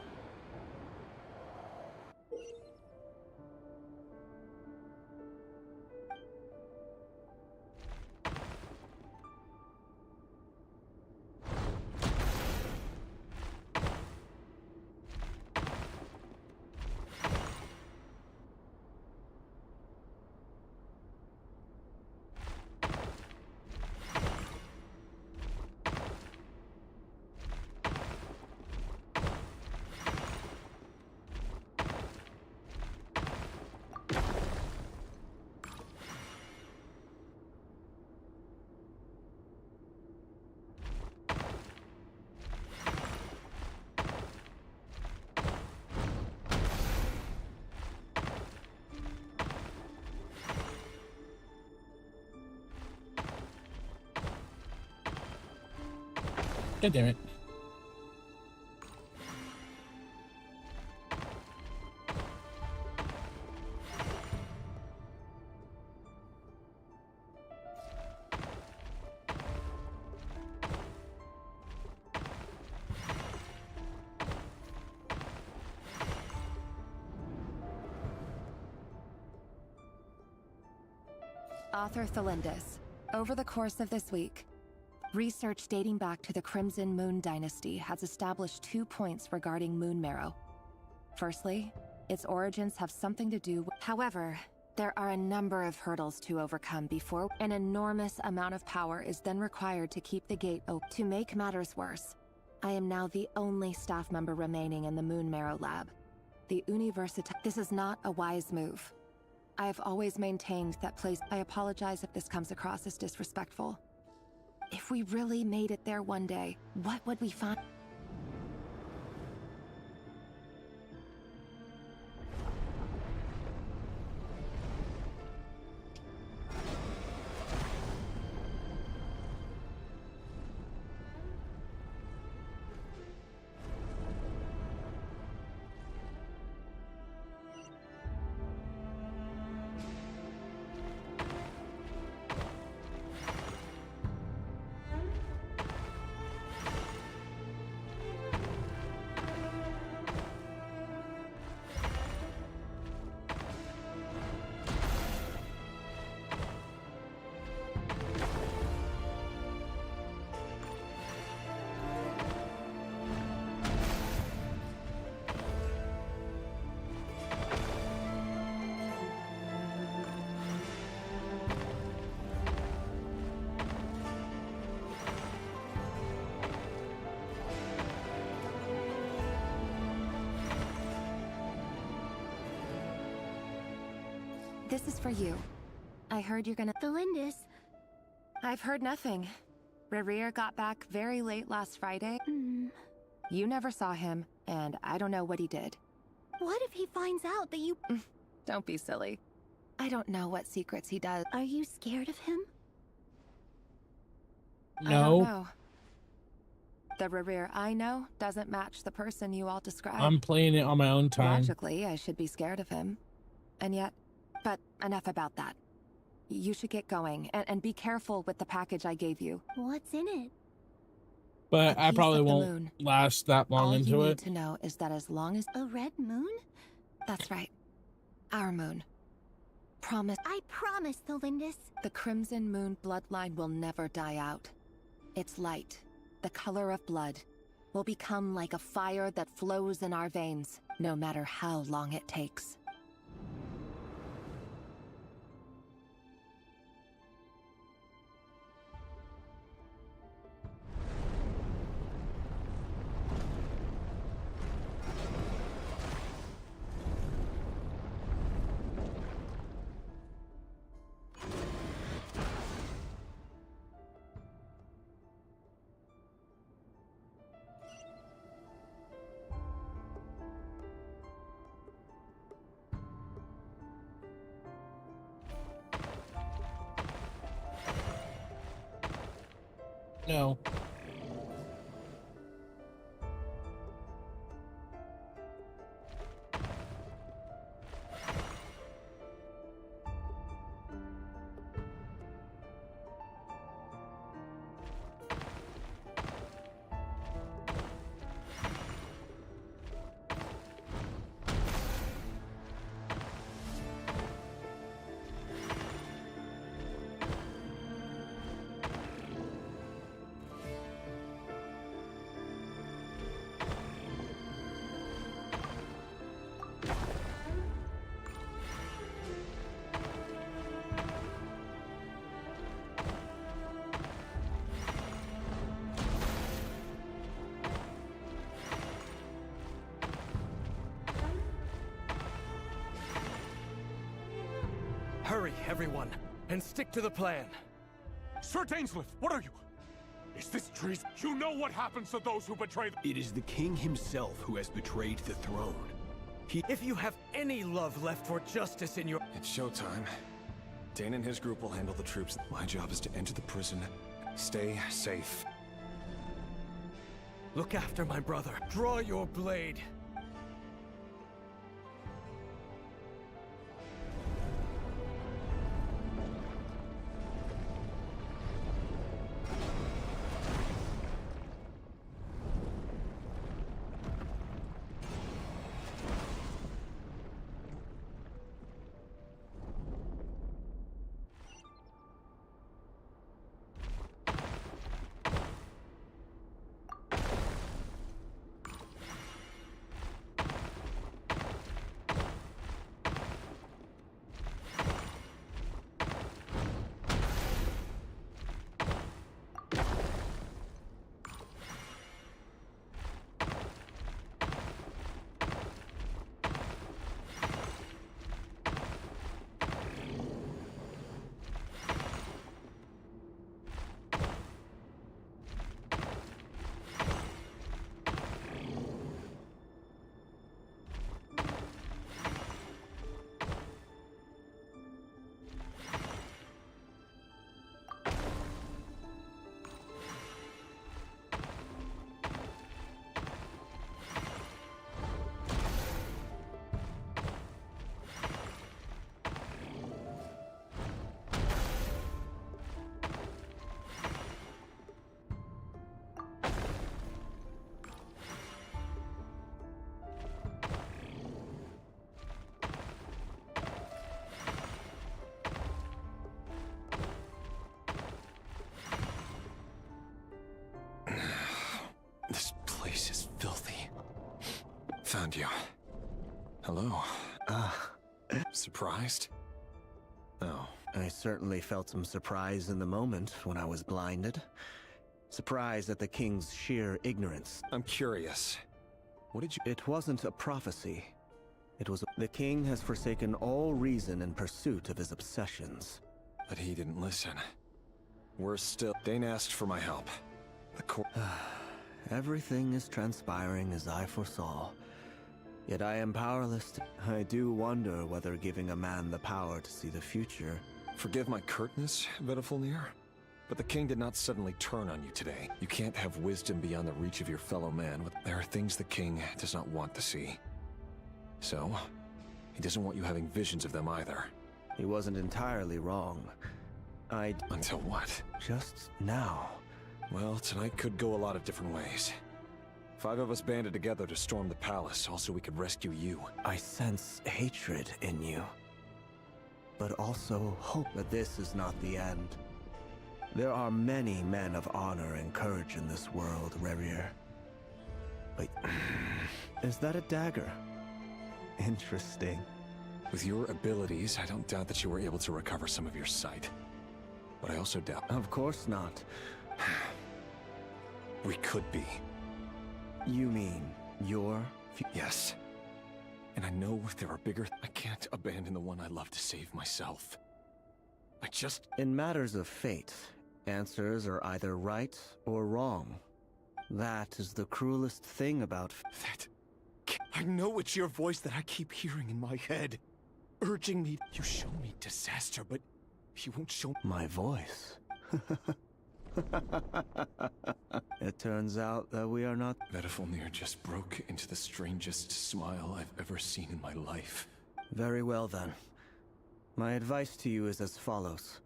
God damn it. Author Thelindis. Over the course of this week, research dating back to the Crimson Moon Dynasty has established 2 points regarding Moon Marrow. Firstly, its origins have something to do with... However, there are a number of hurdles to overcome before an enormous amount of power is then required to keep the gate open. To make matters worse, I am now the only staff member remaining in the Moon Marrow lab. The Universitas... This is not a wise move. I have always maintained that place... I apologize if this comes across as disrespectful. If we really made it there one day, what would we find? This is for you. I heard you're gonna... Thelindis. I've heard nothing. Rerir got back very late last Friday. You never saw him, and I don't know what he did. What if he finds out that you... Don't be silly. I don't know what secrets he does. Are you scared of him? I don't know. The Rerir I know doesn't match the person you all describe. I'm playing it on my own time. Logically, I should be scared of him. And yet... But enough about that. You should get going, and be careful with the package I gave you. What's in it? But I probably of the won't moon. last that long All into you need it. to know is that as long as... A red moon? That's right. Our moon. Promise. I promise, Thelindis. The Crimson Moon bloodline will never die out. Its light, the color of blood, will become like a fire that flows in our veins, no matter how long it takes. No. Hurry, everyone, and stick to the plan. Sir Dainsleif, what are you? Is this treason? You know what happens to those who betray the... It is the king himself who has betrayed the throne. If you have any love left for justice in your... It's showtime. Dane and his group will handle the troops. My job is to enter the prison. Stay safe. Look after my brother. Draw your blade. This place is filthy. Found you. Hello. Surprised? Oh. I certainly felt some surprise in the moment when I was blinded. Surprise at the king's sheer ignorance. I'm curious. What did you... It wasn't a prophecy. It was... The king has forsaken all reason in pursuit of his obsessions. But he didn't listen. We're still... Dane asked for my help. The court... Everything is transpiring as I foresaw. Yet I am powerless to... I do wonder whether giving a man the power to see the future... Forgive my curtness, Vedifulnir, but the king did not suddenly turn on you today. You can't have wisdom beyond the reach of your fellow man. There are things the king does not want to see. So, he doesn't want you having visions of them either. He wasn't entirely wrong. Until what? Just now. Well, tonight could go a lot of different ways. 5 of us banded together to storm the palace, also we could rescue you. I sense hatred in you. But also hope that this is not the end. There are many men of honor and courage in this world, Rerir. But... is that a dagger? Interesting. With your abilities, I don't doubt that you were able to recover some of your sight. But I also doubt... Of course not. We could be. You mean your... Yes. And I know there are bigger... I can't abandon the one I love to save myself. I just... In matters of fate, answers are either right or wrong. That is the cruelest thing about... That... I know it's your voice that I keep hearing in my head. Urging me... You show me disaster, but you won't show... My voice? It turns out that we are not... Vedifulnir just broke into the strangest smile I've ever seen in my life. Very well then. My advice to you is as follows.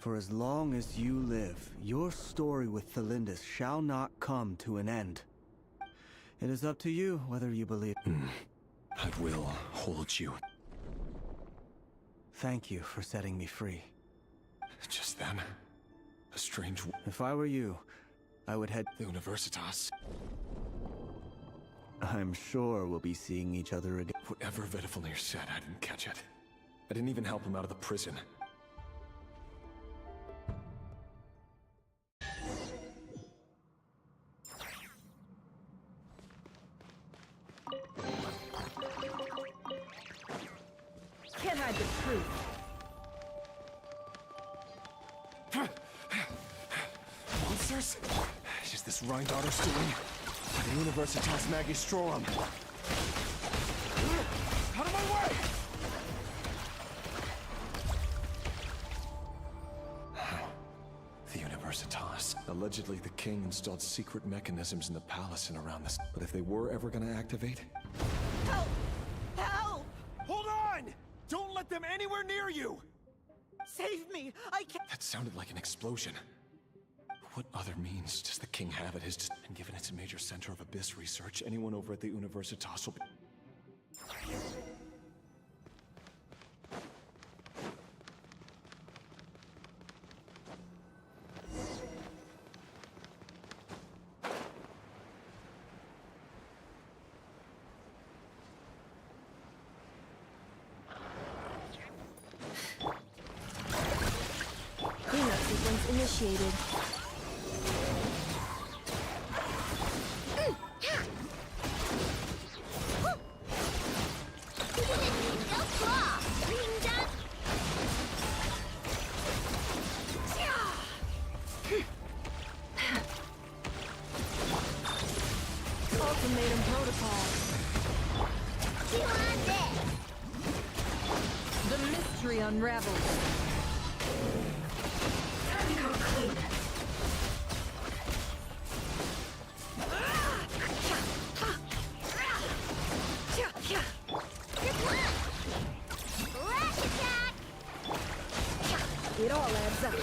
For as long as you live, your story with Thelindis shall not come to an end. It is up to you whether you believe... I will hold you. Thank you for setting me free. Just then, a strange... If I were you, I would head... The Universitas. I'm sure we'll be seeing each other again. Whatever Vedifulnir said, I didn't catch it. I didn't even help him out of the prison. Can't hide the truth. Monsters? Is this Rhindaughter's doing? The Universitas Magistrorum. Out of my way! The Universitas. Allegedly, the king installed secret mechanisms in the palace and around this. But if they were ever gonna activate... Help! Help! Hold on! Don't let them anywhere near you! Save me! I can't... That sounded like an explosion. What other means does the king have at his... And given it's a major center of abyss research, anyone over at the Universitas will be... Cleanup sequence initiated. Ultimatum protocol. The mystery unravels. It all adds up.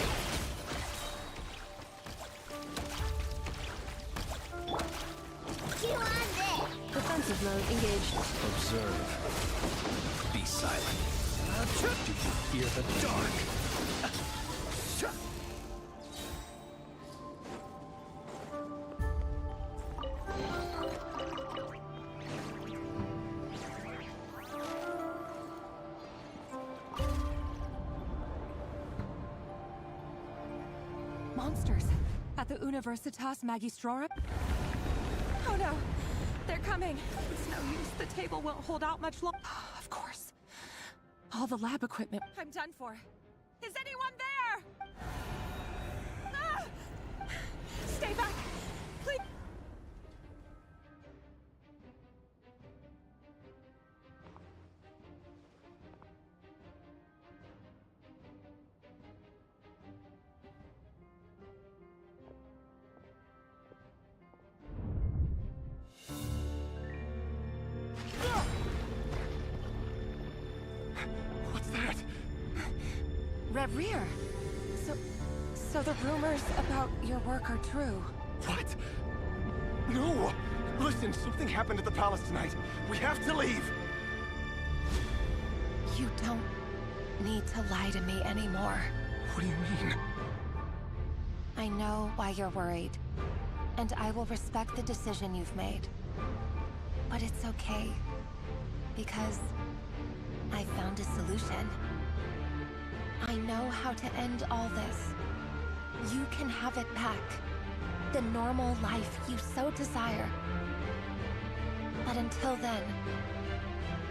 Defensive mode engaged. Observe. Be silent. Do you fear the dark? Monsters at the Universitas Magistrorum? Oh no, they're coming. It's no use. The table won't hold out much longer. Of course. All the lab equipment. I'm done for. Is anyone there? Stay back! Please! What's that? Rear. So the rumors about your work are true. What? No! Listen, something happened at the palace tonight. We have to leave! You don't need to lie to me anymore. What do you mean? I know why you're worried, and I will respect the decision you've made. But it's okay, because I found a solution. I know how to end all this. You can have it back. The normal life you so desire. But until then,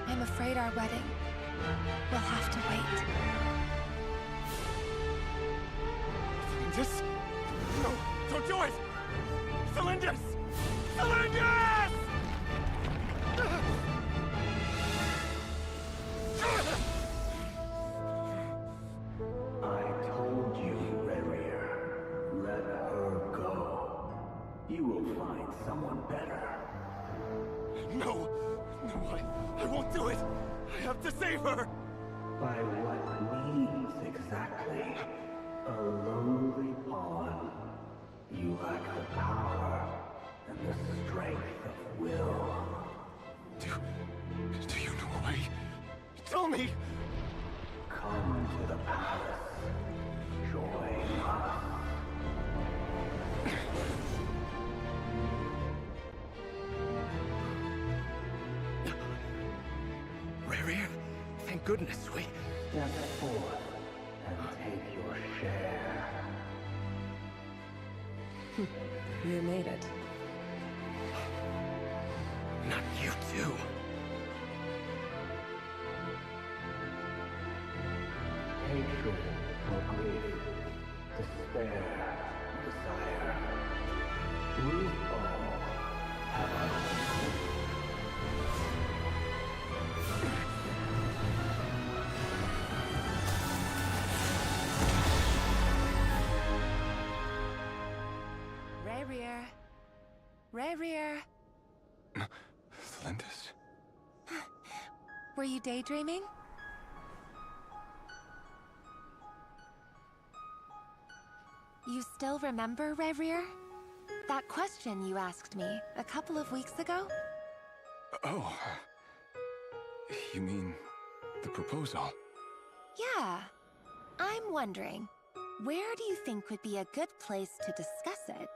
I'm afraid our wedding will have to wait. Cylindus? No, don't do it! Cylindus! Cylindus! I told you, Rerir. Let her go. You will find someone better. No! No, I won't do it! I have to save her! By what means exactly? A lowly pawn. You lack the power and the strength of will. Do you know why? Tell me! Come to the palace. Join us. Rerir, thank goodness we... Step forth and take your share. You made it. Not you too. Hatred or grief, despair, desire. We all have our own. Rerir. Cylindus? Were you daydreaming? You still remember, Rerir? That question you asked me a couple of weeks ago? Oh. You mean the proposal? Yeah. I'm wondering, where do you think would be a good place to discuss it?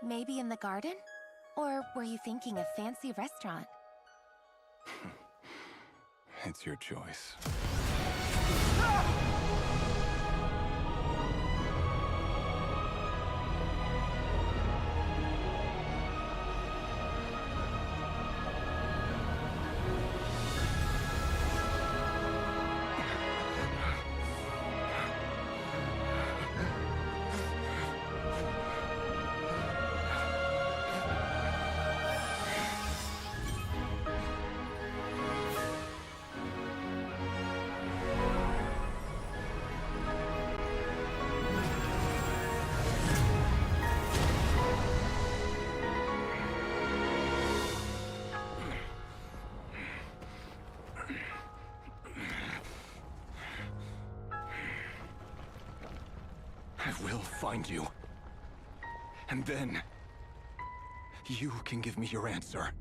Maybe in the garden? Or were you thinking a fancy restaurant? It's your choice. I will find you. And then... you can give me your answer.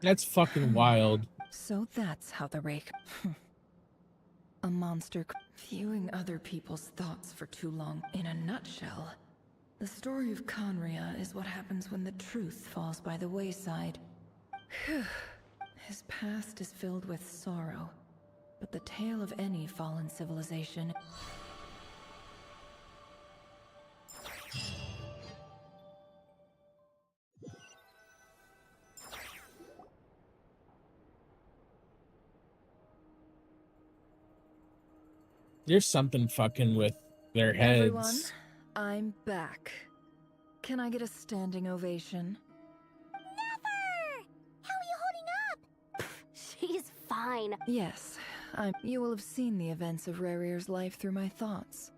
That's fucking wild. So that's how the rake... A monster viewing other people's thoughts for too long. In a nutshell, the story of Conria is what happens when the truth falls by the wayside. His past is filled with sorrow, but the tale of any fallen civilization... There's something fucking with their heads. Everyone, I'm back. Can I get a standing ovation? Never! How are you holding up? She's fine. Yes, you will have seen the events of Rerir's life through my thoughts.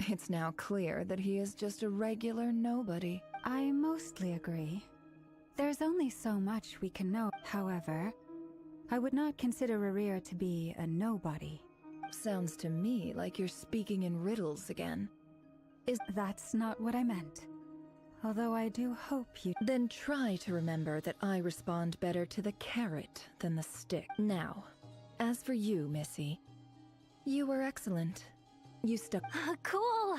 It's now clear that he is just a regular nobody. I mostly agree. There's only so much we can know. However, I would not consider Rerir to be a nobody. Sounds to me like you're speaking in riddles again. That's not what I meant. Although I do hope you... Then try to remember that I respond better to the carrot than the stick. Now, as for you, Missy, you were excellent. You stuck... Cool!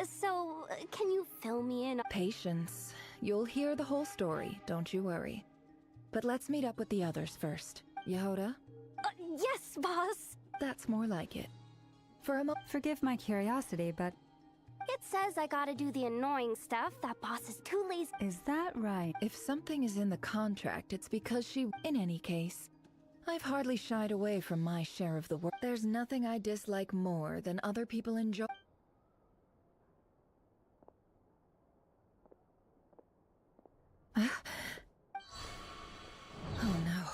So, can you fill me in? Patience. You'll hear the whole story, don't you worry. But let's meet up with the others first. Yehoda? Yes, boss! That's more like it. Forgive my curiosity, but... It says I gotta do the annoying stuff. That boss is too lazy. Is that right? If something is in the contract, it's because she... In any case, I've hardly shied away from my share of the work. There's nothing I dislike more than other people enjoy... Oh no.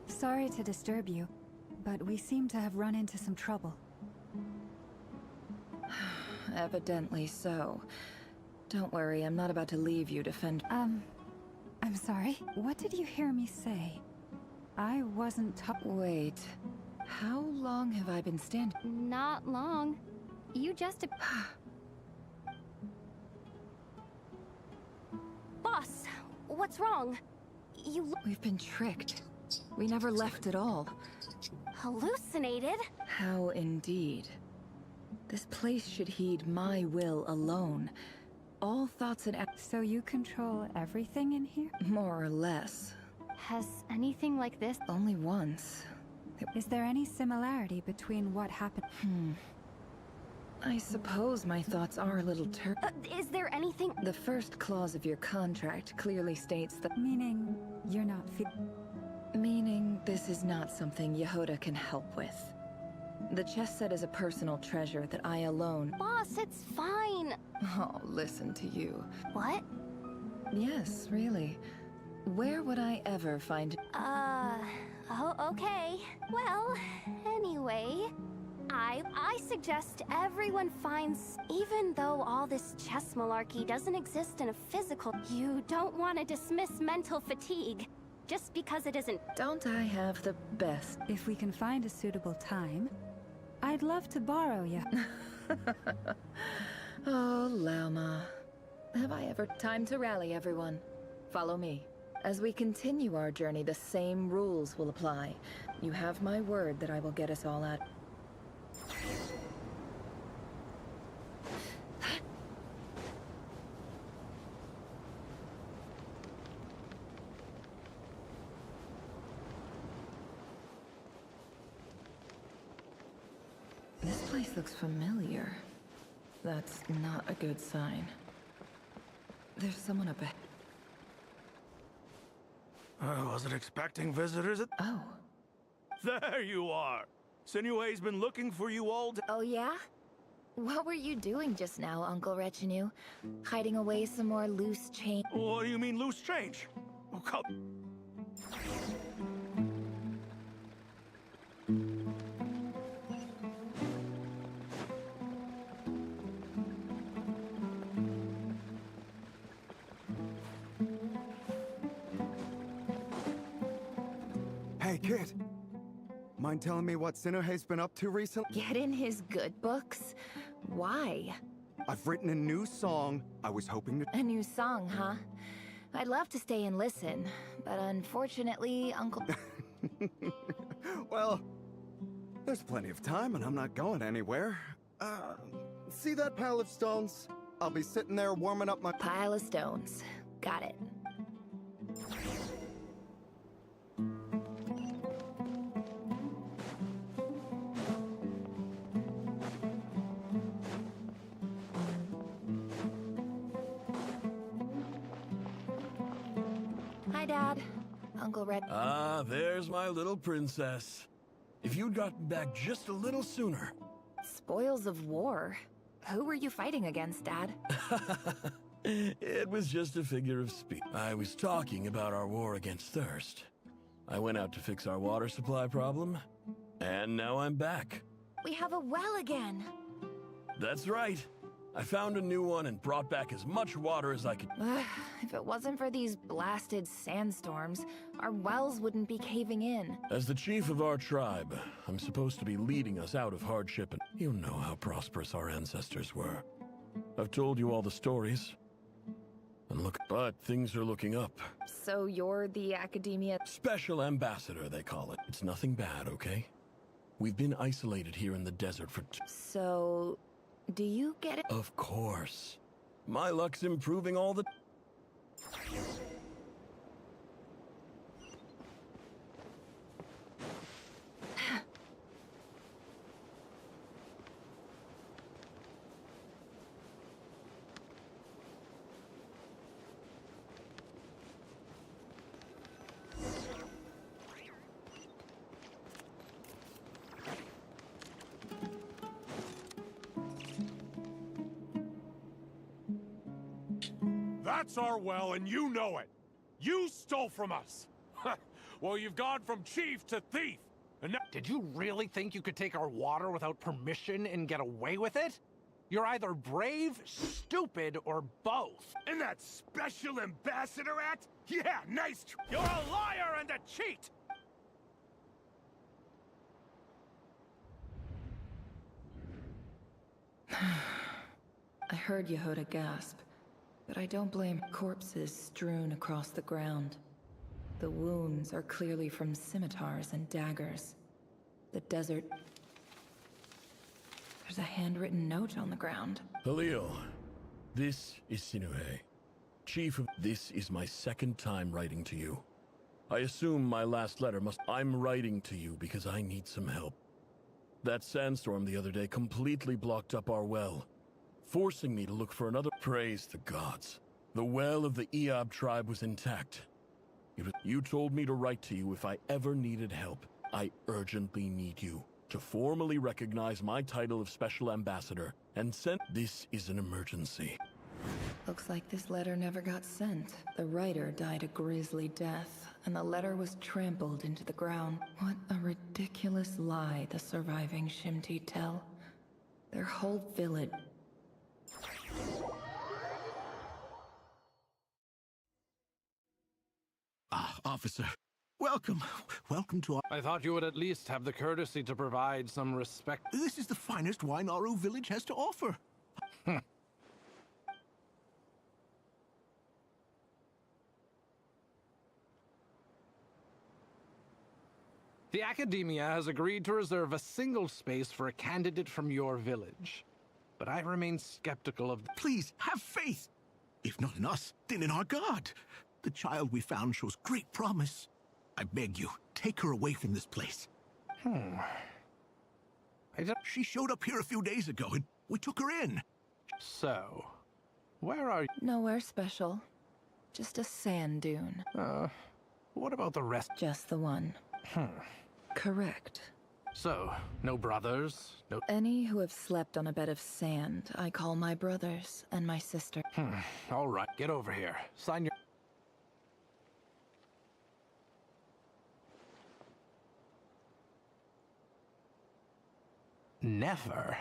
Sorry to disturb you, but we seem to have run into some trouble. Evidently so. Don't worry, I'm not about to leave you to fend... I'm sorry. What did you hear me say? I wasn't Wait. How long have I been standing? Not long. You just... Boss, what's wrong? We've been tricked. We never left at all. Hallucinated? How indeed. This place should heed my will alone. All thoughts and acts... So you control everything in here? More or less. Has anything like this... Only once. Is there any similarity between what happened? I suppose my thoughts are a little is there anything... The first clause of your contract clearly states that... Meaning, you're not Meaning, this is not something Yehoda can help with. The chess set is a personal treasure that I alone... Boss, it's fine. Oh, listen to you. What? Yes, really. Where would I ever find... Oh, okay. Well, anyway... I suggest everyone finds... Even though all this chess malarkey doesn't exist in a physical... You don't want to dismiss mental fatigue. Just because it isn't... Don't I have the best? If we can find a suitable time, I'd love to borrow you. Oh, Lauma. Have I ever... Time to rally, everyone. Follow me. As we continue our journey, the same rules will apply. You have my word that I will get us all out. This place looks familiar. That's not a good sign. There's someone up ahead. I wasn't expecting visitors at... Oh. There you are! Sinue's been looking for you all day. Oh yeah? What were you doing just now, Uncle Retinue? Hiding away some more loose change? What do you mean, loose change? Oh, come... Hey, kid. Mind telling me what Sinuhe's been up to recently? Get in his good books? Why? I've written a new song. I was hoping to... A new song, huh? I'd love to stay and listen, but unfortunately, Uncle... Well, there's plenty of time and I'm not going anywhere. See that pile of stones? I'll be sitting there warming up my... Pile of stones. Got it. Hi, Dad. Uncle Red. Ah, there's my little princess. If you'd gotten back just a little sooner. Spoils of war. Who were you fighting against, Dad? It was just a figure of speech. I was talking about our war against thirst. I went out to fix our water supply problem, and now I'm back. We have a well again. That's right. I found a new one and brought back as much water as I could. If it wasn't for these blasted sandstorms, our wells wouldn't be caving in. As the chief of our tribe, I'm supposed to be leading us out of hardship, and you know how prosperous our ancestors were. I've told you all the stories. And look, but things are looking up. So you're the academia... Special ambassador, they call it. It's nothing bad, okay? We've been isolated here in the desert for... So... do you get it? Of course. My luck's improving all the... That's our well, and you know it. You stole from us. Well, you've gone from chief to thief. And now did you really think you could take our water without permission and get away with it? You're either brave, stupid, or both. And that special ambassador act? Yeah, nice. You're a liar and a cheat. I heard Yehuda gasp, but I don't blame corpses strewn across the ground. The wounds are clearly from scimitars and daggers. The desert... There's a handwritten note on the ground. Halil, this is Sinuhe. Chief of... This is my second time writing to you. I assume my last letter must... I'm writing to you because I need some help. That sandstorm the other day completely blocked up our well, forcing me to look for another... Praise the gods. The well of the Eob tribe was intact. You told me to write to you if I ever needed help. I urgently need you to formally recognize my title of Special Ambassador and send... This is an emergency. Looks like this letter never got sent. The writer died a grisly death, and the letter was trampled into the ground. What a ridiculous lie the surviving Shimti tell. Their whole village... Ah, officer. Welcome. Welcome to our... I thought you would at least have the courtesy to provide some respect. This is the finest wine Aru village has to offer. The Academia has agreed to reserve a single space for a candidate from your village. But I remain skeptical of... Please, have faith. If not in us, then in our god. The child we found shows great promise. I beg you, take her away from this place. She showed up here a few days ago, and we took her in. So, where are you? Nowhere special. Just a sand dune. What about the rest? Just the one. Correct. So, no brothers? No... Any who have slept on a bed of sand, I call my brothers and my sister. All right, get over here. Sign your... Never.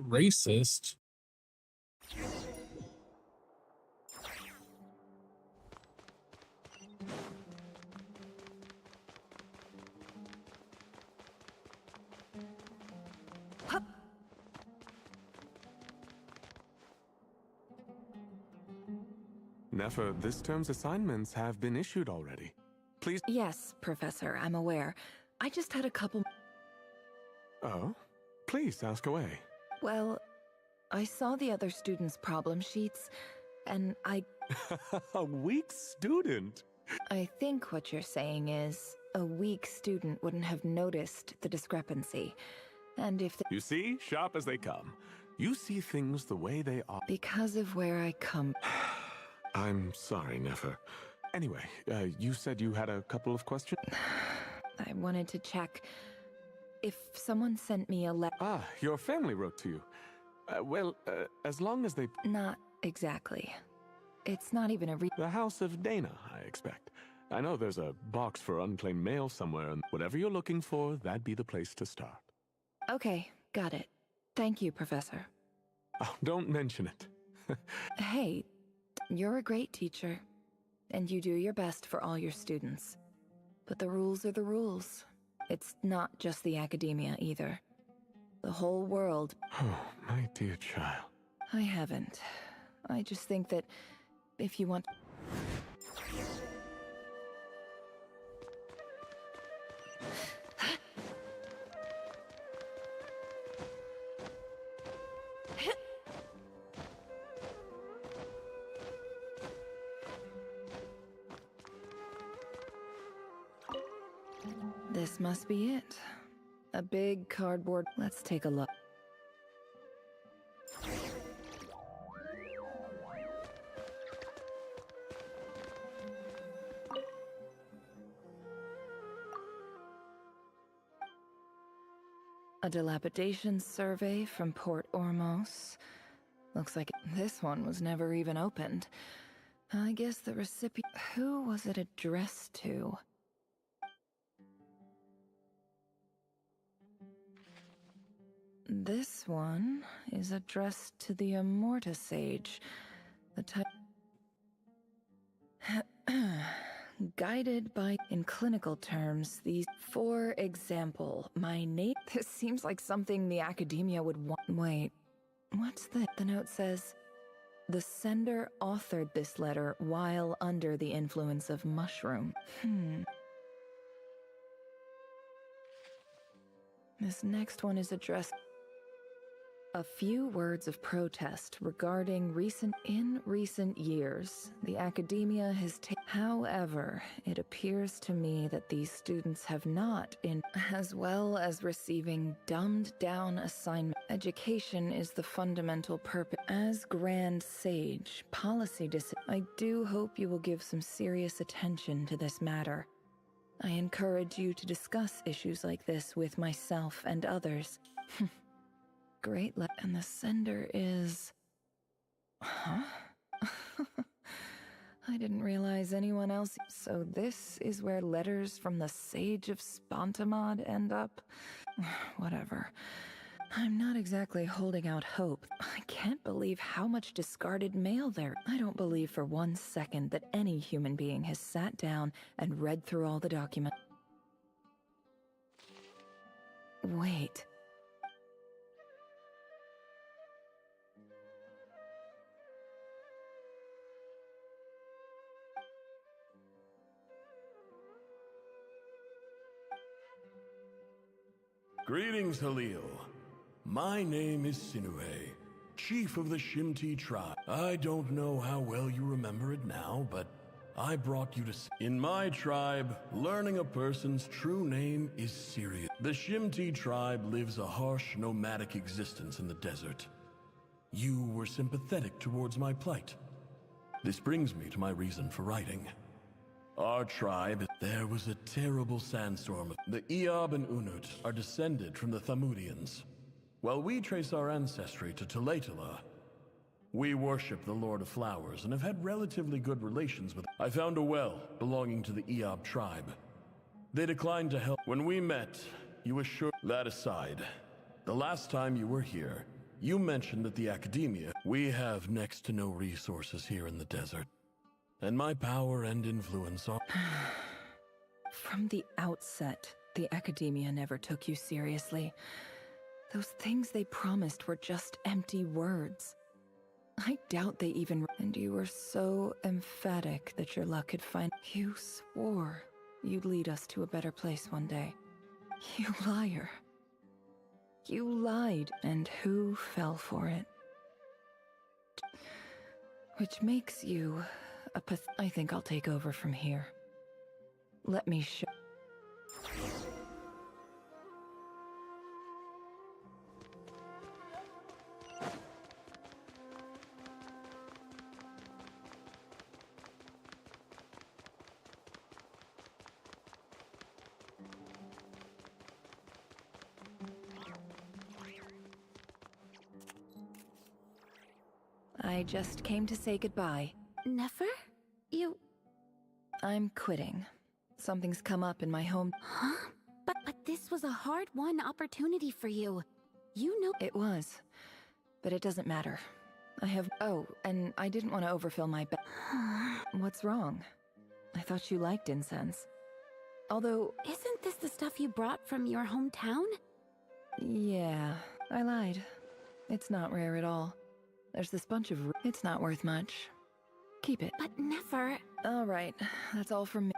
Racist. Nefer, this term's assignments have been issued already. Please... Yes, Professor, I'm aware. I just had a couple... Oh? Please, ask away. Well, I saw the other students' problem sheets, and I... A weak student? I think what you're saying is, a weak student wouldn't have noticed the discrepancy. And if... You see? Sharp as they come. You see things the way they are. Because of where I come... I'm sorry, Nefer. Anyway, you said you had a couple of questions? I wanted to check if someone sent me a letter. Ah, your family wrote to you. As long as they... Not exactly. It's not even a The House of Dana, I expect. I know there's a box for unclaimed mail somewhere, and whatever you're looking for, that'd be the place to start. Okay, got it. Thank you, Professor. Oh, don't mention it. Hey, you're a great teacher, and you do your best for all your students. But the rules are the rules. It's not just the academia, either. The whole world. Oh, my dear child. I haven't. I just think that if you want... This must be it. A big cardboard... Let's take a look. A dilapidation survey from Port Ormos. Looks like this one was never even opened. I guess the recipient... Who was it addressed to? This one is addressed to the Immorta Sage. The type... Guided by... In clinical terms, these... For example, my name... This seems like something the academia would want... Wait, what's the... The note says... The sender authored this letter while under the influence of mushroom. This next one is addressed... A few words of protest regarding in recent years, the academia has taken. However, it appears to me that these students have not, as well as receiving dumbed-down assignment. Education is the fundamental purpose. As Grand Sage, I do hope you will give some serious attention to this matter. I encourage you to discuss issues like this with myself and others. Great and the sender is... Huh? I didn't realize anyone else... So this is where letters from the Sage of Spontamod end up? Whatever. I'm not exactly holding out hope. I can't believe how much discarded mail there... I don't believe for 1 second that any human being has sat down and read through all the documents. Wait... Greetings, Halil. My name is Sinue, chief of the Shimti tribe. I don't know how well you remember it now, but I brought you to... In my tribe, learning a person's true name is serious. The Shimti tribe lives a harsh, nomadic existence in the desert. You were sympathetic towards my plight. This brings me to my reason for writing. Our tribe, there was a terrible sandstorm. The Eob and Unut are descended from the Thamudians. While we trace our ancestry to Tulatala, we worship the Lord of Flowers and have had relatively good relations with... I found a well belonging to the Eob tribe. They declined to help. When we met, you assured... That aside, the last time you were here, you mentioned that the academia... We have next to no resources here in the desert. And my power and influence are... From the outset, the academia never took you seriously. Those things they promised were just empty words. I doubt they even... And you were so emphatic that your luck could find... You swore you'd lead us to a better place one day. You liar. You lied, and who fell for it? Which makes you... I think I'll take over from here. Let me show... I just came to say goodbye. Nefer? You... I'm quitting. Something's come up in my home. Huh? But this was a hard-won opportunity for you. You know... It was. But it doesn't matter. I have... Oh, and I didn't want to overfill my What's wrong? I thought you liked incense. Although... Isn't this the stuff you brought from your hometown? Yeah, I lied. It's not rare at all. There's this bunch of... It's not worth much. Keep it. But Nefer... All right, that's all from me.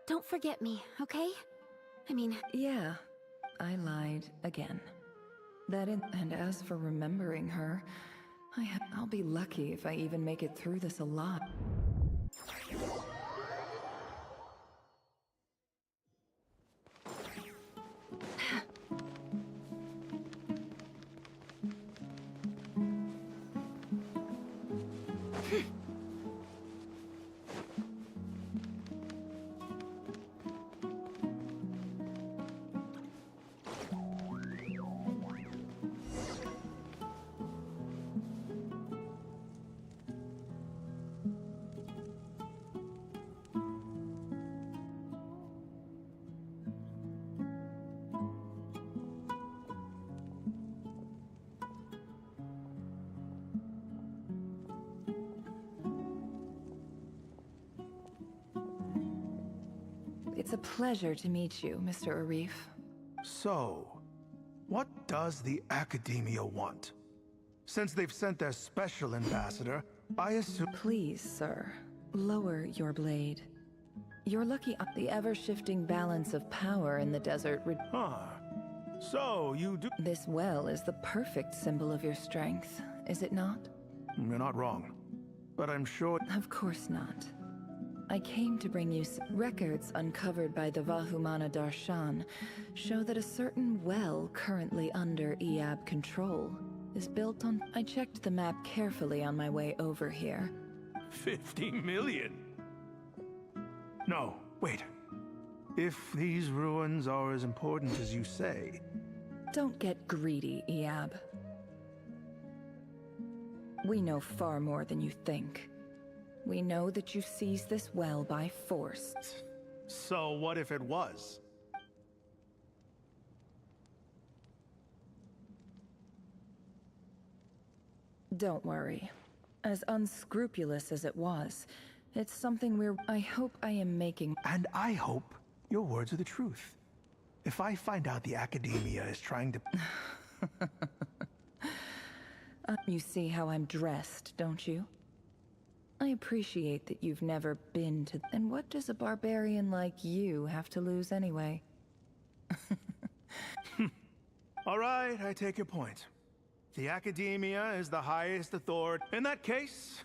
Don't forget me, okay? I mean... Yeah, I lied again. And as for remembering her, I'll be lucky if I even make it through this alive. It's a pleasure to meet you, Mr. Arif. So, what does the Academia want? Since they've sent their special ambassador, I assume... Please, sir, lower your blade. You're lucky the ever-shifting balance of power in the desert... So, you do... This well is the perfect symbol of your strength, is it not? You're not wrong. But I'm sure... Of course not. I came to bring you records uncovered by the Vahumana Darshan show that a certain well currently under Iab control is built on... I checked the map carefully on my way over here. 50 million? No, wait. If these ruins are as important as you say... Don't get greedy, Iab. We know far more than you think. We know that you seized this well by force. So what if it was? Don't worry. As unscrupulous as it was, it's something I hope I am making... And I hope your words are the truth. If I find out the Academia is trying to... You see how I'm dressed, don't you? I appreciate that you've never been to... And what does a barbarian like you have to lose anyway? All right, I take your point. The Academia is the highest authority. In that case,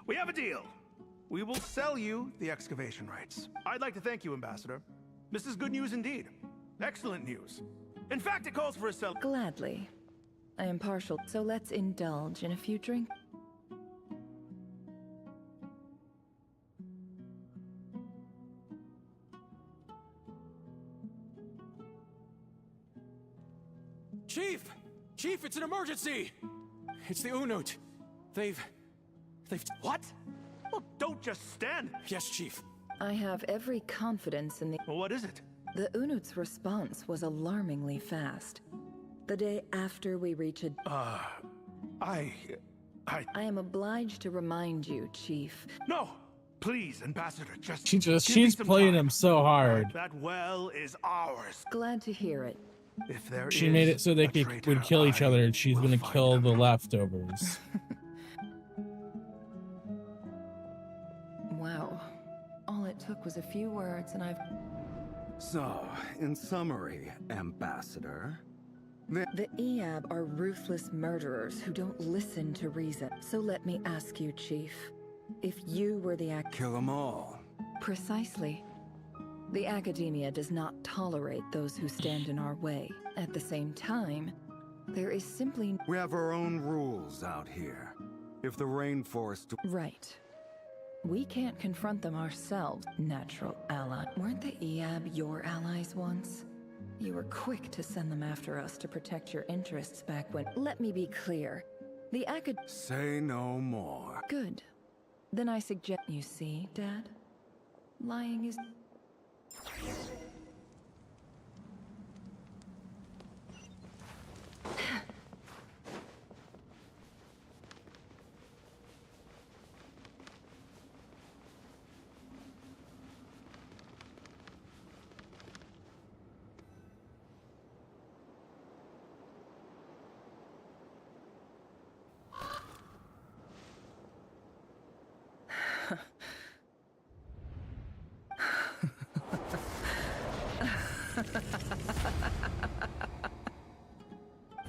we have a deal. We will sell you the excavation rights. I'd like to thank you, Ambassador. This is good news indeed. Excellent news. In fact, it calls for a sell... Gladly. I am partial, so let's indulge in a few drinks. Chief! Chief, it's an emergency! It's the Unut. They've... What? Well, don't just stand. Yes, Chief. I have every confidence in the... Well, what is it? The Unut's response was alarmingly fast. The day after we reached... I am obliged to remind you, Chief. No! Please, Ambassador, She's playing him so hard. That well is ours. Glad to hear it. If there She made it so they would kill each other, and she's gonna kill the leftovers. Wow. All it took was a few words, and I've... So, in summary, Ambassador... The Iab are ruthless murderers who don't listen to reason. So let me ask you, Chief. If you were the Kill them all. Precisely. The Academia does not tolerate those who stand in our way. At the same time, there is simply... We have our own rules out here. If the rainforest... Right. We can't confront them ourselves, natural ally. Weren't the Iab your allies once? You were quick to send them after us to protect your interests back when... Let me be clear. The acad... Say no more. Good. Then I suggest... You see, Dad? Lying is...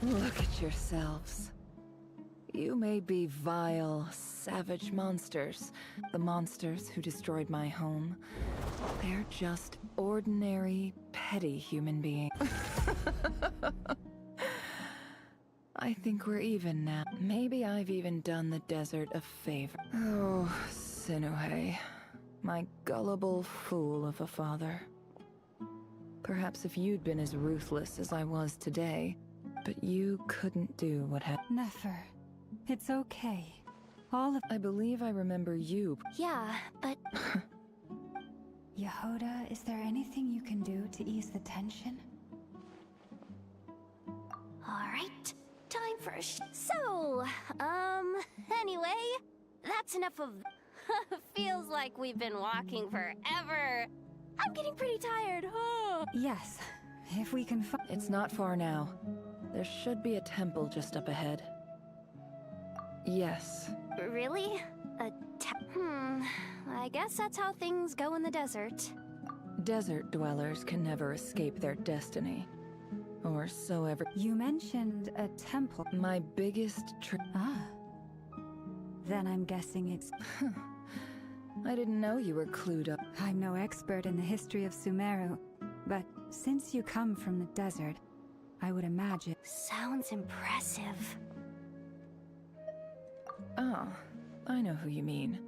Look at yourselves. You may be vile, savage monsters. The monsters who destroyed my home. They're just ordinary, petty human beings. I think we're even now. Maybe I've even done the desert a favor. Oh, Sinuhe. My gullible fool of a father. Perhaps if you'd been as ruthless as I was today, but you couldn't do what happened. Nefer, it's okay. All of... I believe I remember you. Yeah, but... Yehoda, is there anything you can do to ease the tension? Alright, time for a So, anyway, that's enough of... Feels like we've been walking forever. I'm getting pretty tired. Yes, if we can find... It's not far now. There should be a temple just up ahead. Yes. Really? I guess that's how things go in the desert. Desert dwellers can never escape their destiny. Or so ever... You mentioned a temple. My biggest Ah. Then I'm guessing it's... I didn't know you were clued up. I'm no expert in the history of Sumeru, but since you come from the desert, I would imagine... Sounds impressive. Oh, I know who you mean.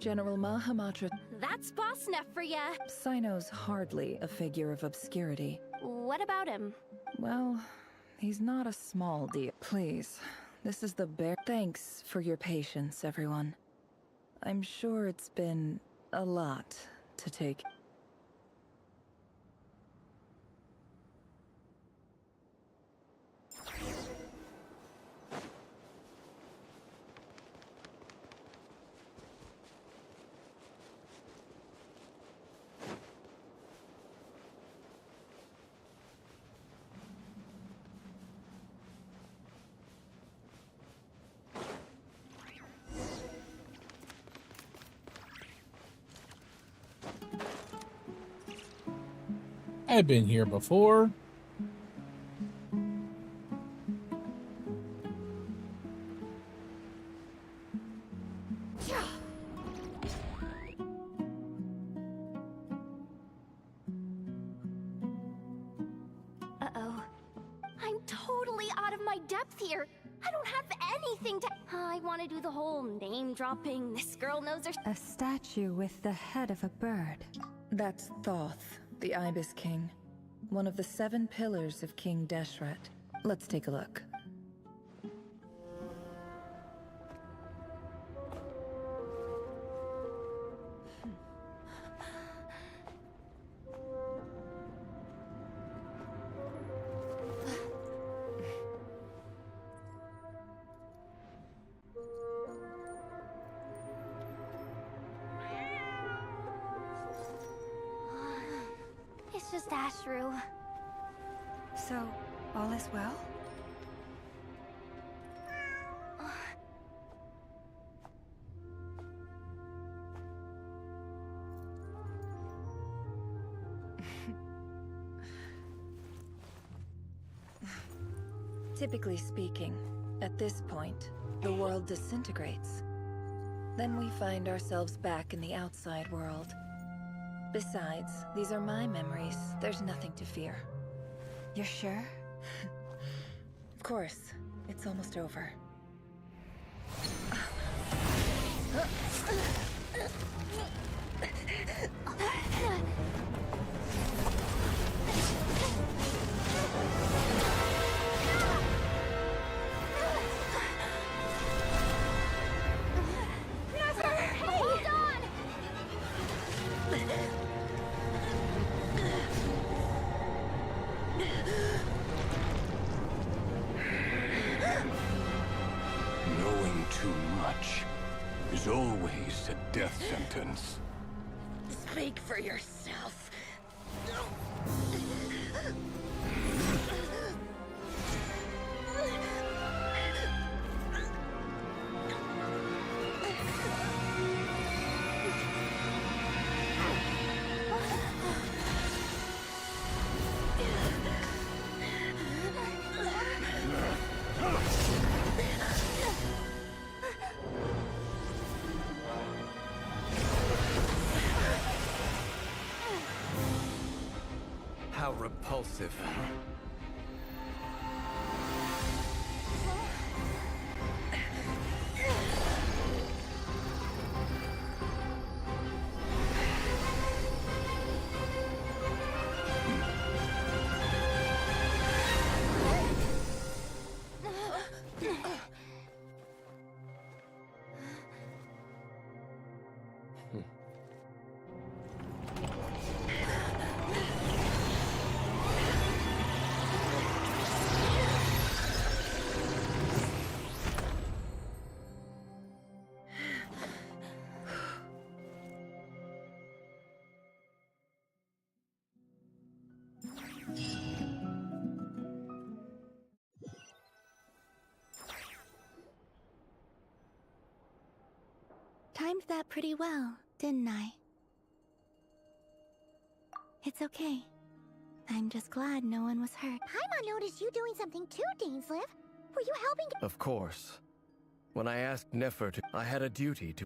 General Mahamatra... That's Boss Neff for ya! Sino's hardly a figure of obscurity. What about him? Well, he's not a small deal. Please, this is the bare... Thanks for your patience, everyone. I'm sure it's been a lot to take. I've been here before. Uh-oh. I'm totally out of my depth here. I don't have anything to... I want to do the whole name-dropping, this girl knows her... A statue with the head of a bird. That's Thoth, the Ibis King. One of the 7 pillars of King Deshret. Let's take a look. It's just Ashru. So, all is well? Typically speaking, at this point, the world disintegrates. Then we find ourselves back in the outside world. Besides, these are my memories. There's nothing to fear. You're sure? Of course. It's almost over. is always a death sentence. Speak for yourself. How repulsive. Timed that pretty well, didn't I? It's okay. I'm just glad no one was hurt. Paimon noticed you doing something too, Dainsleif. Were you helping? Of course. When I asked Nefer to, I had a duty to.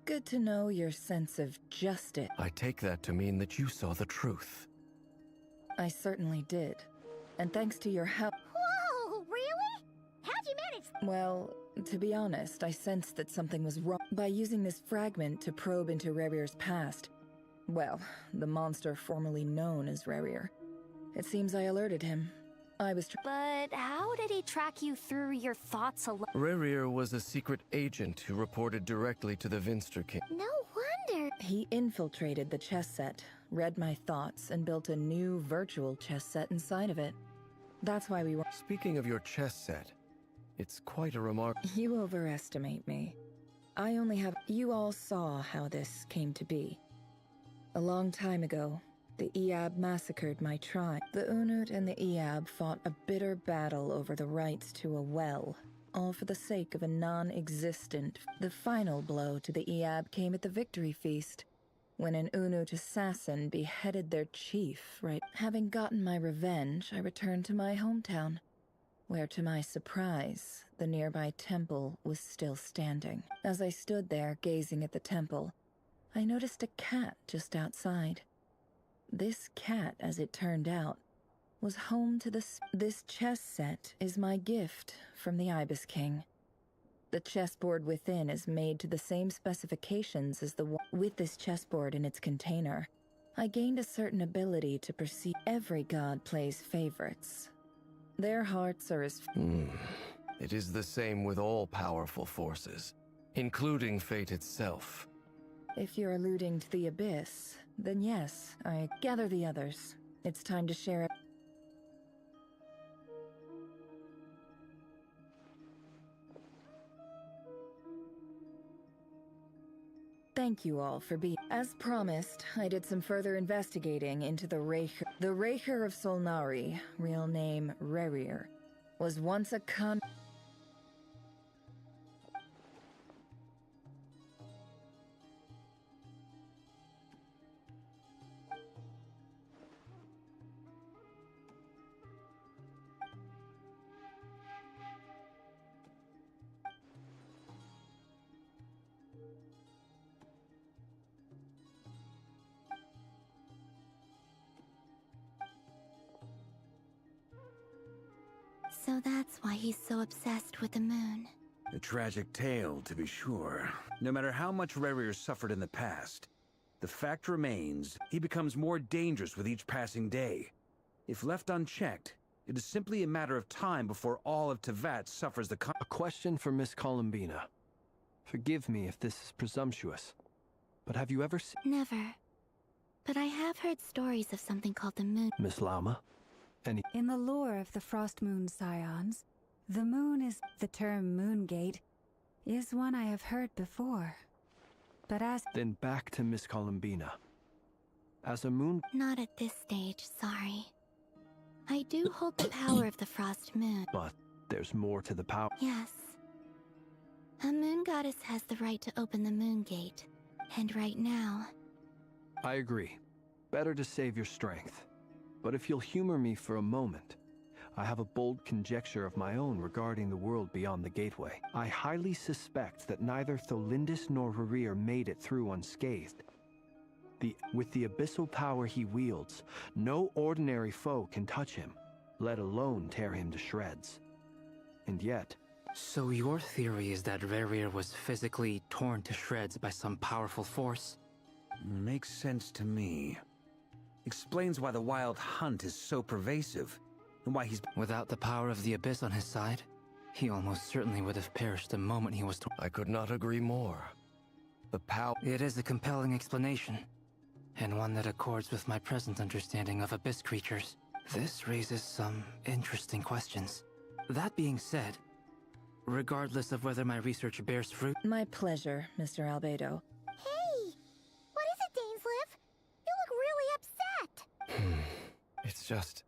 Good to know your sense of justice. I take that to mean that you saw the truth. I certainly did. And thanks to your help. Whoa, really? How'd you manage? Well, to be honest, I sensed that something was wrong. By using this fragment to probe into Rerir's past. Well, the monster formerly known as Rerir. It seems I alerted him. I was But how did he track you through your thoughts alone? Rerir was a secret agent who reported directly to the Vinster King. No wonder. He infiltrated the chess set, read my thoughts, and built a new virtual chess set inside of it. That's why we were— Speaking of your chess set, it's quite a remark— You overestimate me. I only have— You all saw how this came to be. A long time ago, the Eab massacred my tribe. The Unut and the Eab fought a bitter battle over the rights to a well, all for the sake of a non-existent. The final blow to the Eab came at the victory feast, when an Unut assassin beheaded their chief, right? Having gotten my revenge, I returned to my hometown, where to my surprise, the nearby temple was still standing. As I stood there gazing at the temple, I noticed a cat just outside. This cat, as it turned out, was home to this chess set is my gift from the Ibis King. The chessboard within is made to the same specifications as the one with this chessboard in its container. I gained a certain ability to perceive every god plays favorites. Their hearts are as— It is the same with all powerful forces, including fate itself. If you're alluding to the Abyss, then yes, I gather the others. It's time to share it. Thank you all for being— As promised, I did some further investigating into the Reicher. The Reicher of Solnari, real name Rerir, was once a So that's why he's so obsessed with the moon. A tragic tale, to be sure. No matter how much Rerir suffered in the past, the fact remains he becomes more dangerous with each passing day. If left unchecked, it is simply a matter of time before all of Tevat suffers the A question for Miss Columbina. Forgive me if this is presumptuous, but have you ever seen— Never. But I have heard stories of something called the moon. Miss Lama? Any— In the lore of the Frost Moon Scions, the moon is— The term Moongate is one I have heard before. But as... Then back to Miss Columbina. As a moon... Not at this stage, sorry. I do hold the power of the Frost Moon. But there's more to the power. Yes. A moon goddess has the right to open the moon gate. And right now... I agree. Better to save your strength. But if you'll humor me for a moment, I have a bold conjecture of my own regarding the world beyond the gateway. I highly suspect that neither Tholindis nor Rerir made it through unscathed. With the abyssal power he wields, no ordinary foe can touch him, let alone tear him to shreds. And yet... So your theory is that Rerir was physically torn to shreds by some powerful force? Makes sense to me. Explains why the Wild Hunt is so pervasive, and why he's... Without the power of the Abyss on his side, he almost certainly would have perished the moment he was torn. I could not agree more. The power... It is a compelling explanation, and one that accords with my present understanding of Abyss creatures. This raises some interesting questions. That being said, regardless of whether my research bears fruit... My pleasure, Mr. Albedo. Hey! What is it, Dainsleif? You look really upset! It's just...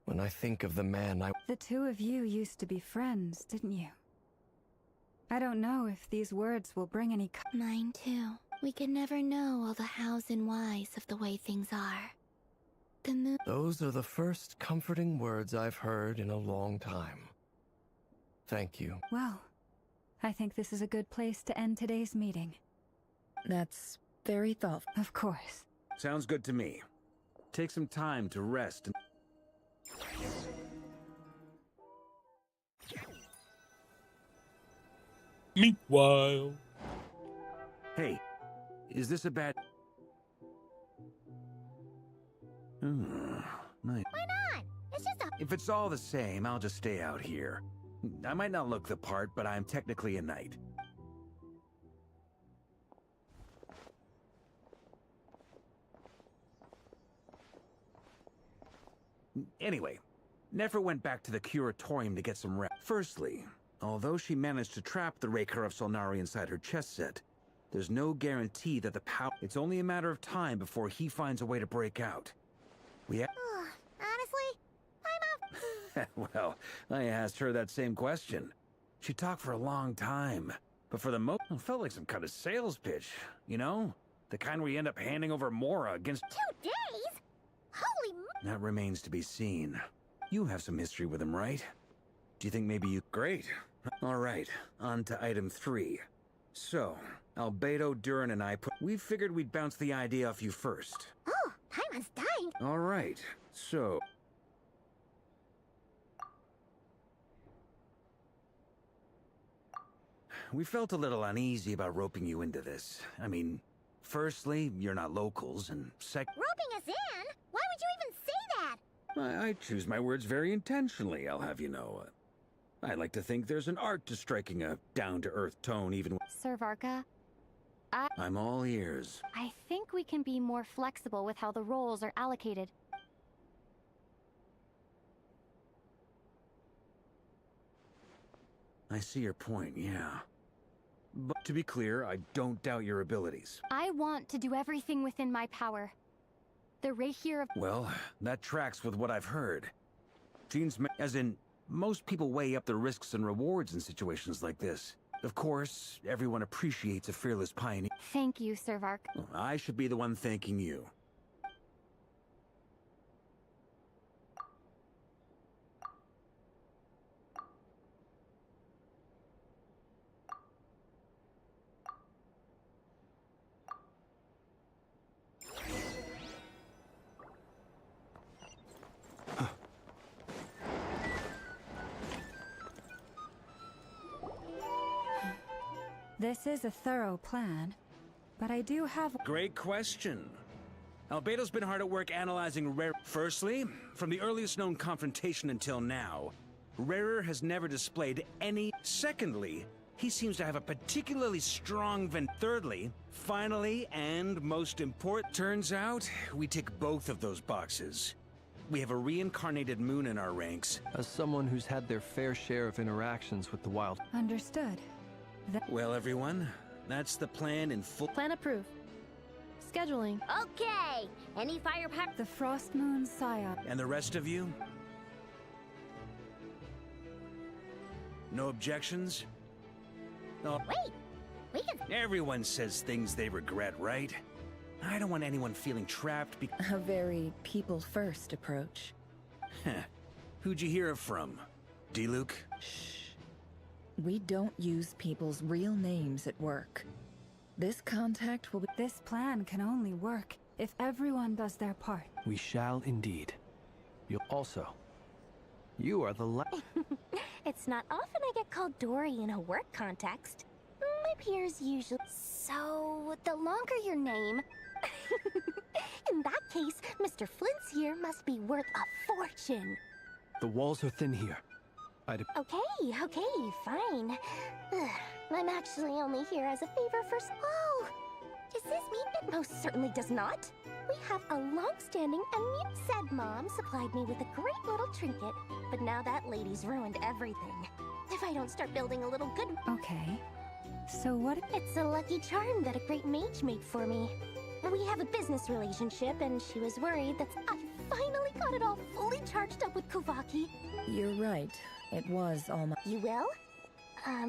When I think of the man I... The two of you used to be friends, didn't you? I don't know if these words will bring any... Mine too. We can never know all the hows and whys of the way things are. The moon... Those are the first comforting words I've heard in a long time. Thank you. Well, I think this is a good place to end today's meeting. That's very thoughtful. Of course. Sounds good to me. Take some time to rest and... Meanwhile... Hey, is this a bad... Nice. Why not? It's just a... If it's all the same, I'll just stay out here. I might not look the part, but I'm technically a knight. Anyway, Nefer went back to the curatorium to get some rest. Firstly, although she managed to trap the Raker of Solnari inside her chest set, there's no guarantee that the power... It's only a matter of time before he finds a way to break out. Honestly, I'm up. Well, I asked her that same question. She talked for a long time, but for the most... It felt like some kind of sales pitch, you know? The kind where you end up handing over Mora against... 2 days? Holy... That remains to be seen. You have some history with him, right? Do you think maybe you... Great. All right, on to item 3. So, Albedo, Durin, and I put... We figured we'd bounce the idea off you first. Oh, Paimon's dying. All right, so... We felt a little uneasy about roping you into this. I mean, firstly, you're not locals, and Roping us in? Why would you even say that? I choose my words very intentionally, I'll have you know. I like to think there's an art to striking a down-to-earth tone even... Sir Varka, I'm all ears. I think we can be more flexible with how the roles are allocated. I see your point, yeah. But to be clear, I don't doubt your abilities. I want to do everything within my power. The Rahier of... Well, that tracks with what I've heard. As in, most people weigh up the risks and rewards in situations like this. Of course, everyone appreciates a fearless pioneer. Thank you, Sir Vark. I should be the one thanking you. This is a thorough plan, but I do have... Great question. Albedo's been hard at work analyzing Rare... Firstly, from the earliest known confrontation until now, Rarer has never displayed any... Secondly, he seems to have a particularly strong Thirdly, finally, and most important, turns out we tick both of those boxes. We have a reincarnated moon in our ranks. As someone who's had their fair share of interactions with the wild... Understood. Well, everyone, that's the plan in full. Plan approved. Scheduling. Okay. Any firepower? The Frost Moon Scion. And the rest of you? No objections? No. Wait. We can. Everyone says things they regret, right? I don't want anyone feeling trapped because. A very people-first approach. Who'd you hear it from? D-Luke? Shh. We don't use people's real names at work. This contact will be... This plan can only work if everyone does their part. We shall indeed. You'll also. You are the It's not often I get called Dory in a work context. My peers usually... So, the longer your name... In that case, Mr. Flint's here must be worth a fortune. The walls are thin here. Okay, fine. Ugh, I'm actually only here as a favor for... Oh! Does this mean it most certainly does not? We have a long-standing and said Mom supplied me with a great little trinket, but now that lady's ruined everything. If I don't start building a little good... Okay. So what... It's a lucky charm that a great mage made for me. We have a business relationship, and she was worried that I finally got it all fully charged up with Kovaki. You're right. It was all my... You will? I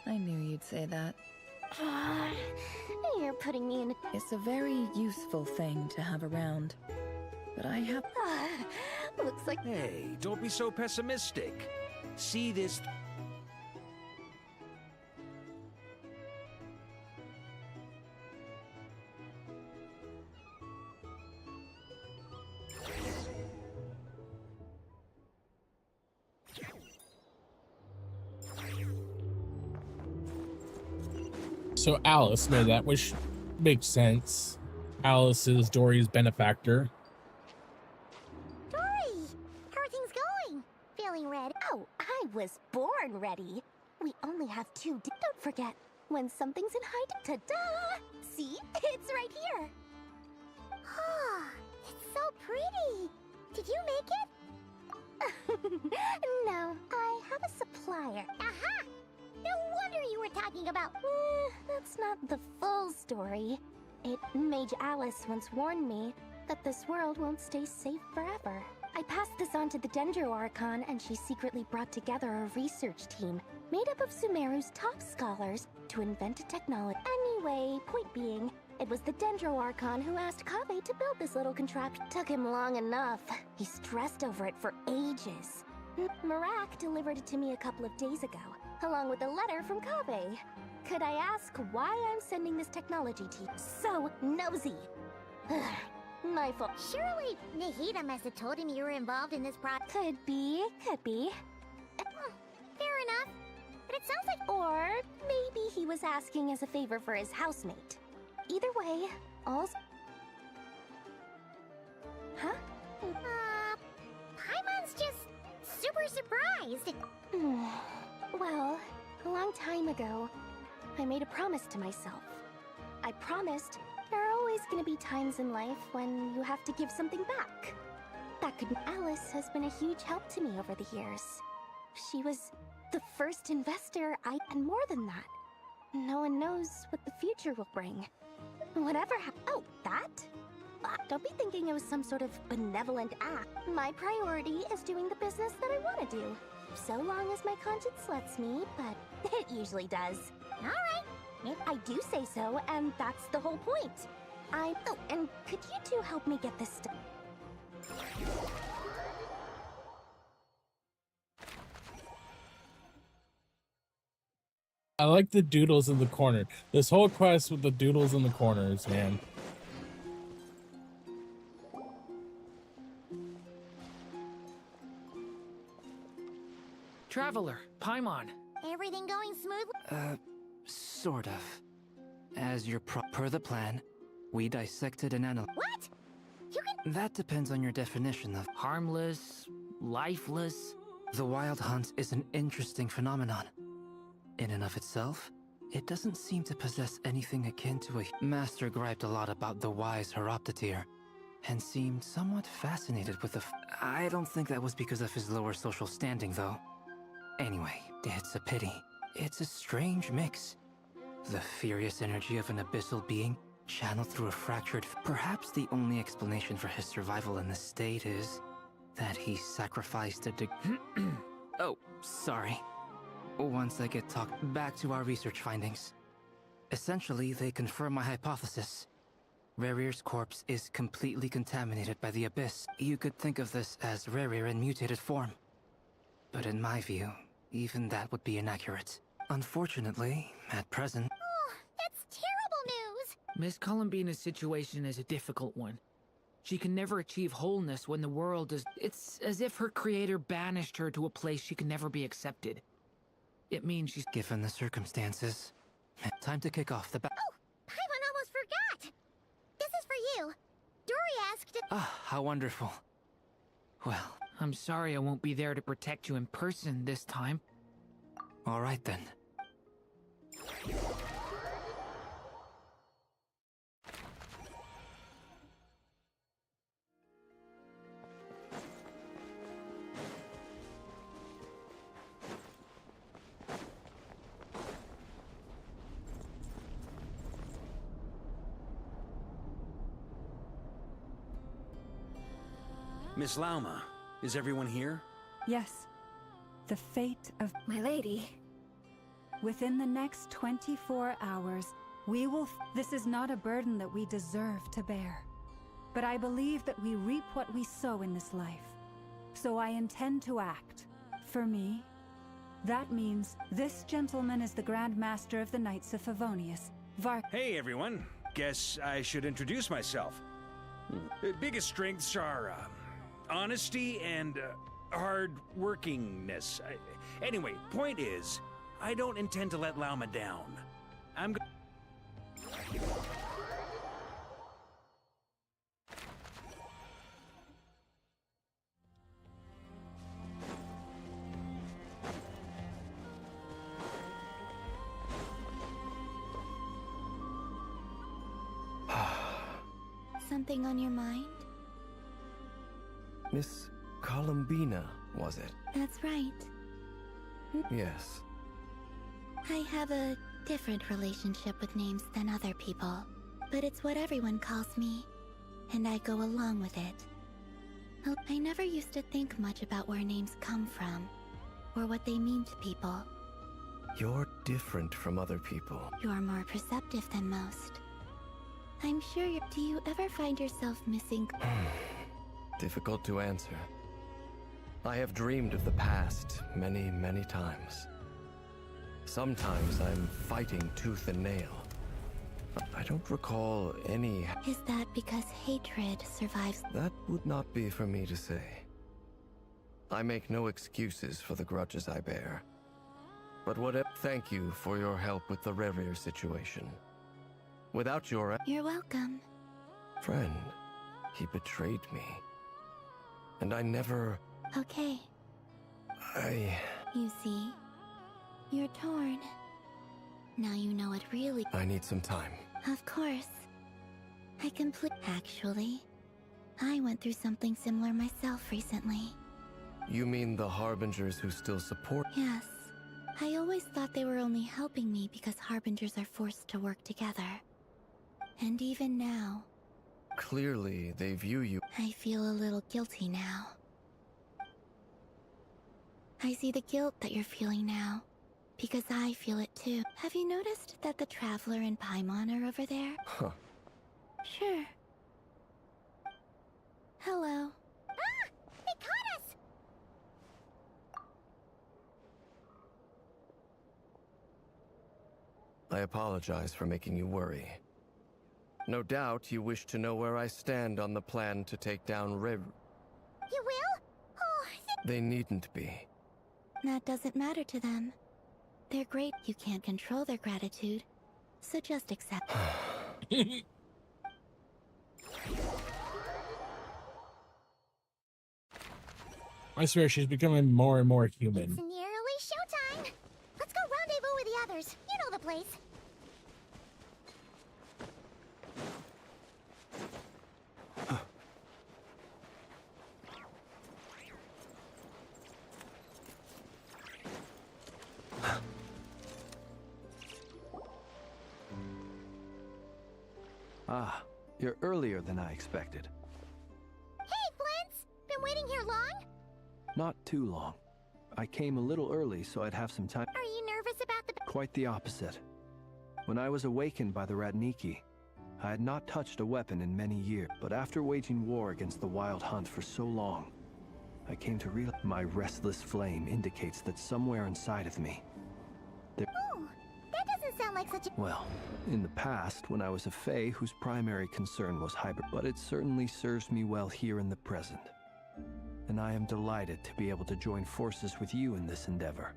knew you'd say that. You're putting me in... It's a very useful thing to have around. But I have... Looks like... Hey, don't be so pessimistic. See this... So Alice made that, which makes sense. Alice is Dory's benefactor. Dory! How are things going? Feeling ready? Oh, I was born ready. We only have 2 Don't forget, when something's in high... Ta-da! See? It's right here. Ah, it's so pretty. Did you make it? No, I have a supplier. Aha! No wonder you were talking about... That's not the full story. Mage Alice once warned me that this world won't stay safe forever. I passed this on to the Dendro Archon, and she secretly brought together a research team made up of Sumeru's top scholars to invent a technology. Anyway, point being, it was the Dendro Archon who asked Kaveh to build this little contraption. Took him long enough. He stressed over it for ages. Marak delivered it to me a couple of days ago, along with a letter from Kaveh. Could I ask why I'm sending this technology to you? So nosy. My fault. Surely Nahida must have told him you were involved in this project. Could be. Fair enough. But it sounds like... Or maybe he was asking as a favor for his housemate. Either way, all's... Huh? Paimon's just super surprised. Well, a long time ago, I made a promise to myself. I promised there are always going to be times in life when you have to give something back. That could... Alice has been a huge help to me over the years. She was the first investor and more than that. No one knows what the future will bring. Whatever Oh, that? Don't be thinking it was some sort of benevolent act. My priority is doing the business that I want to do. So long as my conscience lets me, but it usually does. Alright. I do say so, and that's the whole point. Oh, and could you two help me get this stuff? I like the doodles in the corner. This whole quest with the doodles in the corners, man. Traveler, Paimon. Everything going smoothly? Sort of. As per the plan, we dissected an animal. What? You can... That depends on your definition of harmless, lifeless. The wild hunt is an interesting phenomenon. In and of itself, it doesn't seem to possess anything akin to a... Master griped a lot about the wise Horoptotire, and seemed somewhat fascinated with the... I don't think that was because of his lower social standing, though. Anyway, it's a pity. It's a strange mix. The furious energy of an abyssal being channeled through a fractured... Perhaps the only explanation for his survival in this state is that he sacrificed a Oh, sorry. Once I get talked back to our research findings. Essentially, they confirm my hypothesis. Rerir's corpse is completely contaminated by the Abyss. You could think of this as Rerir in mutated form. But in my view, even that would be inaccurate. Unfortunately, at present... Oh, that's terrible news! Miss Columbina's situation is a difficult one. She can never achieve wholeness when the world is... It's as if her creator banished her to a place she can never be accepted. It means she's... Given the circumstances, time to kick off the Oh, Paimon almost forgot! This is for you. Dory asked if... Ah, how wonderful. Well... I'm sorry I won't be there to protect you in person this time. All right then. Miss Lauma, is everyone here? Yes. The fate of my lady. Within the next 24 hours, we will... This is not a burden that we deserve to bear. But I believe that we reap what we sow in this life. So I intend to act. For me, that means this gentleman is the Grand Master of the Knights of Favonius. Hey everyone, guess I should introduce myself. Biggest strengths are honesty and hard-workingness. Anyway, point is, I don't intend to let Lauma down. I'm Something on your mind? Miss Columbina, was it? That's right. Yes. I have a different relationship with names than other people, but it's what everyone calls me, and I go along with it. I never used to think much about where names come from, or what they mean to people. You're different from other people. You're more perceptive than most. I'm sure you... Do you ever find yourself missing... Difficult to answer. I have dreamed of the past many, many times. Sometimes I'm fighting tooth and nail. I don't recall any... Is that because hatred survives? That would not be for me to say. I make no excuses for the grudges I bear. But whatever... Thank you for your help with the Rerir situation. Without your... You're welcome. Friend, he betrayed me. And I never... Okay. You see? You're torn. Now you know it really... I need some time. Of course. Actually, I went through something similar myself recently. You mean the Harbingers who still support... Yes. I always thought they were only helping me because Harbingers are forced to work together. And even now... Clearly, they view you... I feel a little guilty now. I see the guilt that you're feeling now, because I feel it too. Have you noticed that the Traveler and Paimon are over there? Huh. Sure. Hello. Ah! They caught us! I apologize for making you worry. No doubt you wish to know where I stand on the plan to take down Rev... You will? Oh, They needn't be. That doesn't matter to them. They're great. You can't control their gratitude, so just accept. I swear she's becoming more and more It's human. nearly showtime. Let's go rendezvous with the others. You know the place. Ah, you're earlier than I expected. Hey, Flint's! Been waiting here long? Not too long. I came a little early so I'd have some time. Are you nervous about the... Quite the opposite. When I was awakened by the Ratniki, I had not touched a weapon in many years, but after waging war against the Wild Hunt for so long, I came to realize my restless flame indicates that somewhere inside of me, Oh, that doesn't sound like such a... well, in the past, when I was a Fae whose primary concern was hybrid, but it certainly serves me well here in the present. And I am delighted to be able to join forces with you in this endeavor.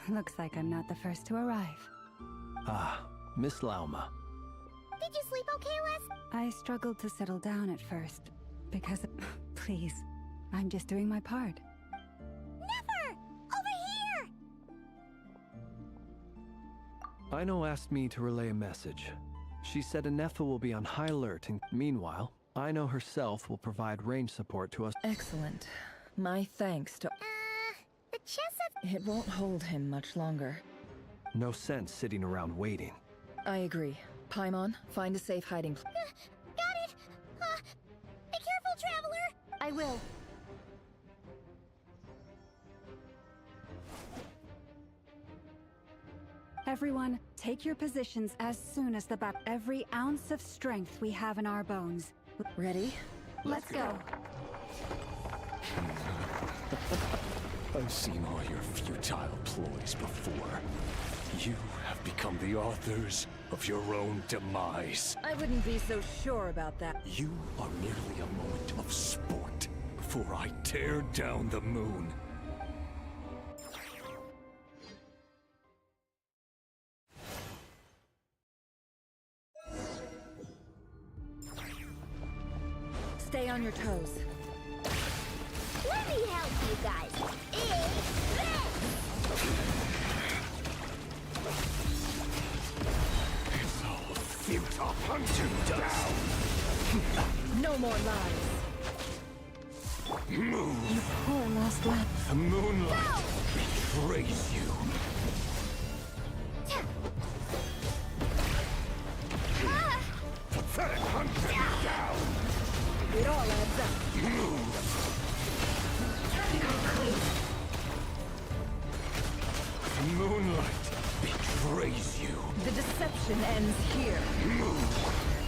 Looks like I'm not the first to arrive. Ah, Miss Lauma. Did you sleep okay, Les? I struggled to settle down at first, because... Please, I'm just doing my part. Never! Over here! Aino asked me to relay a message. She said Anefa will be on high alert, and meanwhile, Aino herself will provide range support to us. Excellent. My thanks to... The chest of... It won't hold him much longer. No sense sitting around waiting. I agree. Paimon, find a safe hiding place. Got it! Be careful, Traveler! I will. Everyone, take your positions as soon as the bat. Every ounce of strength we have in our bones. Ready? Let's go. I've seen all your futile ploys before. You have become the authors of your own demise. I wouldn't be so sure about that. You are merely a moment of sport before I tear down the moon. Stay on your toes. Let me help you guys. It's all futile. Hunt you down. No more lies. Move. You poor lost lad. The moonlight betrays you. Pathetic. Hunt you down. It all adds up. The moonlight betrays you. The deception ends here.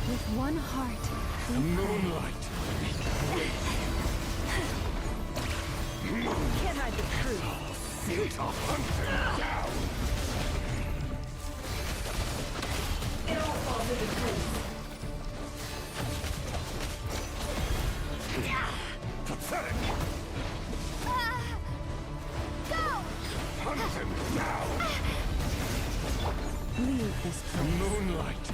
With one heart. The moonlight betrays you. Can't hide the truth. Futile. Hunt him down. It all falls to the truth. Pathetic. Go! Hunt him down. Leave this The place. moonlight.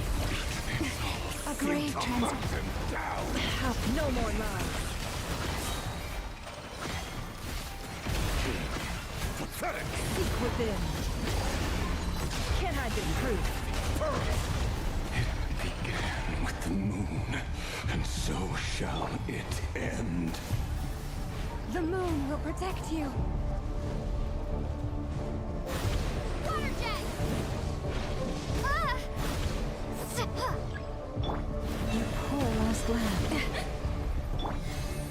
A grave Futile. transit. Hunt him down. No more lies. Pathetic. Seek within. Can't hide the truth. It began with the moon, and so shall it end. The moon will protect you. Water jet! You poor lost lad.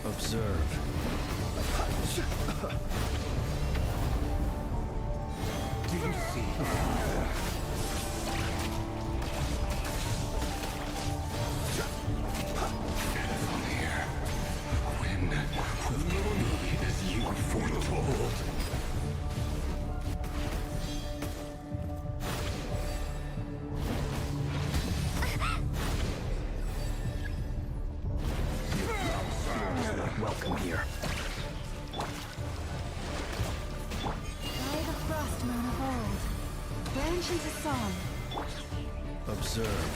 Observe. Do you see? From here, when will it be as you foretold? Welcome here. By the frost moon of old. Branch into song. Observe.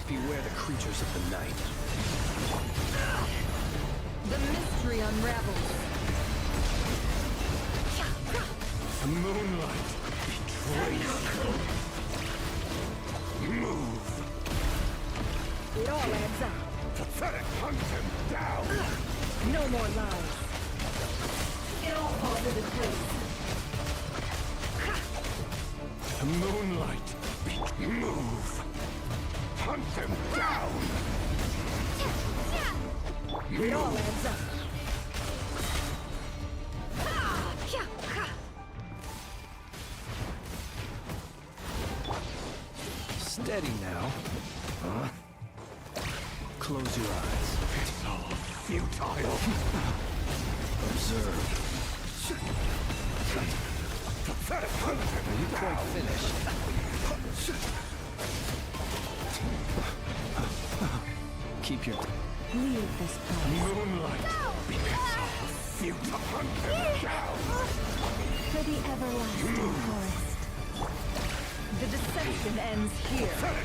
Beware the creatures of the night. The mystery unravels. The moonlight betrays you. Move. It all adds up. Pathetic. Hunt him down. No more lies. It all falls into place. The moonlight. Move. Hunt them down! It all adds up. Steady now. Huh? Close your eyes. It's all futile. Observe. Hunt them Are you quite finished? Keep your... Leave this place. Moonlight. It's all futile. Hunt them down! For the everlasting forest. The deception ends here. Let's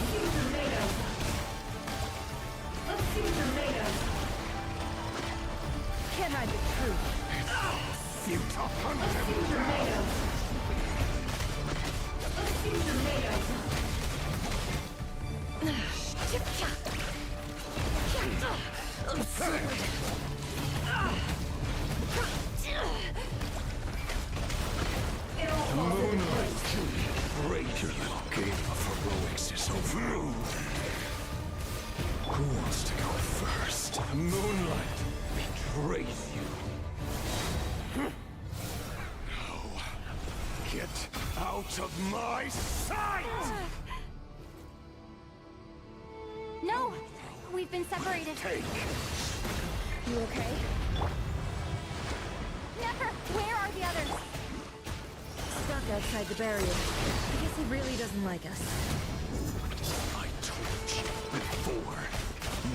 see what they're made of. Let's see what they're made of. Can I be true? Futile. Hunt Let's see them what they're made down! of. Let's see what they're made of. Moonlight. Great. Your little game of heroics is over. Who wants to go first? Moonlight betrays you. Now, get out of my sight! No! We've been separated. You okay? Never! Where are the others? Stuck outside the barrier. I guess he really doesn't like us. I told you before,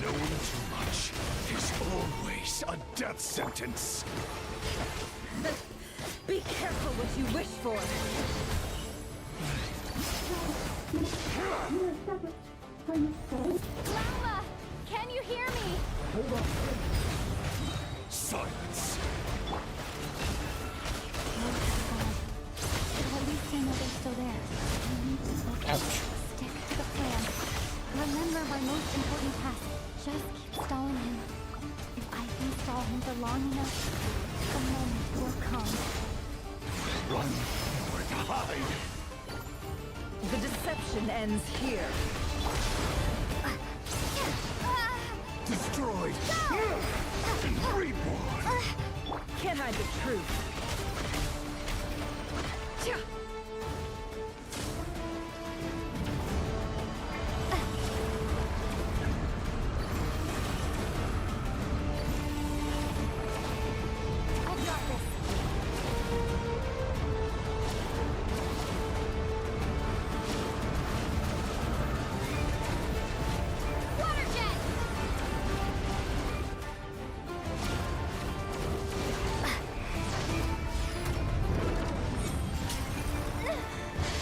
knowing too much is always a death sentence. Be careful what you wish for. Lala! Can you hear me? Silence. At least I know they're still there. We need to focus. Stick to the plan. Remember my most important task. Just keep stalling him. If I can stall him for long enough, the moment will come. Run or hide. The deception ends here. Destroyed and reborn. Can I be true? I've got this. Water jet!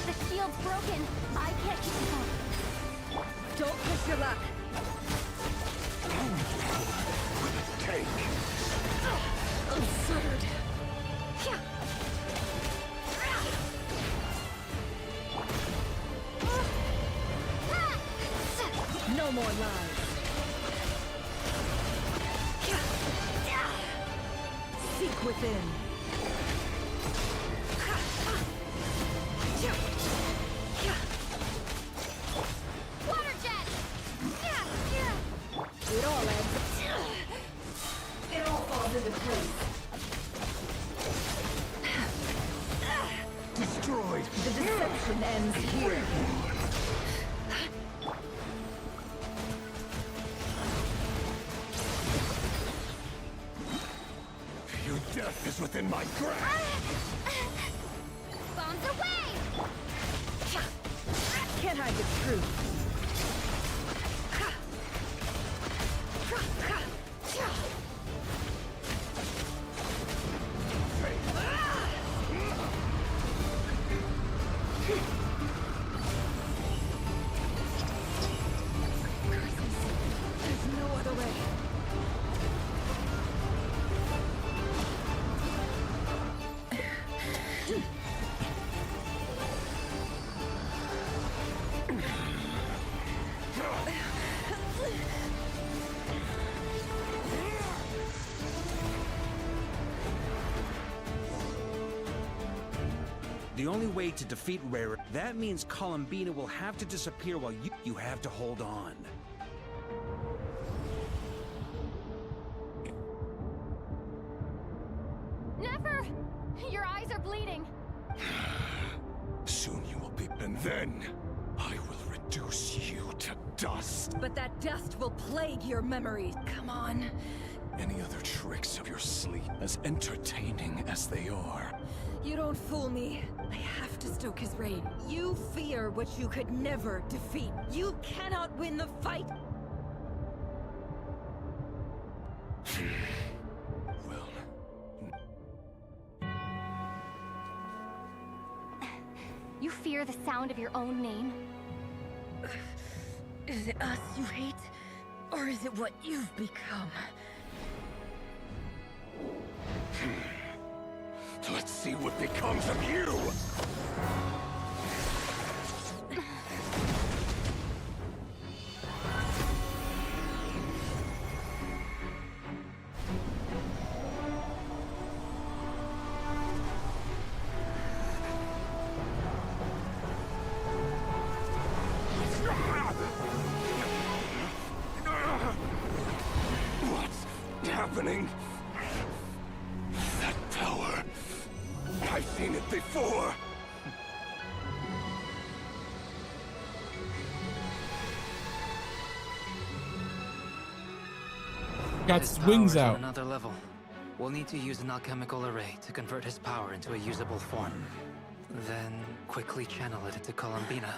The shield's broken. I can't keep it up. Don't push your luck. Take. Absurd. No more lies. Seek within. Water jet! It all adds up. It all falls into place. Destroyed. The deception ends here. Your death is within my grasp. Bombs away! Can I be true? There's no other way. the only way to defeat Rara, that means Columbina will have to disappear while you have to hold on. Never! Your eyes are bleeding. Soon you will be, and then I will reduce you to dust. But that dust will plague your memories. Come on. Any other tricks up your sleeve, as entertaining as they are? You don't fool me. I have to stoke his rage. You fear what you could never defeat. You cannot win the fight. You fear the sound of your own name? Is it us you hate? Or is it what you've become? Let's see what becomes of you! What's happening? That power. I've seen it before. Got His his wings power's on out. another level. We'll need to use an alchemical array to convert his power into a usable form. Then quickly channel it into Columbina,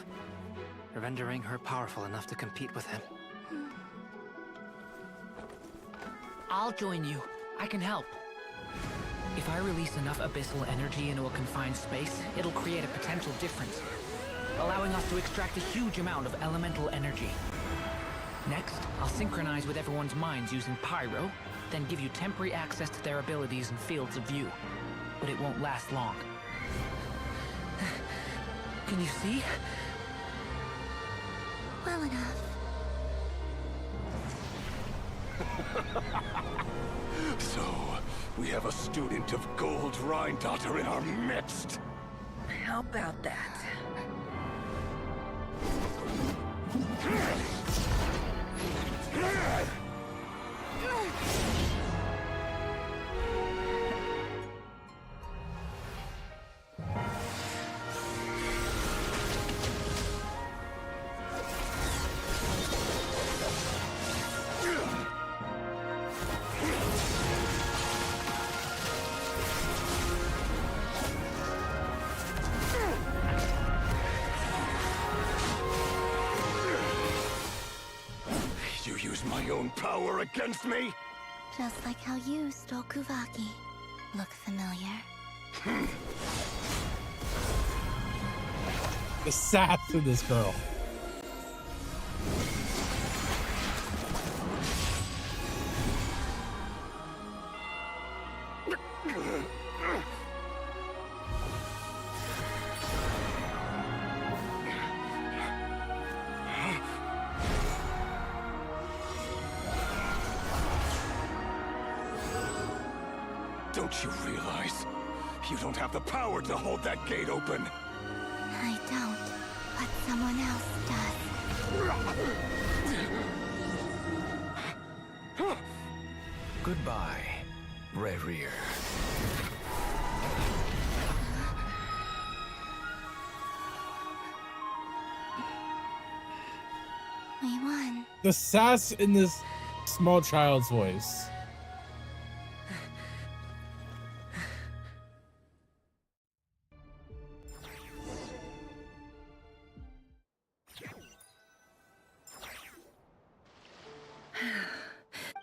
rendering her powerful enough to compete with him. I'll join you. I can help. If I release enough abyssal energy into a confined space, it'll create a potential difference, allowing us to extract a huge amount of elemental energy. Next, I'll synchronize with everyone's minds using Pyro, then give you temporary access to their abilities and fields of view. But it won't last long. Can you see? Well enough. So, we have a student of Gold Rheindotter in our midst. How about that? You use my own power against me? Just like how you stole Kuvaki. Look familiar? The sass in this girl. Don't you realize? You don't have the power to hold that gate open. I don't, but someone else does. Goodbye, Rerir. We won. The sass in this small child's voice.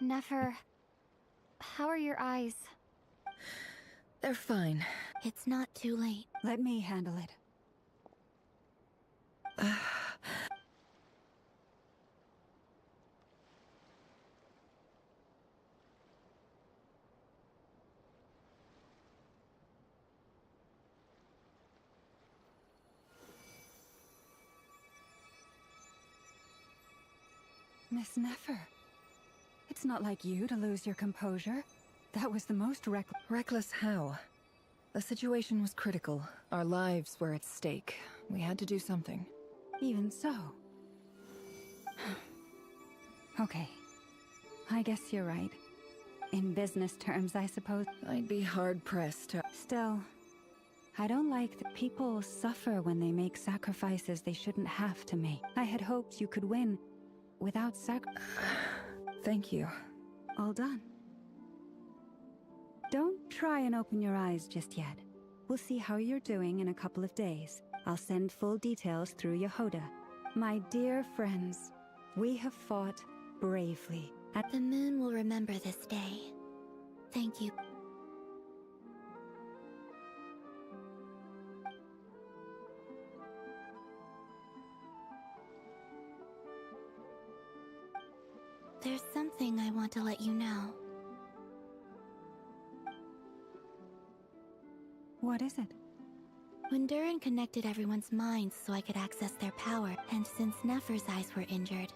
Nefer, how are your eyes? They're fine. It's not too late. Let me handle it. Miss Nefer, it's not like you to lose your composure. That was the most reckless. Reckless how? The situation was critical. Our lives were at stake. We had to do something. Even so. Okay. I guess you're right. In business terms, I suppose. I'd be hard-pressed to... Still, I don't like that people suffer when they make sacrifices they shouldn't have to make. I had hoped you could win without Thank you. All done. Don't try and open your eyes just yet. We'll see how you're doing in a couple of days. I'll send full details through Yehoda. My dear friends, we have fought bravely. The moon will remember this day. Thank you. There's something I want to let you know. What is it? When Durin connected everyone's minds so I could access their power, and since Nefer's eyes were injured.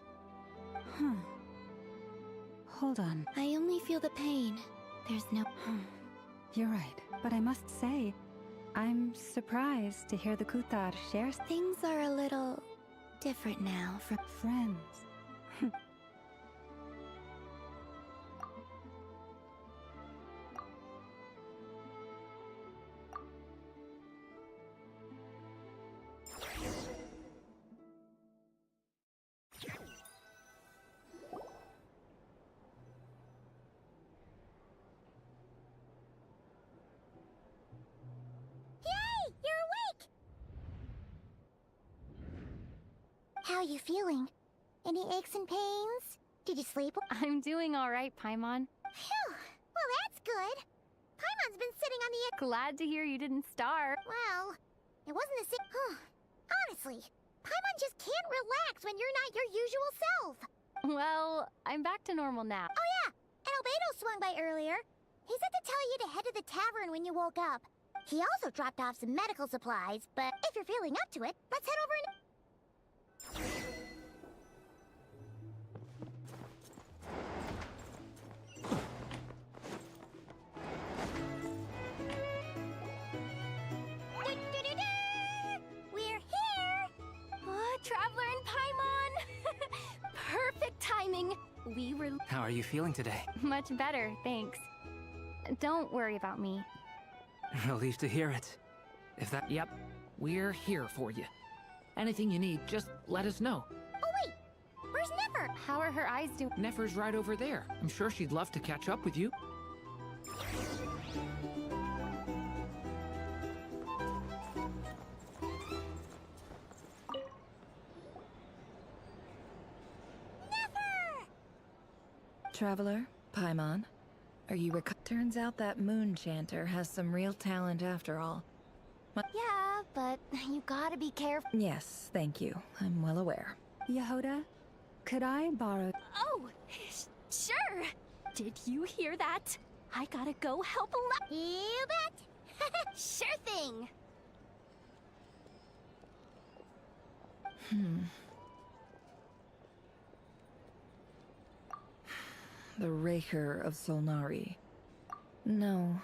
Hold on. I only feel the pain. There's no... You're right, but I must say, I'm surprised to hear the Kuthar share... Things are a little... different now from... friends. How are you feeling? Any aches and pains? Did you sleep? I'm doing all right, Paimon. Phew! Well, that's good. Paimon's been sitting on the... Glad to hear you didn't starve. Well, it wasn't the same... Honestly, Paimon just can't relax when you're not your usual self. Well, I'm back to normal now. Oh yeah, and Albedo swung by earlier. He said to tell you to head to the tavern when you woke up. He also dropped off some medical supplies, but if you're feeling up to it, let's head over and... We're here! Oh, Traveler and Paimon! Perfect timing! We were... How are you feeling today? Much better, thanks. Don't worry about me. Relieved to hear it. If that... Yep, we're here for you. Anything you need, just let us know. Oh wait! Where's Nefer? How are her eyes doing? Nefer's right over there. I'm sure she'd love to catch up with you. Traveler, Paimon, are you Turns out that moon chanter has some real talent after all. Yeah, but you gotta be careful. Yes, thank you. I'm well aware. Yehoda, could I borrow... Oh, sure! Did you hear that? I gotta go help a lot. You bet! Sure thing! The Raker of Solnari. No,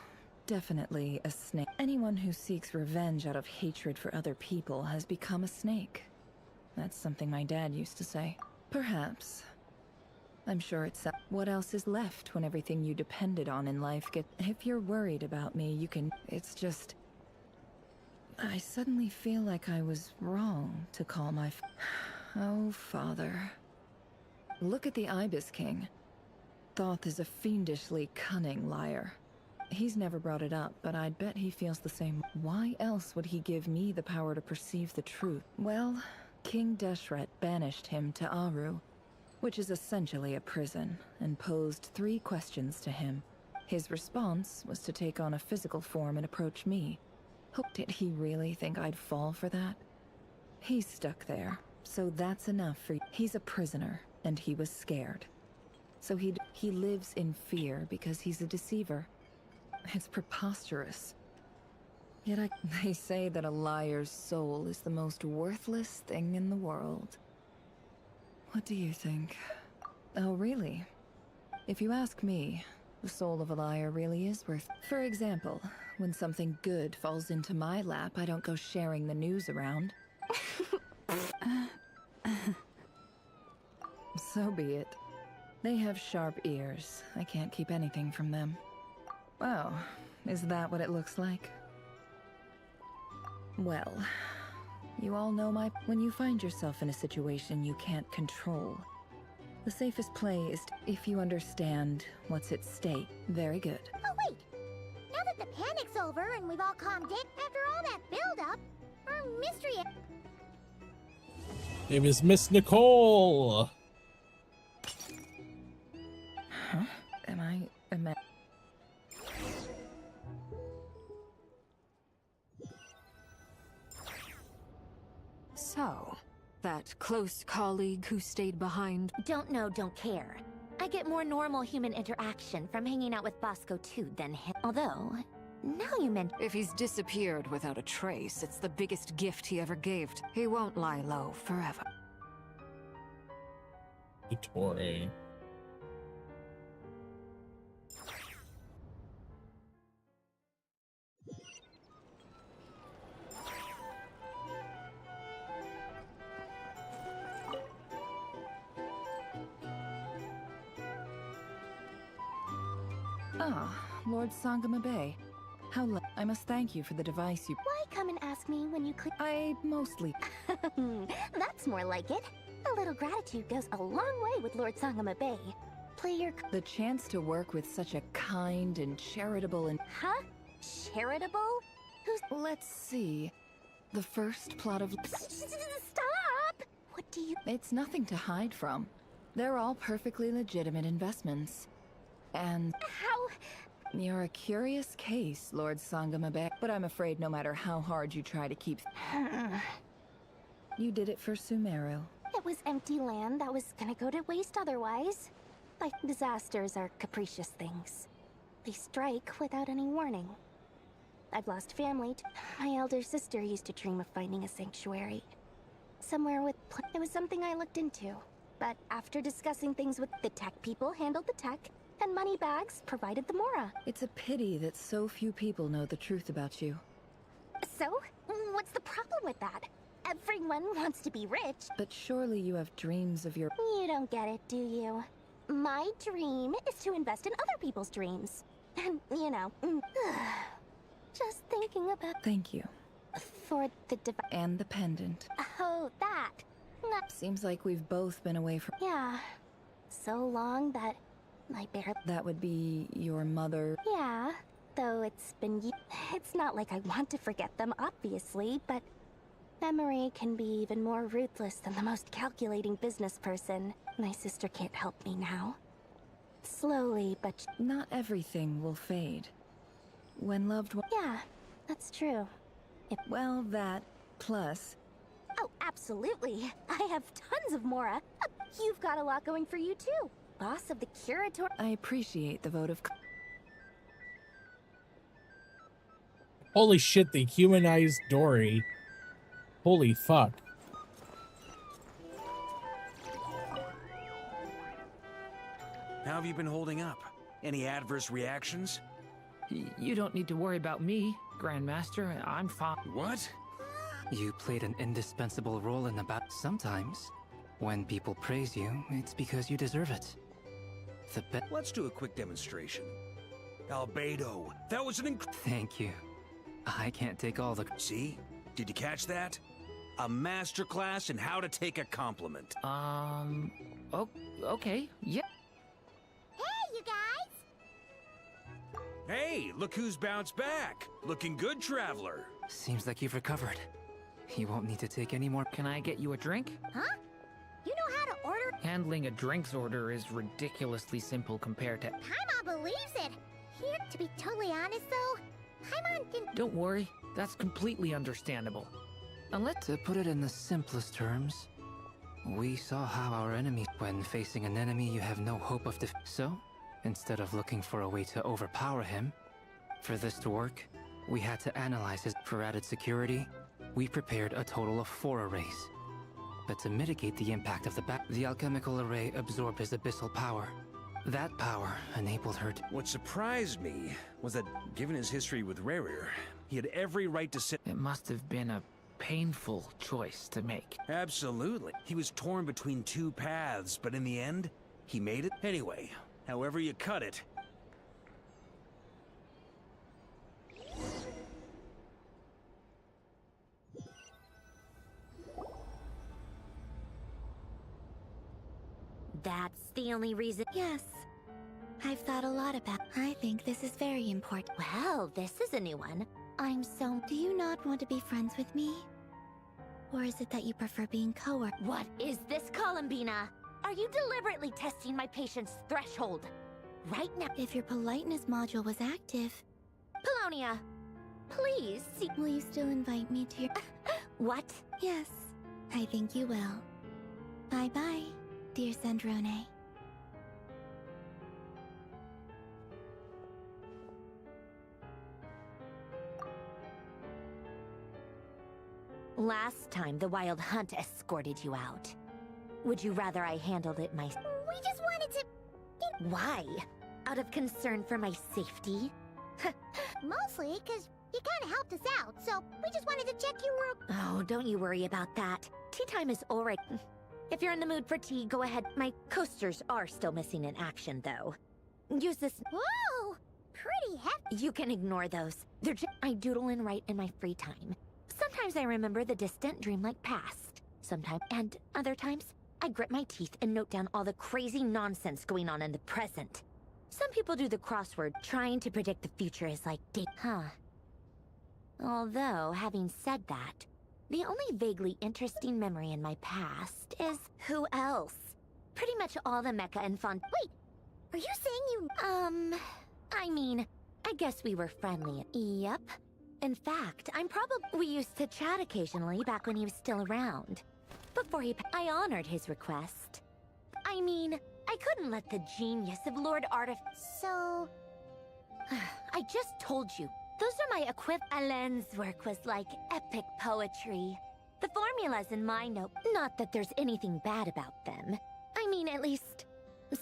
definitely a snake. Anyone who seeks revenge out of hatred for other people has become a snake. That's something my dad used to say. Perhaps. I'm sure it's... What else is left when everything you depended on in life gets... If you're worried about me, you can... It's just... I suddenly feel like I was wrong to call my... Oh, father. Look at the Ibis King. Thoth is a fiendishly cunning liar. He's never brought it up, but I'd bet he feels the same. Why else would he give me the power to perceive the truth? Well, King Deshret banished him to Aru, which is essentially a prison, and posed 3 questions to him. His response was to take on a physical form and approach me. Did he really think I'd fall for that? He's stuck there, so that's enough for... He's a prisoner, and he was scared. So he lives in fear because he's a deceiver. It's preposterous. Yet they say that a liar's soul is the most worthless thing in the world. What do you think? Oh, really? If you ask me, The soul of a liar really is worth. For example, when something good falls into my lap, I don't go sharing the news around. So be it. They have sharp ears. I can't keep anything from them. Oh, is that what it looks like? Well, you all know when you find yourself in a situation you can't control, the safest play is if you understand what's at stake. Very good. Oh wait! Now that the panic's over and we've all calmed down, after all that build-up, our mystery... It was Miss Nicole! Huh? Am I... So, that close colleague who stayed behind? Don't know, don't care. I get more normal human interaction from hanging out with Bosco too than him. Although, now you mention... If he's disappeared without a trace, it's the biggest gift he ever gave. He won't lie low forever. Tori. Ah, Lord Sangama Bay. I must thank you for the device you... Why come and ask me when you could... I mostly... That's more like it. A little gratitude goes a long way with Lord Sangama Bay. Play your... The chance to work with such a kind and charitable and... Huh? Charitable? Who's... Let's see. The first plot of... Stop! What do you... It's nothing to hide from. They're all perfectly legitimate investments. And... How... You're a curious case, Lord Sangama Bay, but I'm afraid no matter how hard you try to keep... You did it for Sumeru. It was empty land that was gonna go to waste otherwise. Like, disasters are capricious things. They strike without any warning. I've lost family. My elder sister used to dream of finding a sanctuary. Somewhere with... It was something I looked into. But after discussing things with the tech people, handled the tech, and Moneybags provided the Mora. It's a pity that so few people know the truth about you. So? What's the problem with that? Everyone wants to be rich. But surely you have dreams of your... You don't get it, do you? My dream is to invest in other people's dreams. And, you know... Just thinking about... Thank you. For the and the pendant. Oh, that. Seems like we've both been away from... Yeah. So long that... I barely... That would be your mother... Yeah. Though it's been... It's not like I want to forget them, obviously, but... Memory can be even more ruthless than the most calculating business person. My sister can't help me now. Slowly, but... Not everything will fade. When loved ones... Yeah, that's true. Well, that, plus... Oh, absolutely. I have tons of Mora. You've got a lot going for you, too. Boss of the Curator... I appreciate the vote of... Holy shit, they humanized Dory. Holy fuck. How have you been holding up? Any adverse reactions? You don't need to worry about me, Grandmaster. I'm fine. What? You played an indispensable role in the battle. Sometimes, when people praise you, it's because you deserve it. Let's do a quick demonstration. Albedo, that was an Thank you. I can't take all the... See? Did you catch that? A masterclass in how to take a compliment. Oh, okay, yeah. Hey, you guys! Hey, look who's bounced back. Looking good, traveler. Seems like you've recovered. You won't need to take any more. Can I get you a drink? Huh? You know how to order? Handling a drinks order is ridiculously simple compared to... Paimon believes it! Here, to be totally honest though, Paimon didn't... Don't worry, that's completely understandable. Unless... To put it in the simplest terms, we saw how our enemy... When facing an enemy you have no hope of So, instead of looking for a way to overpower him, for this to work, we had to analyze his... For added security, we prepared a total of 4 arrays. But to mitigate the impact of the alchemical array absorbed his abyssal power, That power enabled her to... What surprised me was that, given his history with Rerir, he had every right to sit... It must have been a painful choice to make. Absolutely. He was torn between two paths, but in the end, he made it. Anyway, however you cut it. That's the only reason. Yes. I've thought a lot about. I think this is very important. Well, this is a new one. I'm so. Do you not want to be friends with me? Or is it that you prefer being co-work? What is this, Columbina? Are you deliberately testing my patience threshold? Right now. If your politeness module was active. Polonia, please see. Will you still invite me to your. What? Yes, I think you will. Bye-bye, dear Sandrone. Last time, the Wild Hunt escorted you out. Would you rather I handled it myself? We just wanted to... Why? Out of concern for my safety? Mostly because you kind of helped us out, so we just wanted to check you were... Oh, don't you worry about that. Tea time is already... If you're in the mood for tea, go ahead. My coasters are still missing in action, though. Use this... Whoa! Pretty hefty. You can ignore those. They're just... I doodle and write in my free time. Sometimes I remember the distant, dreamlike past. Sometimes, and other times, I grit my teeth and note down all the crazy nonsense going on in the present. Some people do the crossword. Trying to predict the future is like huh? Although, having said that, the only vaguely interesting memory in my past is who else? Pretty much all the mecha and font. Wait, are you saying you... I mean, I guess we were friendly. Yep. In fact, we used to chat occasionally back when he was still around. Before I honored his request. I mean, I couldn't let the genius of Lord So... I just told you. Those are my Alain's work was like epic poetry. The formulas in my note, not that there's anything bad about them. I mean, at least,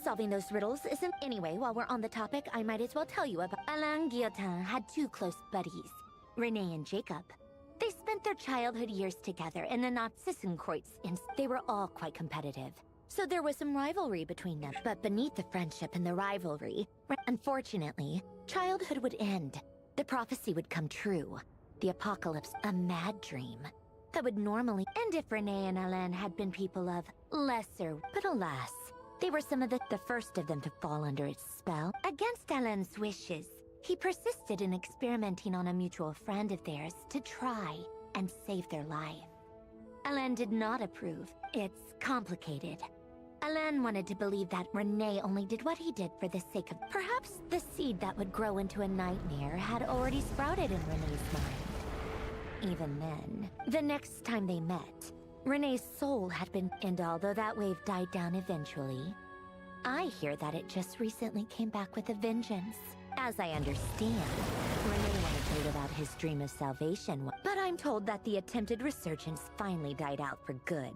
solving those riddles isn't... Anyway, while we're on the topic, I might as well tell you about... Alain Guillotin had two close buddies, Renee and Jacob. They spent their childhood years together in the Nazissenkreuz, and they were all quite competitive. So there was some rivalry between them. But beneath the friendship and the rivalry, unfortunately, childhood would end. The prophecy would come true. The apocalypse, a mad dream. That would normally end if Renee and Alain had been people of lesser... But alas, they were some of the first of them to fall under its spell. Against Alain's wishes, he persisted in experimenting on a mutual friend of theirs to try and save their life. Alain did not approve. It's complicated. Alain wanted to believe that Renee only did what he did for the sake of... Perhaps the seed that would grow into a nightmare had already sprouted in Renee's mind. Even then, the next time they met, Renee's soul had been... And although that wave died down eventually, I hear that it just recently came back with a vengeance. As I understand, Renee wanted to live out his dream of salvation, but I'm told that the attempted resurgence finally died out for good.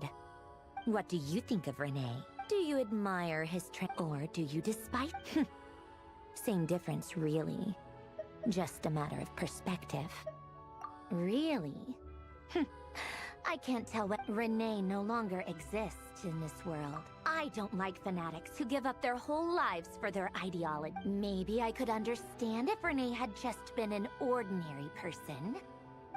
What do you think of Renee? Do you admire his or do you despise? Same difference, really. Just a matter of perspective. Really? I can't tell what... Renee no longer exists in this world. I don't like fanatics who give up their whole lives for their ideology. Maybe I could understand if Renee had just been an ordinary person.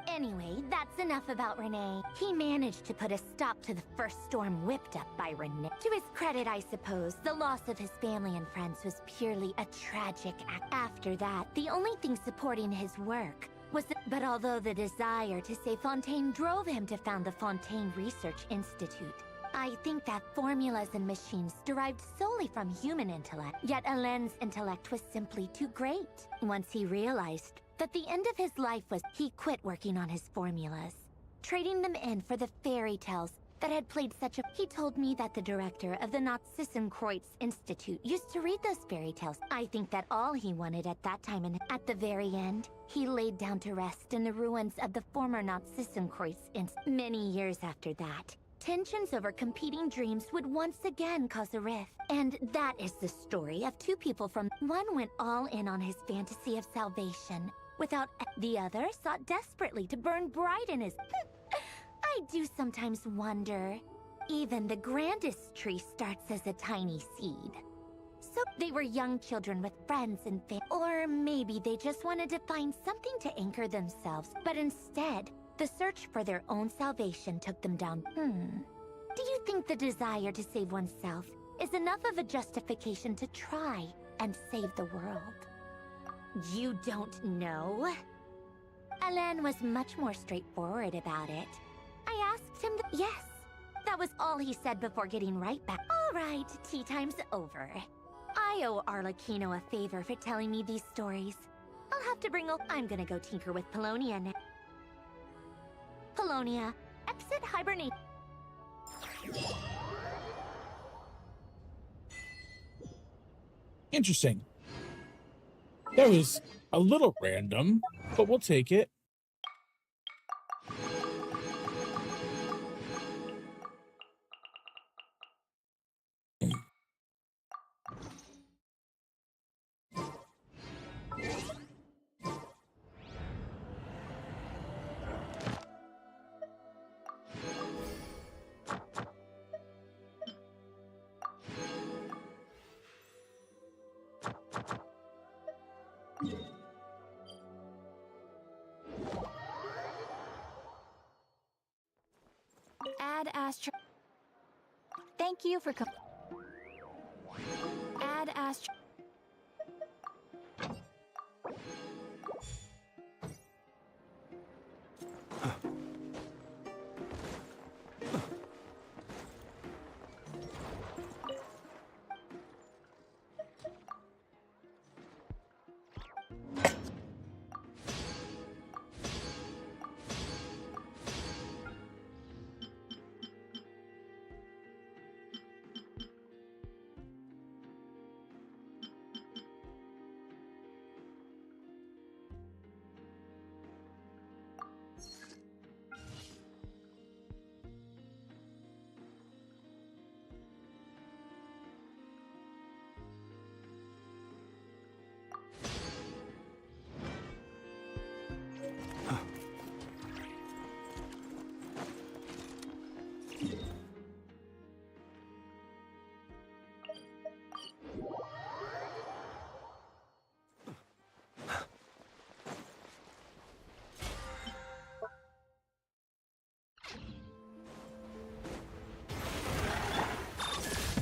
Anyway, that's enough about Renee. He managed to put a stop to the first storm whipped up by Renee. To his credit, I suppose, the loss of his family and friends was purely a tragic act. After that, the only thing supporting his work was but although the desire to save Fontaine drove him to found the Fontaine Research Institute, I think that formulas and machines derived solely from human intellect. Yet Alain's intellect was simply too great. Once he realized that the end of his life was, he quit working on his formulas, trading them in for the fairy tales that had played such a... He told me that the director of the Nazissenkreuz Institute used to read those fairy tales. I think that all he wanted at that time, and at the very end, he laid down to rest in the ruins of the former Nazissenkreuz Institute. Many years after that, Tensions over competing dreams would once again cause a rift. And that is the story of two people from... One went all in on his fantasy of salvation, without... The other sought desperately to burn bright in his... I do sometimes wonder. Even the grandest tree starts as a tiny seed. So they were young children with friends and or maybe they just wanted to find something to anchor themselves, but instead, the search for their own salvation took them down. Do you think the desire to save oneself is enough of a justification to try and save the world? You don't know? Alain was much more straightforward about it. I asked him yes. That was all he said before getting right back. All right, tea time's over. I owe Arlecchino a favor for telling me these stories. I'll have to bring I'm gonna go tinker with Polonia now. Polonia, exit hibernate. Interesting. That was a little random, but we'll take it. Add Astro. Thank you for coming. Add Astro.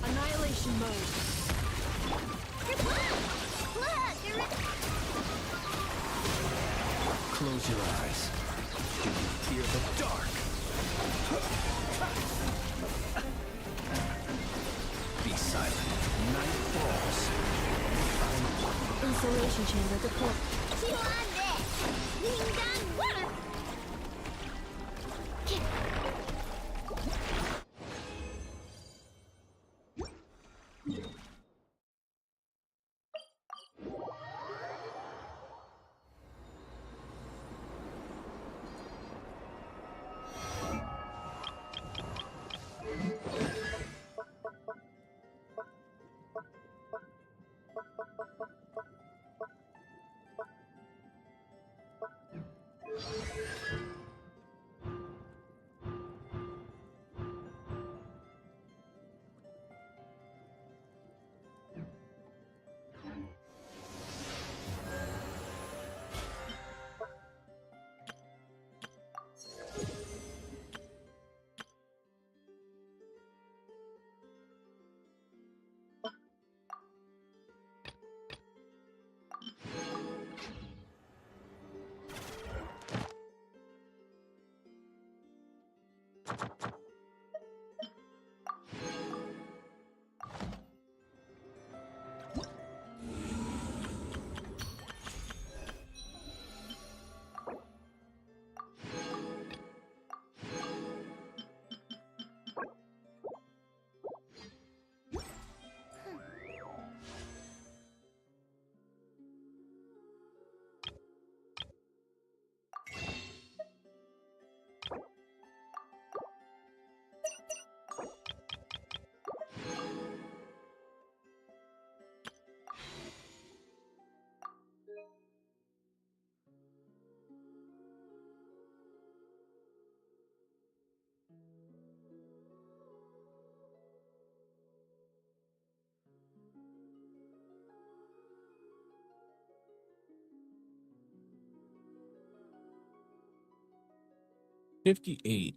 Annihilation mode. Close your eyes. Do you fear the dark? Be silent. Night falls. Insulation chamber deployed. 58.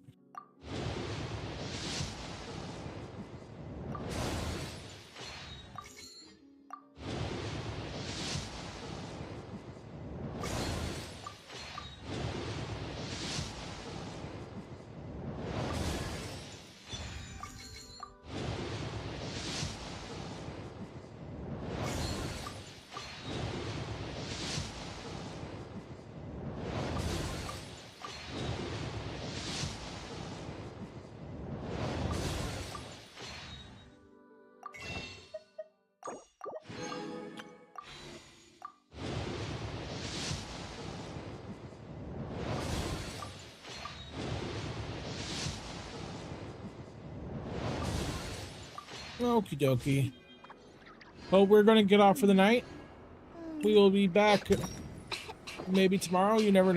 Okie dokie. Well, we're gonna get off for the night. We will be back maybe tomorrow. You never know.